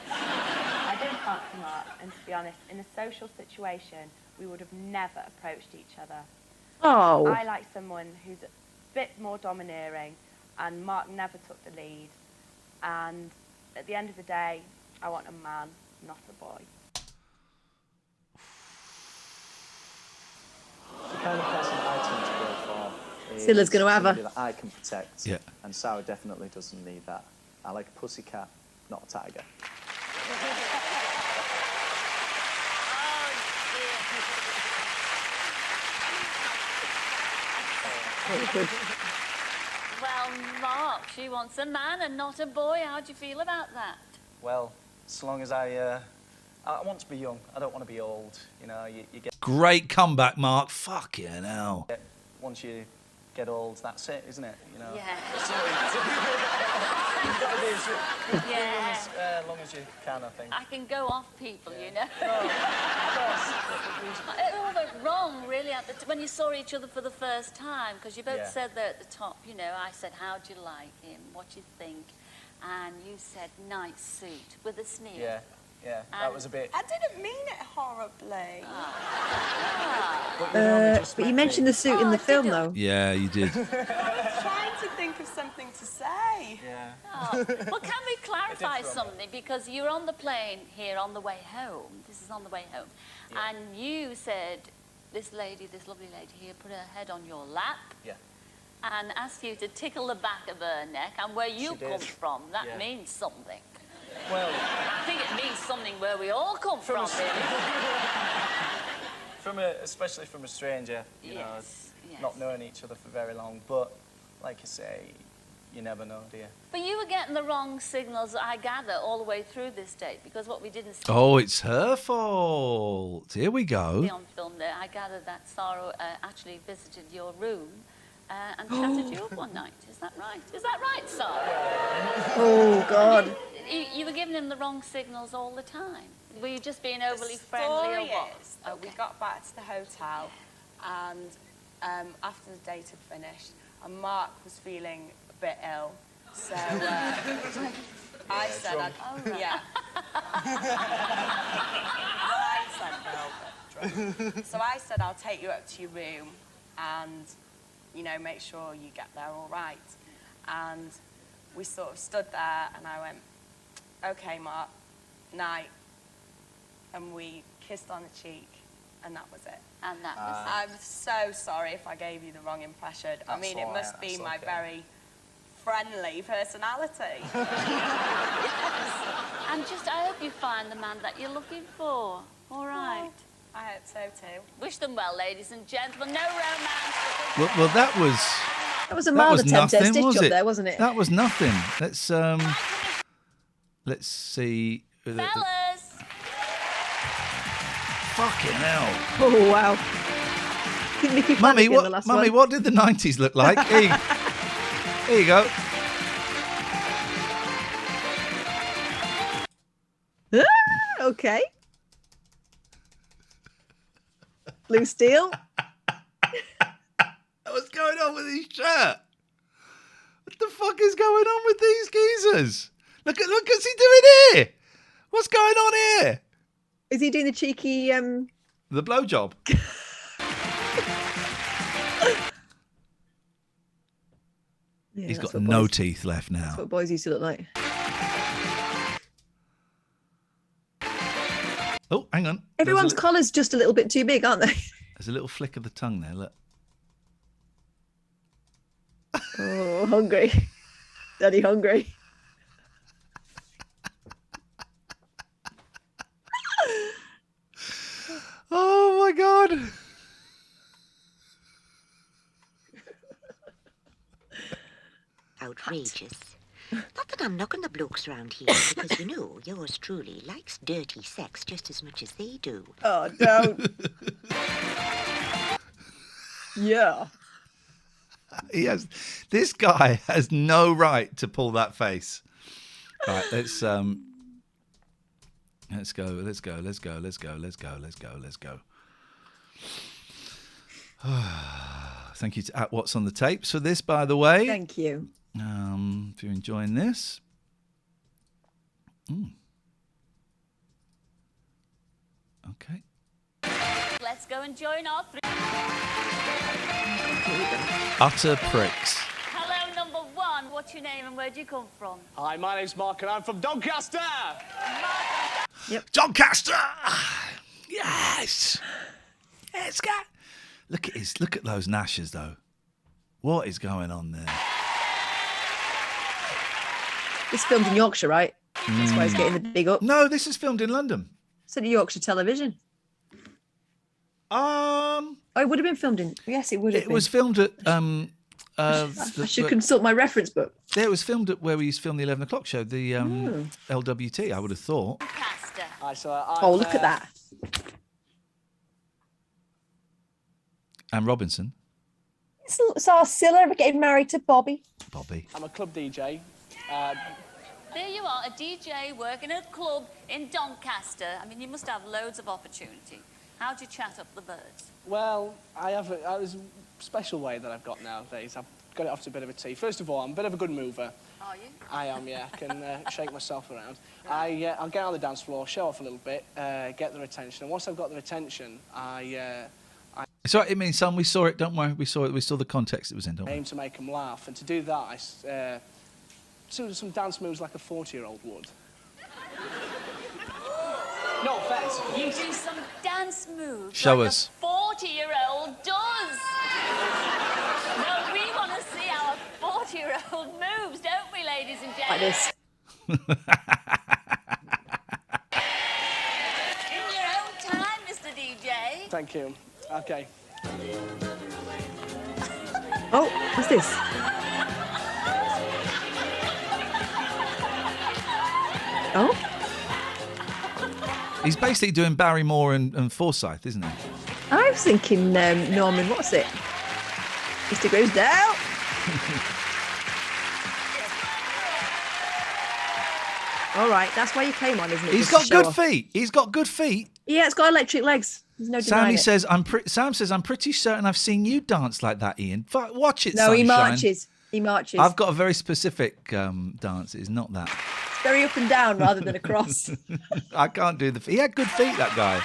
I don't fancy Mark, and to be honest, in a social situation, we would have never approached each other. Oh. I like someone who's a bit more domineering, and Mark never took the lead. And at the end of the day, I want a man, not a boy. The kind of person Scylla's going to have her. That I can protect. Yeah. And Sarah definitely doesn't need that. I like a pussycat, not a tiger. Well, Mark, she wants a man and not a boy. How do you feel about that? Well, as long as I want to be young. I don't want to be old. You know, you get... Great comeback, Mark. Fucking hell. Once you get old, that's it, isn't it? You know. Yeah. You've got to be as Yeah. long as you can, I think. I can go off people, you know. Oh, It all went wrong, really, when you saw each other for the first time, because you both Yeah. said there at the top, you know, I said, how do you like him? What do you think? And you said, nice suit, with a sneer. Yeah, that was a bit... I didn't mean it horribly. But you mentioned the suit in the film, though. Yeah, you did. I was trying to think of something to say. Yeah. Oh. Well, can we clarify something? Because you're on the plane here on the way home. This is on the way home. Yeah. And you said, this lady, this lovely lady here, put her head on your lap. Yeah. And asked you to tickle the back of her neck. And where you come from, that means something. Well... I think it means something where we all come from, really. Especially from a stranger, you know, not knowing each other for very long. But, like I say, you never know, do you? But you were getting the wrong signals, I gather, all the way through this date, because what we didn't see... Oh, it's her fault. Here we go. On film there, I gather that Sarah actually visited your room and chatted you up one night. Is that right? Is that right, Sarah? Oh, God. You were giving him the wrong signals all the time. Were you just being overly The friendly or story what? is that we got back to the hotel, and after the date had finished, and Mark was feeling a bit ill, so I said, yeah. So I said, I'll take you up to your room, and you know, make sure you get there all right. And we sort of stood there, and I went, okay, Mark, night. And we kissed on the cheek, and that was it. And that was it. I'm so sorry if I gave you the wrong impression. I mean, it must be my very friendly personality. And just, I hope you find the man that you're looking for. All right. Well, I hope so, too. Wish them well, ladies and gentlemen. No romance. Well, that was... That was a mild attempt at a stitch up there, wasn't it? That was nothing. Let's see. Fellas! Fucking hell. Oh, wow. Mummy, what did the 90s look like? Here you go. Okay. Blue steel. What's going on with his shirt? What the fuck is going on with these geezers? Look, what's he doing here? What's going on here? Is he doing the cheeky the blowjob? Yeah, he's got no teeth left now. That's what boys used to look like. Oh, hang on. Everyone's collar's just a little bit too big, aren't they? There's a little flick of the tongue there, look. Oh, hungry. Daddy hungry. Oh, my God. Outrageous. Not that I'm knocking the blokes around here, because you know yours truly likes dirty sex just as much as they do. Oh, don't. Yeah. This guy has no right to pull that face. Right, let's go. Thank you to What's on the Tapes for this, by the way. Thank you. If you're enjoying this. Okay. Let's go and join our three. Utter pricks. Hello, number one. What's your name and where do you come from? Hi, my name's Mark and I'm from Doncaster. Yep. Doncaster. Yes. Let's go. Look at those gnashes though. What is going on there? This filmed in Yorkshire, right? That's why he's getting the big up. No, this is filmed in London. So the Yorkshire Television. Oh, it would have been filmed in. Yes, it would have been. It was filmed at. I should consult my reference book. Yeah, it was filmed at where we used to film the 11 o'clock show, the LWT. I would have thought. Oh, look at that. And Robinson. It's our Scylla getting married to Bobby. I'm a club DJ. There you are, a DJ working at a club in Doncaster. I mean, you must have loads of opportunity. How do you chat up the birds? Well, there's a special way that I've got nowadays. I've got it off to a bit of a tee. First of all, I'm a bit of a good mover. Are you? I am, yeah. I can shake myself around. I'll get on the dance floor, show off a little bit, get their attention. And once I've got their attention, So it means, son, we saw it. Don't worry, we saw it. We saw the context it was in. Don't I aim to make them laugh. And to do that, I do some dance moves like a 40-year-old would. No offence. You do some dance moves Show like us. a 40-year-old does. No, we want to see our 40-year-old moves, don't we, ladies and gentlemen? Like this. In your own time, Mr. DJ. Thank you. Okay. Oh, what's this? Oh? He's basically doing Barrymore and Forsyth, isn't he? I was thinking Norman, what's it? Mr. Grimsdale. All right, that's why you came on, isn't it? He's Just got to show good off. feet. He's got good feet. Yeah, it's got electric legs. There's no denying Sam it. says, I'm pretty certain I've seen you dance like that, Ian. Watch it, No, he Sunshine. marches. He marches. I've got a very specific dance. It's not that. It's very up and down rather than across. I can't do the feet. He had good feet, that guy.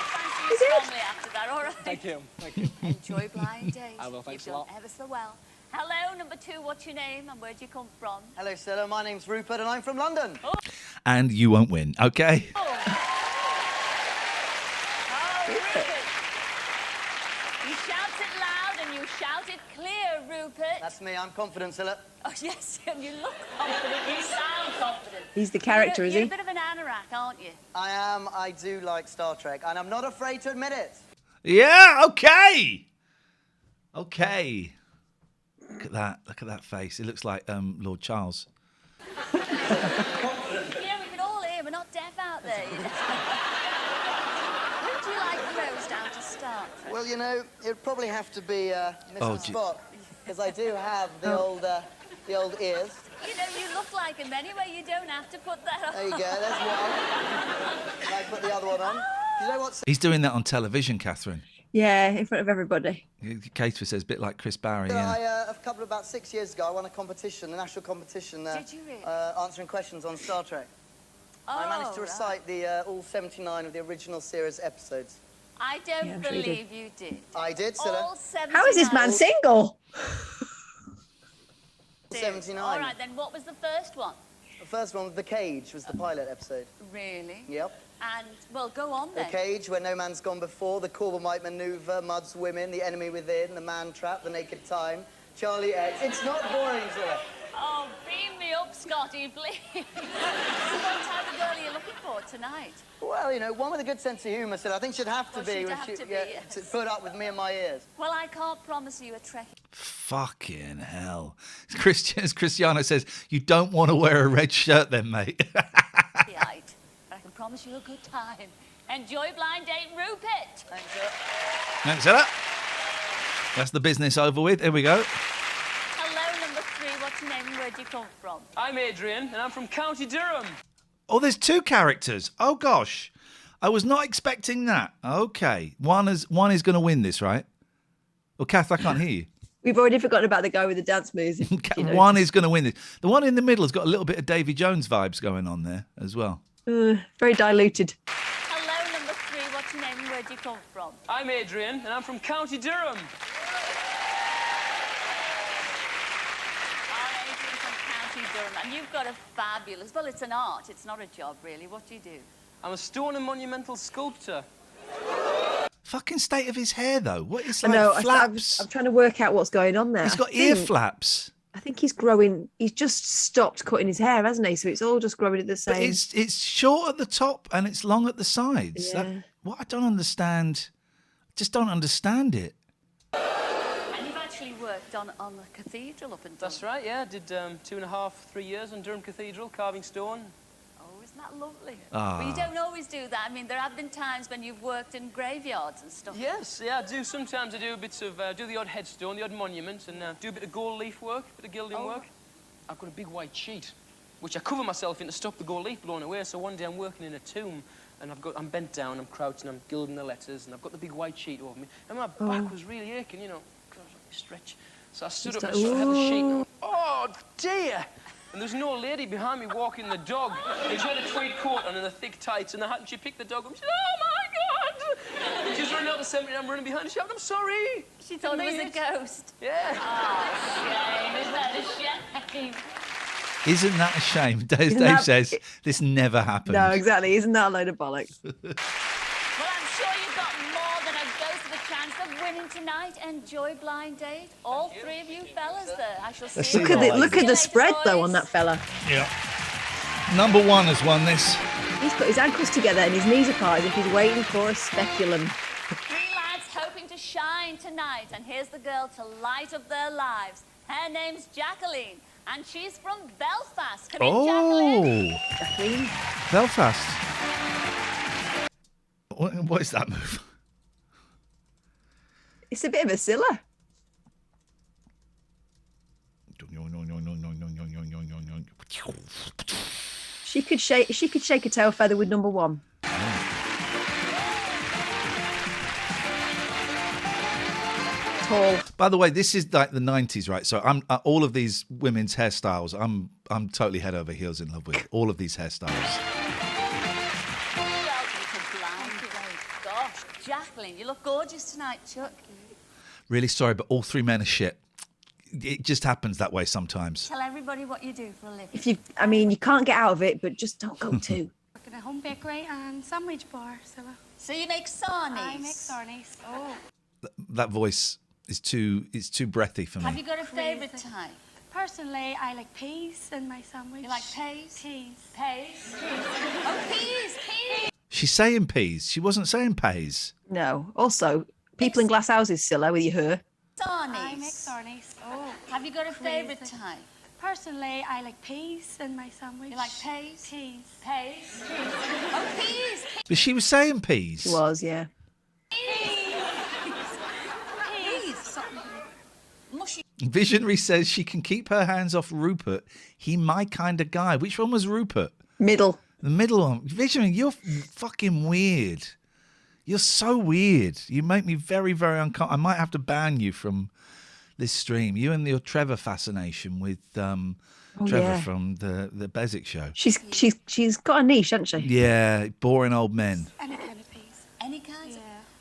You strongly after that, all right? Thank you. Thank you. Enjoy blind date. I will, thanks You've a done lot. ever so well. Hello, number 2, what's your name and where do you come from? Hello, Stella. My name's Rupert and I'm from London. Oh. And you won't win, okay? Rupert. You shout it loud and you shout it clear, Rupert. That's me. I'm confident, Stella. Oh, yes, and you look confident. You sound confident. He's the character, is You're he? a bit of an anorak, aren't you? I am. I do like Star Trek and I'm not afraid to admit it. Yeah, okay. Okay. Look at that. Look at that face. It looks like Lord Charles. Yeah, we can all hear. We're not deaf out there. You know? Who do you like the most out of Star Trek? Well, you know, it'd probably have to be Mrs. Oh, gee. Spock because I do have the old ears. You know, you look like him anyway. You don't have to put that on. There you go. There's one. And I put the other one on. You know what's... He's doing that on television, Catherine. Yeah, in front of everybody. Cater says a bit like Chris Barry, yeah. About 6 years ago, I won a competition, a national competition. Did you really? Answering questions on Star Trek. Oh, I managed to recite the all 79 of the original series episodes. I don't believe you did. I did, Stella. All 79. How is this man single? 79. All right, then what was the first one? The first one, The Cage, was the pilot episode. Really? Yep. And, well, go on then. The Cage, where no man's gone before, the Corbomite maneuver, Mud's women, the enemy within, the man trap, the naked time, Charlie X. It's not boring, Stella. Oh, beam me up, Scotty, please. So what type of girl are you looking for tonight? Well, you know, one with a good sense of humour, Stella. I think she'd have to be, she'd when have she, to be, yeah, yes. to put up with me and my ears. Well, I can't promise you a trek. Fucking hell. Cristiano says, you don't want to wear a red shirt then, mate. But I can promise you a good time. Enjoy blind date, Rupert. Thanks, sir. Thanks, Ella. That's the business over with. Here we go. Hello, number 3. What's your name and where do you come from? I'm Adrian, and I'm from County Durham. Oh, there's 2 characters. Oh, gosh. I was not expecting that. Okay. One is going to win this, right? Well, Kath, I can't hear you. We've already forgotten about the guy with the dance moves. You know. One is going to win this. The one in the middle has got a little bit of Davy Jones vibes going on there as well. Very diluted. Hello, number 3. What's your name and where do you come from? I'm Adrian, and I'm from County Durham. Adrian from County Durham. And you've got a fabulous... Well, it's an art. It's not a job, really. What do you do? I'm a stone and monumental sculptor. Fucking state of his hair, though. What is I like know. flaps? I'm trying to work out what's going on there. He's got ear flaps. I think he's growing. He's just stopped cutting his hair, hasn't he? So it's all just growing at the same. But it's short at the top and it's long at the sides. Yeah. What I don't understand, just don't understand it. And you've actually worked on the cathedral up in Durham. That's right, yeah. I did 2.5, 3 years on Durham Cathedral, carving stone. Oh, isn't that lovely? Ah. But you don't always do that. I mean, there have been times when you've worked in graveyards and stuff. Yes, yeah, I do. Sometimes I do bits of, do the odd headstone, the odd monument, and do a bit of gold leaf work, a bit of gilding work. I've got a big white sheet, which I cover myself in to stop the gold leaf blowing away. So one day I'm working in a tomb, and I'm bent down, I'm crouching, I'm gilding the letters, and I've got the big white sheet over me. And my back was really aching, you know, stretch. So I stood up and I had the sheet, and I went, oh, dear! And there's no lady behind me walking the dog. And she had a tweed coat on and the thick tights and the hat, and she picked the dog up. She said, oh, my God! And she was running out the cemetery, and I'm running behind her. She said, I'm sorry. She thought it was a ghost. Yeah. Oh, shame. Isn't that a shame? Isn't that a shame? Dave says this never happened. No, exactly. Isn't that a load of bollocks? Well, I'm sure you've got more than a ghost of a chance of winning tonight. Enjoy blind date. All three of you fellas there. I shall see you. Look at the spread, though, on that fella. Yeah. Number 1 has won this. He's put his ankles together and his knees apart as if he's waiting for a speculum. Three lads hoping to shine tonight. And here's the girl to light up their lives. Her name's Jacqueline. And she's from Belfast. Come in, Jacqueline. Jacqueline. Belfast. What is that move? It's a bit of a Scylla. She could shake a tail feather with number 1. Tall. By the way, this is like the 90s, right? So I'm all of these women's hairstyles. I'm totally head over heels in love with all of these hairstyles. Gosh, Jacqueline, you look gorgeous tonight, Chuck. Really sorry, but all 3 men are shit. It just happens that way sometimes. Tell everybody what you do for a living. You can't get out of it, but just don't go too. Work in a home bakery and sandwich bar, So you make sarnies? I make sarnies. Oh. That voice is too breathy for me. Have you got a favourite type? Personally, I like peas in my sandwich. You like peas? Peas. Peas? Oh, peas! She's saying peas. She wasn't saying pays. No. Also, people in glass houses, Scylla, with your hair. Sarnies? I make sarnies. Oh. Have you got a favourite type? Personally, I like peas in my sandwich. You like peas? Peas. Peas? Oh, peas! But she was saying peas. She was, yeah. Mushy. Visionary says she can keep her hands off Rupert. He my kind of guy. Which one was Rupert? Middle. The middle one. Visionary, you're fucking weird. You're so weird. You make me very, very uncomfortable. I might have to ban you from this stream. You and your Trevor fascination with Trevor from the Bezic show. She's got a niche, hasn't she? Yeah, boring old men. Any kind of peas. Any kind? Yeah.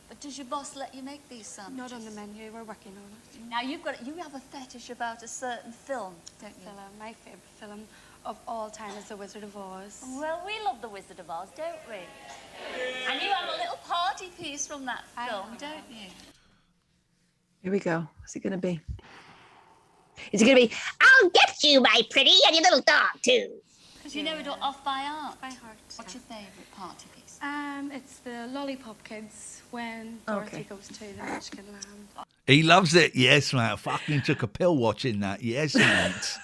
But does your boss let you make these sandwiches? Not on the menu. We're working on it. Now you have a fetish about a certain film, don't you? My favourite film of all time is The Wizard of Oz. Well, we love The Wizard of Oz, don't we? And you have a little party piece from that film, don't you? Here we go. What's it going to be? Is it going to be, I'll get you, my pretty, and your little dog, too? Because you know it all off by heart. By heart. What's your favourite party piece? It's the Lollipop Kids when Dorothy goes to the Michigan land. He loves it. Yes, mate. I fucking took a pill watching that. Yes, mate.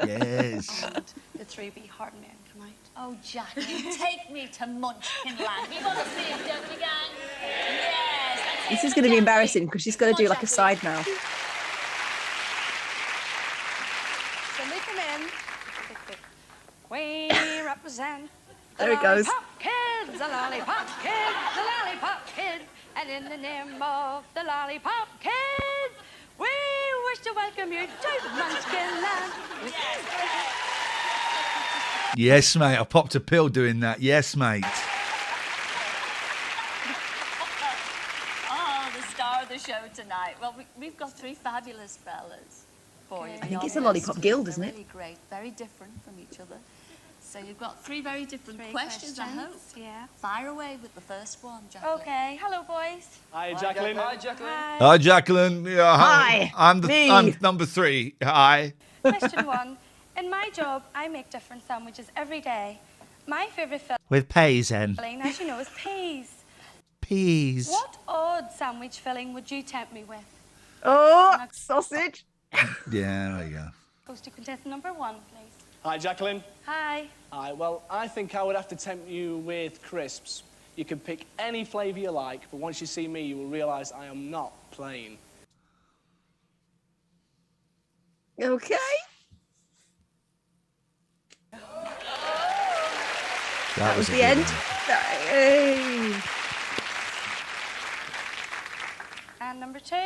Yes. And the 3B Hard Men come out. Oh, Jacqueline, take me to Munchkin Land. We want to see it, don't we, gang? Yes. This is going to be embarrassing because she's got to do like a side mouth. So we come in. We represent There it goes. Kids, the Lollipop Kids, the Lollipop Kids. And in the name of the Lollipop Kids, we wish to welcome you to Munchkin Land. Yes, mate. I popped a pill doing that. Yes, mate. Oh, the star of the show tonight. Well, we've got 3 fabulous fellas for you. I think it's the Lollipop Guild, isn't it? Really great, very different from each other. So you've got 3 very different questions, I hope. Yeah. Fire away with the first one, Jacqueline. Okay. Hello, boys. Hi, Jacqueline. Hi, Jacqueline. Hi, Jacqueline. Yeah, Hi, I'm me. number 3. Hi. Question 1. In my job, I make different sandwiches every day. My favourite With peas in. filling, as you know, is peas. Peas. What odd sandwich filling would you tempt me with? Oh, sausage. Yeah, there you go. Goes to contestant number 1, please. Hi, Jacqueline. Hi. Hi, well, I think I would have to tempt you with crisps. You can pick any flavour you like, but once you see me, you will realise I am not plain. Okay. That was a the good end. one. Hey. And number 2?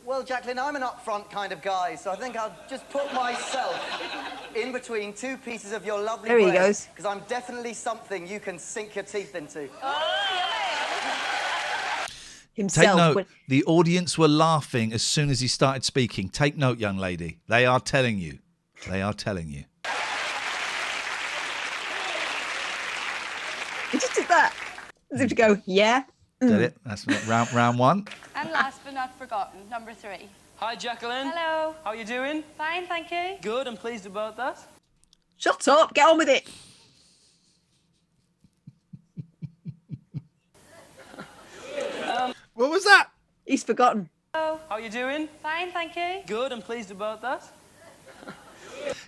Well, Jacqueline, I'm an upfront kind of guy, so I think I'll just put myself in between 2 pieces of your lovely There he bread, goes. because I'm definitely something you can sink your teeth into. Himself. Take note. The audience were laughing as soon as he started speaking. Take note, young lady. They are telling you. They are telling you. He just did that. As if to go, yeah. Did it? That's round 1. And last but not forgotten, number 3. Hi, Jacqueline. Hello. How you doing? Fine, thank you. Good, I'm pleased about that. Shut up. Get on with it. What was that? He's forgotten. Hello. How you doing? Fine, thank you. Good, I'm pleased about that.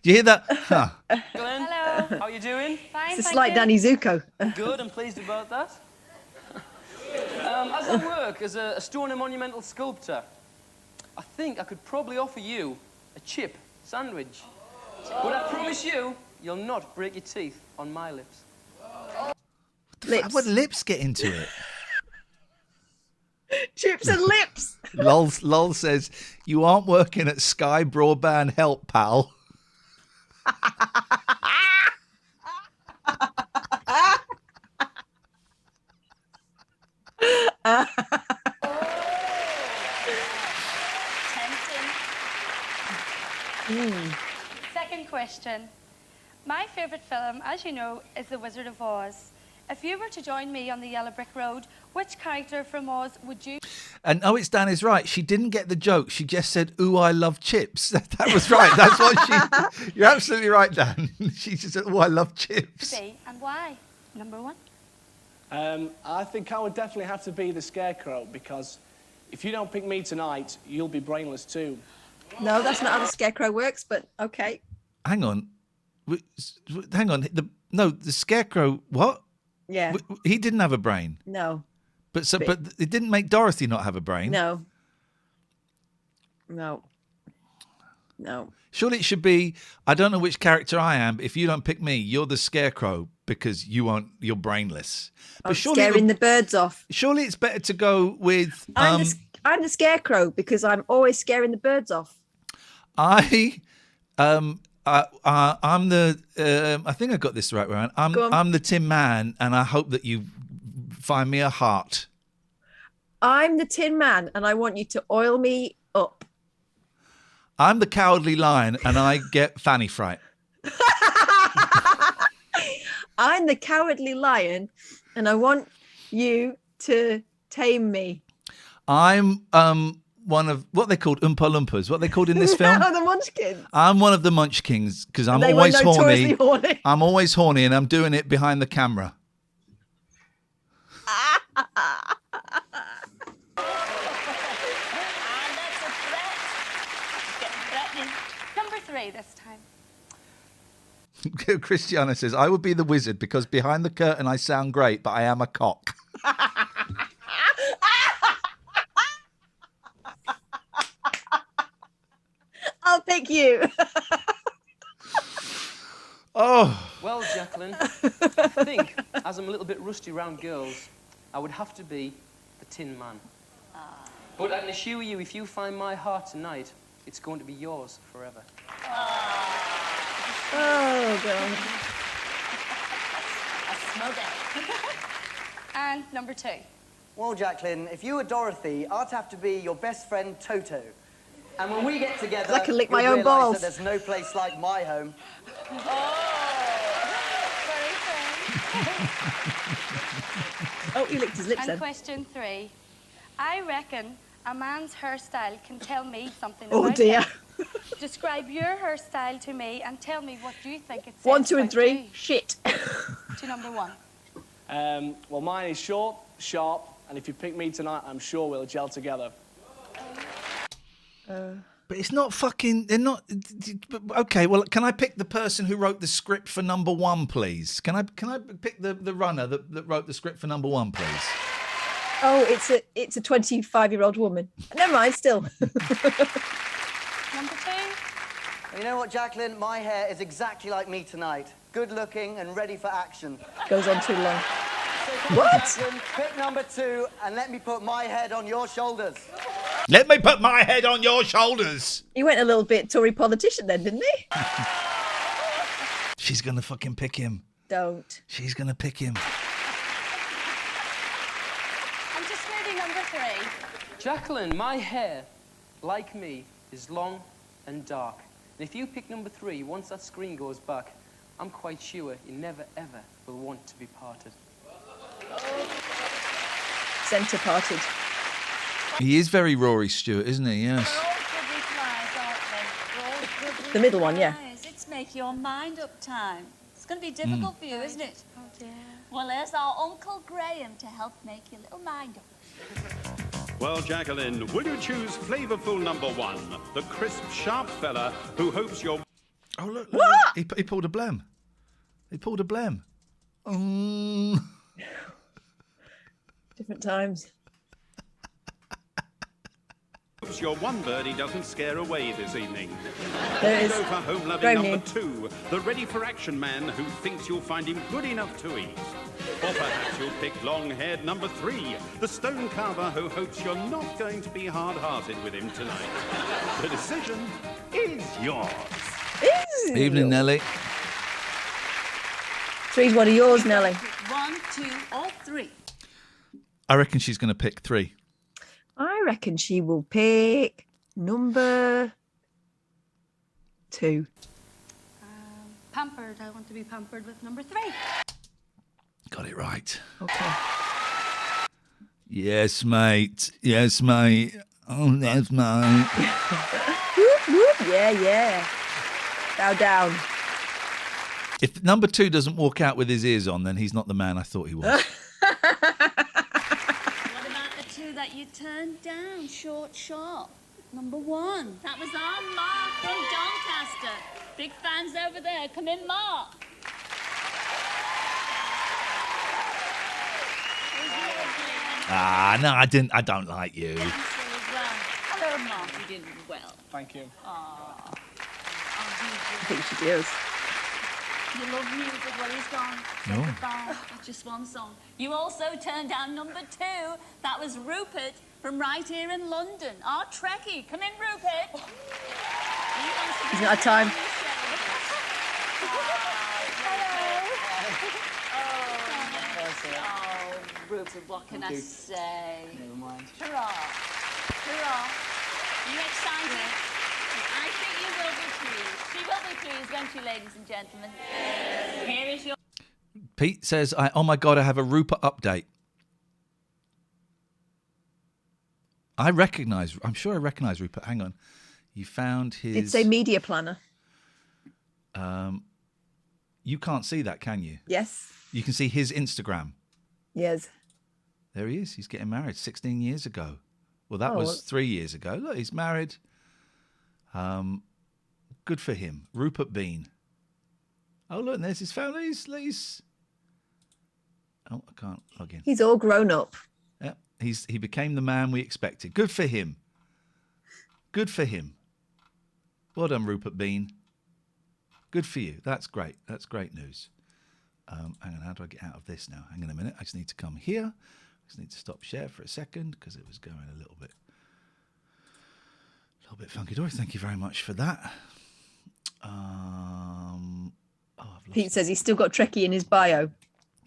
Do you hear that? Huh. Jacqueline. Hello. How you doing? Fine, It's a thank slight you. Danny Zuko. Good, I'm pleased about that. As I work as a stone and monumental sculptor, I think I could probably offer you a chip sandwich. But I promise you, you'll not break your teeth on my lips. Lips. What lips get into it? Chips and lips. Lol says, you aren't working at Sky Broadband Help, pal. Second question. My favourite film, as you know, is The Wizard of Oz. If you were to join me on the Yellow Brick Road, which character from Oz would you... And It's Dan is right. She didn't get the joke. She just said, ooh, I love chips. That was right. That's what she... You're absolutely right, Dan. She just said, ooh, I love chips. be and why? Number 1. I think I would definitely have to be the Scarecrow, because if you don't pick me tonight, you'll be brainless too. No, that's not how the Scarecrow works, but okay. Hang on. Hang on. The Scarecrow, what? Yeah. He didn't have a brain. No. But it didn't make Dorothy not have a brain. No. No. No. Surely it should be, I don't know which character I am, but if you don't pick me, you're the Scarecrow because you're brainless. But surely scaring the birds off. Surely it's better to go with... I'm the Scarecrow because I'm always scaring the birds off. I'm the... I think I got this the right way around. I'm the Tin Man, and I hope that you find me a heart. I'm the Tin Man, and I want you to oil me up. I'm the Cowardly Lion, and I get fanny fright. I'm the Cowardly Lion, and I want you to tame me. I'm one of what they called Oompa Loompas. What they called in this film? No, the Munchkins. I'm one of the Munchkins because I'm They were always notoriously horny. I'm always horny, and I'm doing it behind the camera. Number 3 this time. Christiana says, I would be the wizard because behind the curtain I sound great, but I am a cock. I'll pick you. Oh. Well, Jacqueline, I think, as I'm a little bit rusty round girls, I would have to be the Tin Man. But I can assure you, if you find my heart tonight, it's going to be yours forever. Oh, God. I smell that. And number 2. Well, Jacqueline, if you were Dorothy, I'd have to be your best friend Toto. And when we get together, I can lick my you'll own realise balls. that there's no place like my home. Oh, he licked his lips And then. question 3. I reckon a man's hairstyle can tell me something Oh, about dear. him. Describe your hairstyle to me and tell me what you think it says 1, 2, and about 3. you. Shit. To number 1. Well, mine is short, sharp, and if you pick me tonight, I'm sure we'll gel together. But it's not fucking. They're not. Okay, well, can I pick the person who wrote the script for number 1, please? Can I pick the runner that wrote the script for number 1, please? Oh, it's a 25-year-old woman. Never mind. Still. Number 2. You know what, Jacqueline? My hair is exactly like me tonight. Good looking and ready for action. Goes on too long. So come on, Jacqueline, pick number 2 and let me put my head on your shoulders. Let me put my head on your shoulders. He went a little bit Tory politician then, didn't he? She's gonna fucking pick him. Don't. She's gonna pick him. I'm just reading number 3. Jacqueline, my hair, like me, is long and dark. And if you pick number 3, once that screen goes back, I'm quite sure you never, ever will want to be parted. Centre parted. He is very Rory Stewart, isn't he? Yes. The middle one, yeah. It's make your mind up time. It's going to be difficult for you, isn't it? Oh, dear. Well, there's our Uncle Graham to help make your little mind up. Well, Jacqueline, will you choose flavourful number 1, the crisp, sharp fella who hopes you're... Oh, look. He pulled a blem. He pulled a blem. Different times. Hopes your one birdie doesn't scare away this evening. There is. Go for home-loving Graham number Neal. 2, the ready-for-action man who thinks you'll find him good enough to eat. Or perhaps you'll pick long-haired number 3, the stone carver who hopes you're not going to be hard-hearted with him tonight. The decision is yours. Evening, Nelly. 3's one of yours, Nelly. 1, 2, or 3. I reckon she's going to pick 3. I reckon she will pick number 2. Pampered. I want to be pampered with number 3. Got it right. Okay. Yes, mate. Yes, mate. Oh, yes, mate. Whoop, whoop. Yeah. Bow down. If number 2 doesn't walk out with his ears on, then he's not the man I thought he was. What about the 2 that you turned down? Short, sharp. Number 1. That was our Mark from Doncaster. Big fans over there. Come in, Mark. No, I didn't. I don't like you. Hello, Mark. You did well. Thank you. Aww. I think she does. You love music. Well, he's gone. No. Goodbye. That's just one song. You also turned down number 2. That was Rupert from right here in London. Our Trekkie. Come in, Rupert. He's not had time. Oh, Rupert, what can I say? Never mind. Hurrah. Hurrah. Are you excited? I think you will be pleased. She will be pleased, won't you, ladies and gentlemen? Here is your... Pete says, oh my God, I have a Rupert update. I'm sure I recognise Rupert. Hang on. You found his... Did say media planner. You can't see that, can you? Yes. You can see his Instagram. Yes. There he is. He's getting married 16 years ago. Well, that was 3 years ago. Look, he's married. Good for him. Rupert Bean. Oh, look, and there's his family. He's... Oh, I can't log in. He's all grown up. Yeah, he became the man we expected. Good for him. Good for him. Well done, Rupert Bean. Good for you. That's great. That's great news. Hang on, how do I get out of this now? Hang on a minute. I just need to come here. I just need to stop share for a second because it was going a little bit funky-dory. Thank you very much for that. Pete says he's still got Trekkie in his bio.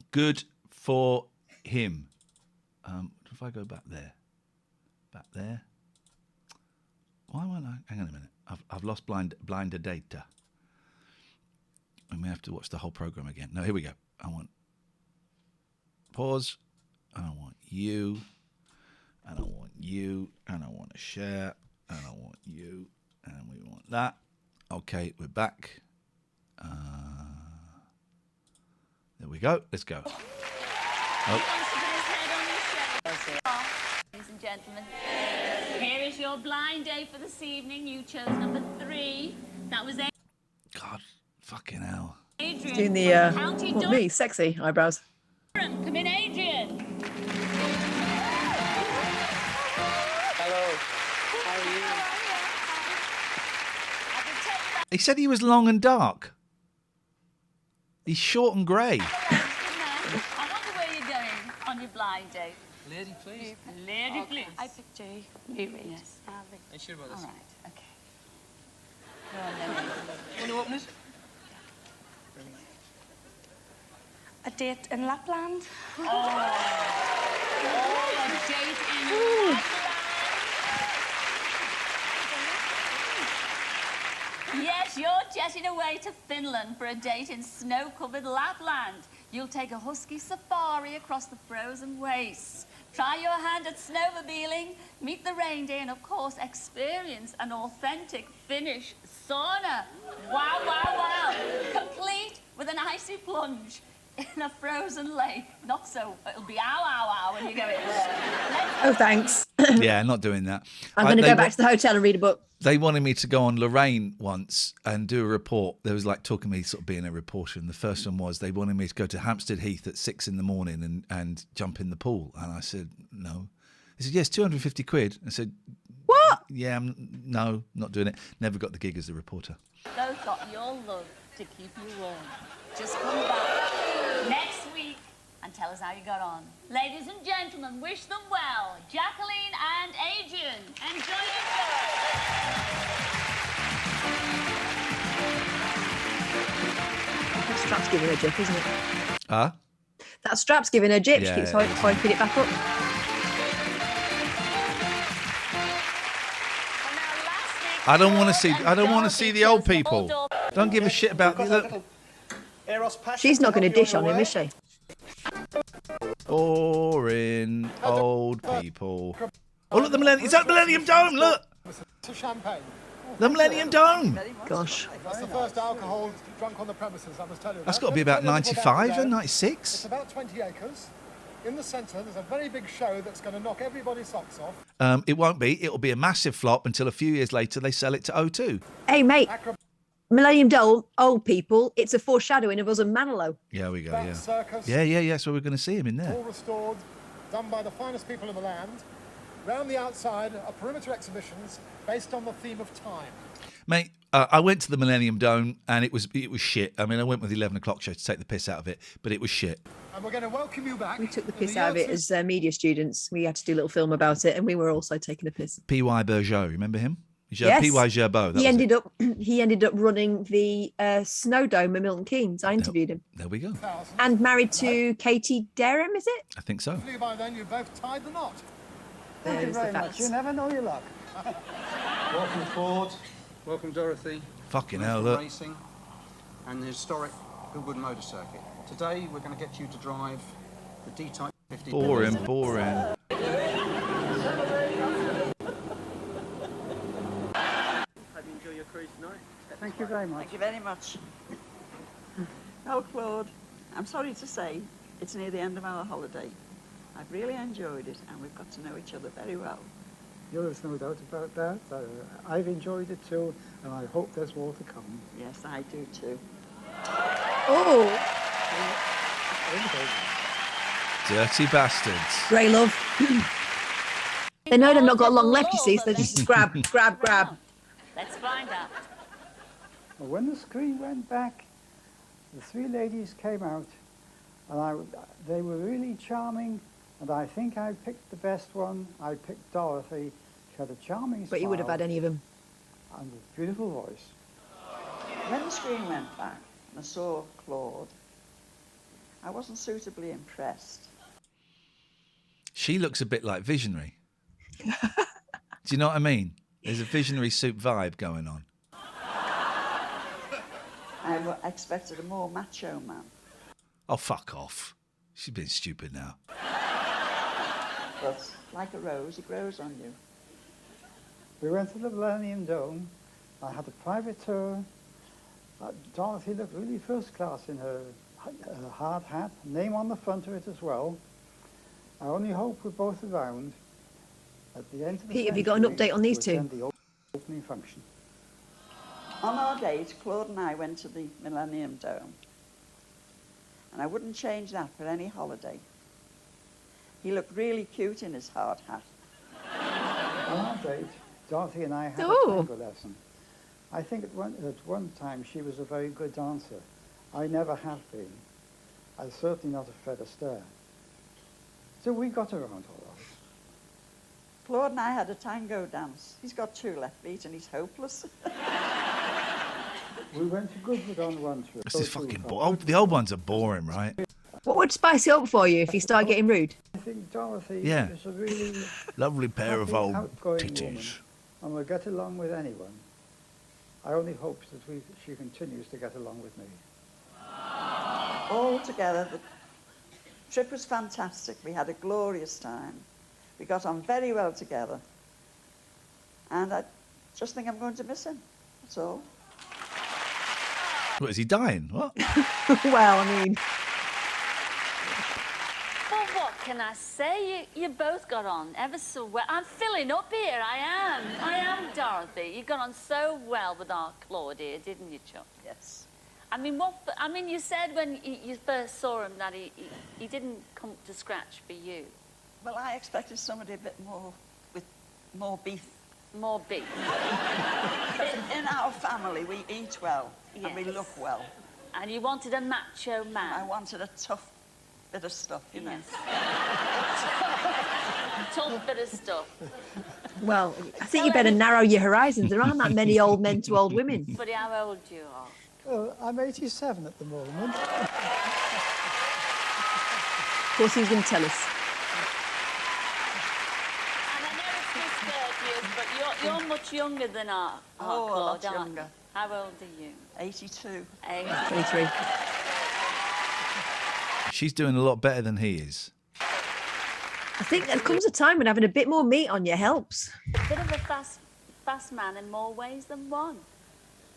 Good for him. If I go back there. Why won't I? Hang on a minute. I've lost blinder data. I may have to watch the whole program again. No, here we go. I want Pause. And I want you. And I want you. And I want to share. And I want you. And we want that. Okay, we're back. There we go. Let's go. Oh. Ladies and gentlemen, here is your blind date for this evening. You chose number 3. That was God, fucking hell. Adrian. Doing the me sexy eyebrows. Come in, Adrian. Hello. How are you? He said he was long and dark. He's short and grey. I wonder where you're going on your blind date. Lady, please. Lady, Okay. please. I picked J. You read. Yes. Are you sure about this? All right, okay. Go on then. Want to open it? A date in Lapland. A date in Lapland. Yes, you're jetting away to Finland for a date in snow-covered Lapland. You'll take a husky safari across the frozen wastes. Try your hand at snowmobiling, meet the reindeer, and of course experience an authentic Finnish sauna. Wow, wow, wow. Complete with an icy plunge in a frozen lake. Not so, it'll be ow, ow, ow when you go in. Oh, thanks. Yeah, not doing that. I'm going to go back to the hotel and read a book. They wanted me to go on Lorraine once and do a report. There was like talking me sort of being a reporter, and the first one was they wanted me to go to Hampstead Heath at 6 a.m. and jump in the pool. And I said, no. He said, yes, 250 quid. I said, what? Yeah, no, not doing it. Never got the gig as a reporter. Both got your love to keep you warm. Just come back next week and tell us how you got on. Ladies and gentlemen, wish them well. Jacqueline and Adrian. Enjoy your That strap's giving her a jip, isn't it? Huh? That strap's giving her a jip. Yeah, She keeps hoiking it back up. I don't want to see the old people. Don't give a shit about the. She's not going to dish on him, is she? Boring old people. Oh, look, the Millennium. Is that Millennium Dome? Look. To champagne. The Millennium Dome. Gosh. That's the first alcohol drunk on the premises, I must tell you. That's got to be about 95 and 96. It's about 20 acres. In the centre, there's a very big show that's going to knock everybody's socks off. It won't be. It'll be a massive flop until a few years later they sell it to O2. Hey, mate. Millennium Dome, old people, it's a foreshadowing of us and Manilow. Yeah, we go, yeah. Circus. Yeah, so we're going to see him in there. All restored, done by the finest people in the land. Round the outside are perimeter exhibitions based on the theme of time. Mate, I went to the Millennium Dome and it was shit. I mean, I went with the 11 o'clock show to take the piss out of it, but it was shit. And we're going to welcome you back. We took the piss out of it as media students. We had to do a little film about it, and we were also taking a piss. P.Y. Bergeau, remember him? Yes. P.Y. Gerbeau. He ended up running the Snow Dome at Milton Keynes. I interviewed him. There we go. And married to Katie Derham, is it? I think so. Hopefully by then you both tied the knot. Thank you very much. You never know your luck. Welcome Ford. Welcome Dorothy. Fucking hell, look. Racing and the historic Goodwood Motor Circuit. Today we're going to get you to drive the D-Type 50. Boring. Hope you enjoy your cruise tonight. Thank you very much. Thank you very much. Oh, Claude, I'm sorry to say it's near the end of our holiday. I've really enjoyed it, and we've got to know each other very well. There's no doubt about that. I've enjoyed it too, and I hope there's more to come. Yes, I do too. Oh! Dirty bastards. Grey love. They know they've not got long left, you see, so they just grab. Let's find out. Well, when the screen went back, the three ladies came out, and they were really charming, and I think I picked the best one. I picked Dorothy. She had a charming smile. But you would have had any of them. And a beautiful voice. When the screen went back and I saw Claude, I wasn't suitably impressed. She looks a bit like Visionary. Do you know what I mean? There's a Visionary soup vibe going on. I expected a more macho man. Oh, fuck off. She's been stupid now. But like a rose, it grows on you. We went to the Millennium Dome. I had a private tour. Dorothy looked really first class in her hard hat, name on the front of it as well. I only hope we're both around at the end of the Pete, have you got an update on these two? The opening function. On our date, Claude and I went to the Millennium Dome. And I wouldn't change that for any holiday. He looked really cute in his hard hat. On our date, Dorothy and I had a tango lesson. I think at one time she was a very good dancer. I never have been. I'm certainly not a Fred Astaire. So we got around all right. Claude and I had a tango dance. He's got 2 left feet and he's hopeless. We went to Goodwood on one trip. This is fucking boring. The old ones are boring, right? What would spice it up for you if you start getting rude? I think Dorothy Yeah. is a really Lovely pair of happy, old outgoing titties. woman, and will get along with anyone. I only hope that she continues to get along with me. All together, the trip was fantastic. We had a glorious time. We got on very well together. And I just think I'm going to miss him. That's all. What, is he dying? What? Well, I mean... Well, what can I say? You both got on ever so well. I'm filling up here, I am, Dorothy. You got on so well with our Claude here, didn't you, Chuck? Yes. I mean, you said when you first saw him that he didn't come to scratch for you. Well, I expected somebody a bit more, with more beef. More beef. In our family, we eat well, and we look well. And you wanted a macho man. I wanted a tough bit of stuff, you know. Tough bit of stuff. Well, I think you better narrow your horizons. There aren't that many old men to old women. Buddy, how old you are? Well, I'm 87 at the moment. Of course, he was going to tell us. But you're much younger than our Claude, a lot aren't younger. you? How old are you? 82. 23. She's doing a lot better than he is. I think there comes a time when having a bit more meat on you helps. Bit of a fast man in more ways than one.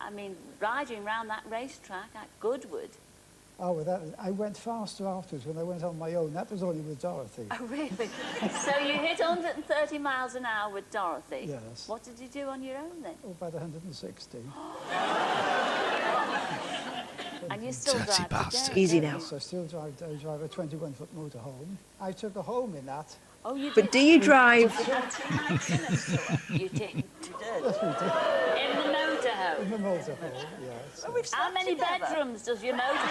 I mean, riding around that racetrack at Goodwood. Oh, well, I went faster afterwards when I went on my own. That was only with Dorothy. Oh, really? So you hit 130 miles an hour with Dorothy? Yes. What did you do on your own then? Oh, about 160. And you still drive today? Easy now. Yes, I still drive a 21-foot motorhome. I took her home in that. Oh, you did? But do you drive? You didn't. Yes, we did. In the motorhome? In the motorhome, yes. Well, we've How slept many together. bedrooms does your motorhome?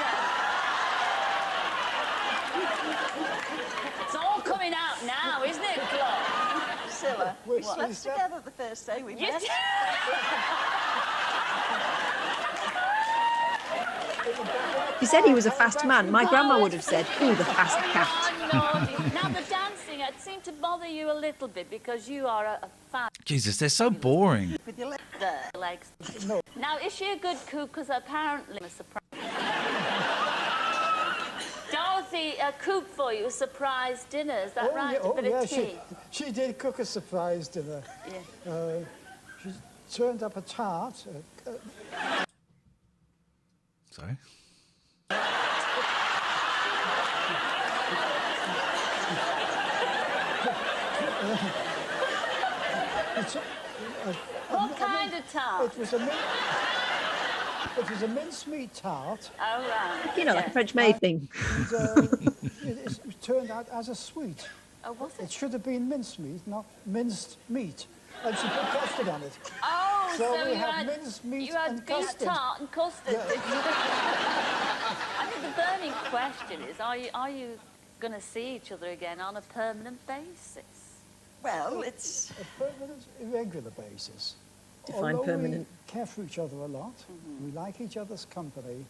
It's all coming out now, isn't it, Claude? Priscilla, we slept together the first day we met. You said he was a fast man. My grandma would have said, "Ooh, the fast cat." Now, the dancing, it seemed to bother you a little bit because you are a fan. Jesus, they're so boring. With your legs. No. Now, is she a good cook? Because apparently, a surprise. Dorothy cooked for you a surprise dinner. Is that right? Yeah, a bit of yeah, tea. she did cook a surprise dinner. Yeah. She turned up a tart. Sorry? What kind of tart? It was a mincemeat tart. Oh, right. You know, like a French maid thing. And, it turned out as a sweet. Oh, was it? It should have been mincemeat, not minced meat. And she put custard on it. Oh, so we you had mincemeat you had and beef custard. tart and custard. Yeah. I think the burning question is, are you going to see each other again on a permanent basis? Well, it's a permanent, irregular basis. Define Although permanent. We care for each other a lot. We like each other's company.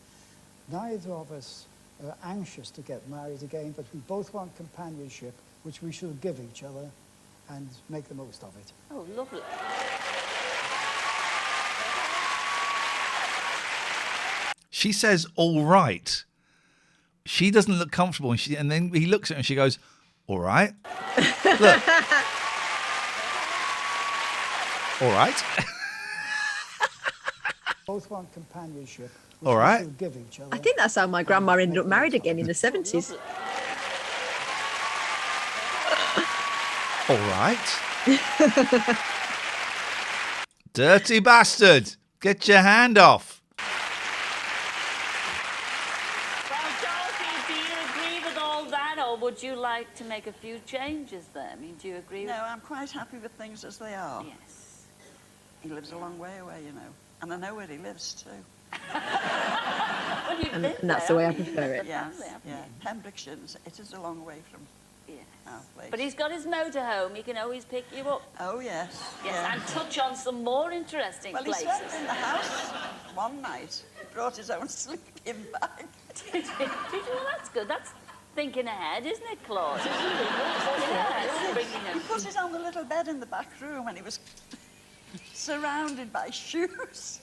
Neither of us are anxious to get married again, but we both want companionship, which we should give each other and make the most of it. Oh, lovely. She says all right, She doesn't look comfortable, and then he looks at her and she goes, "All right, look, all right." Both want companionship. All right. Give each other. I think that's how my grandma ended up married again in the 70s. All right. Dirty bastard. Get your hand off. Well, Dorothy, do you agree with all that, or would you like to make a few changes there? I mean, do you agree? No, I'm quite happy with things as they are. Yes. He lives a long way away, you know. And I know where he lives, too. Well, you've been And that's there, the way I haven't you? prefer it. Yes, yeah. Pembrokeshire, it is a long way from our place. But he's got his motorhome. He can always pick you up. Oh, yes. Yes, yeah. and touch on some more interesting Well, places. he slept in the house one night. He brought his own sleeping bag. Did you? Well, that's good. That's thinking ahead, isn't it, Claude? Yeah, He put it on the little bed in the back room and he was surrounded by shoes.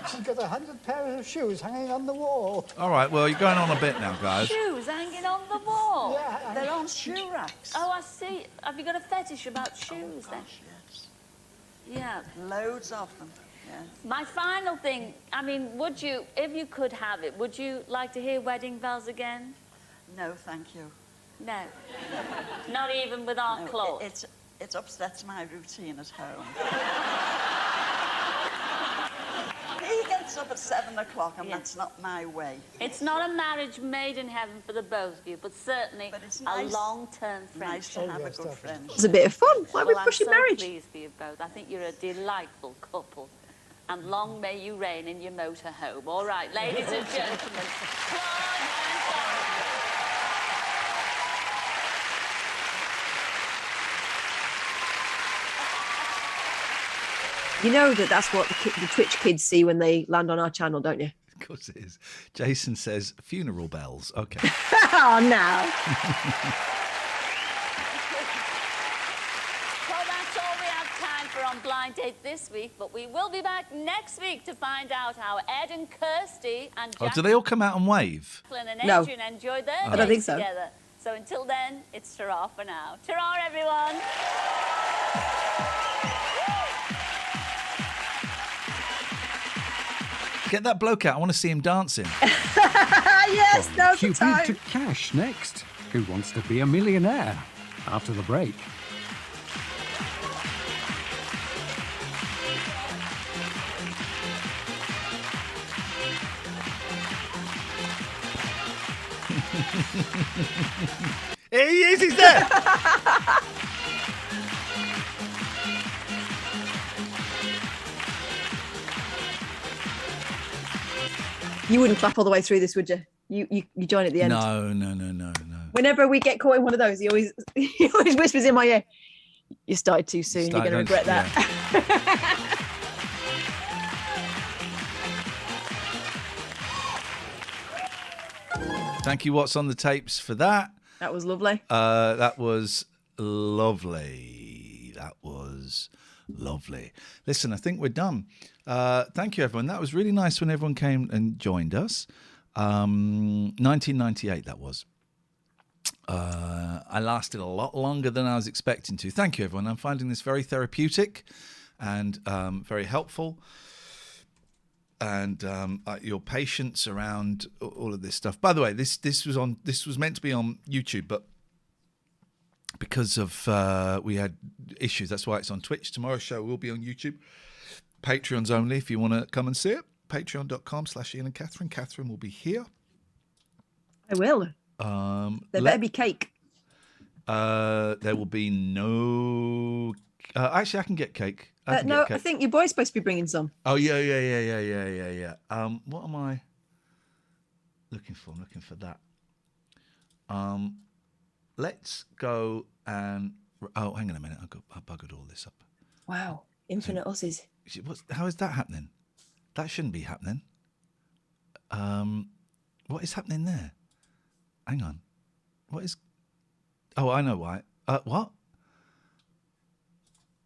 She's got 100 pairs of shoes hanging on the wall. All right, well, you're going on a bit now, guys. Shoes hanging on the wall. Yeah, they're on shoe racks. Oh, I see. Have you got a fetish about shoes then? Yes. Yeah. Loads of them. Yeah. My final thing, I mean, would you, if you could have it, would you like to hear Wedding Bells again? No, thank you. No. Not even with our Claude? It's upsets my routine at home. He gets up at 7 o'clock and that's not my way. It's not a marriage made in heaven for the both of you, but certainly a long-term friendship. Nice to have a good friend. It's a bit of fun. Why are we pushing I'm so marriage? pleased for you both. I think you're a delightful couple. And long may you reign in your motorhome. All right, ladies and gentlemen. You know that's what the Twitch kids see when they land on our channel, don't you? Of course it is. Jason says, funeral bells. Okay. Oh, no. Well, that's all we have time for on Blind Date this week, but we will be back next week to find out how Ed and Kirsty and Oh, Jack do they all come out and wave? and No. Adrian enjoy their I days don't think so. together. So until then, it's ta-ra for now. Ta-ra, everyone. Get that bloke out. I want to see him dancing. Yes, now's the Cupid time. to cash next. Who wants to be a millionaire? After the break. Here he is, he's there. You wouldn't clap all the way through this, would you? You join at the end. No. Whenever we get caught in one of those, he always whispers in my ear, "You started too soon. You're going to regret that." Thank you, What's on the Tapes, for that. That was lovely. That was lovely. That was lovely. Listen, I think we're done. Thank you, everyone. That was really nice when everyone came and joined us. 1998, that was. I lasted a lot longer than I was expecting to. Thank you, everyone. I'm finding this very therapeutic and very helpful. And your patience around all of this stuff. By the way, this was meant to be on YouTube, but because of we had issues, that's why it's on Twitch. Tomorrow's show will be on YouTube. Patreons only if you want to come and see it. Patreon.com/Ian and Catherine. Catherine will be here. I will. There better be cake. There will be no. Actually, I can get cake. No, I think your boy's supposed to be bringing some. Oh yeah. What am I looking for? I'm looking for that. Let's go and. Oh, hang on a minute. I buggered all this up. Wow, infinite Aussies. How is that happening? That shouldn't be happening. What is happening there? Hang on. What is? Oh, I know why. What?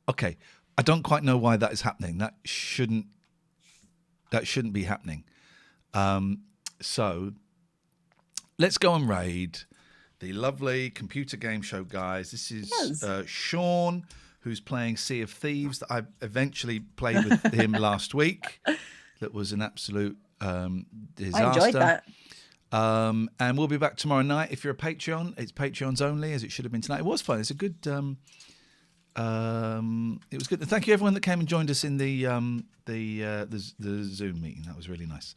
Okay, I don't quite know why that is happening. That shouldn't be happening. So let's go and raid the lovely computer game show guys. This is Sean, who's playing Sea of Thieves. That I eventually played with him last week. That was an absolute disaster. I enjoyed that. And we'll be back tomorrow night. If you're a Patreon, it's Patreons only, as it should have been tonight. It was fun. It's a good. It was good. Thank you everyone that came and joined us in the Zoom meeting. That was really nice.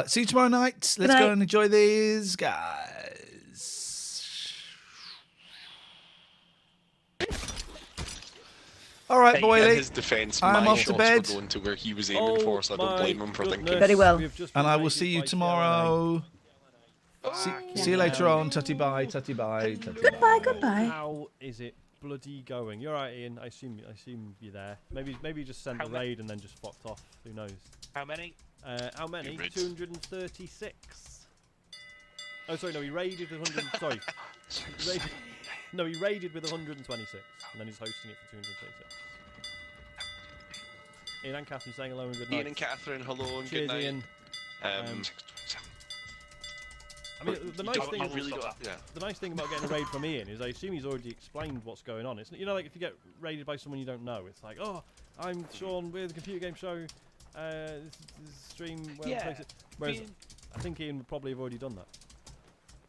See you tomorrow night. Let's go and enjoy these guys. All right, Boyley. In his defence, I'm my off to shots bed. were going to where he was aiming for, so I don't blame him for thinking. Very well. And I will see you tomorrow. See you later on. Tutty bye. Tutty bye. Goodbye. Goodbye. How is it bloody going? You're right, Ian. I assume you're there. Maybe you just sent the raid and then just fucked off. Who knows? How many? How many? 236. Oh, sorry. No, he raided with 100. Sorry. No, he raided with 126, and then he's hosting it for 236. Ian and Catherine saying hello and good night. Ian and Catherine, hello and cheers, good night. Ian. I mean, the nice thing about getting a raid from Ian is I assume he's already explained what's going on. It's, you know, like if you get raided by someone you don't know, it's like, oh, I'm Sean with the computer game show. This stream. Whereas I think Ian would probably have already done that.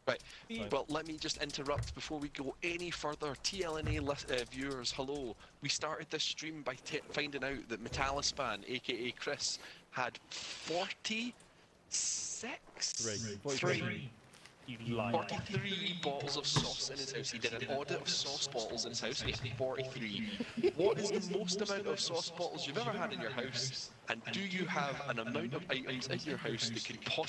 Right, well, let me just interrupt before we go any further. TLNA viewers, hello. We started this stream by finding out that Metallispan, aka Chris, had 43 bottles of sauce in his house. He did an audit of sauce bottles in his house and he had 43. What is the most amount of sauce bottles you've ever had in your house? And do you have an amount of items in your house that could possibly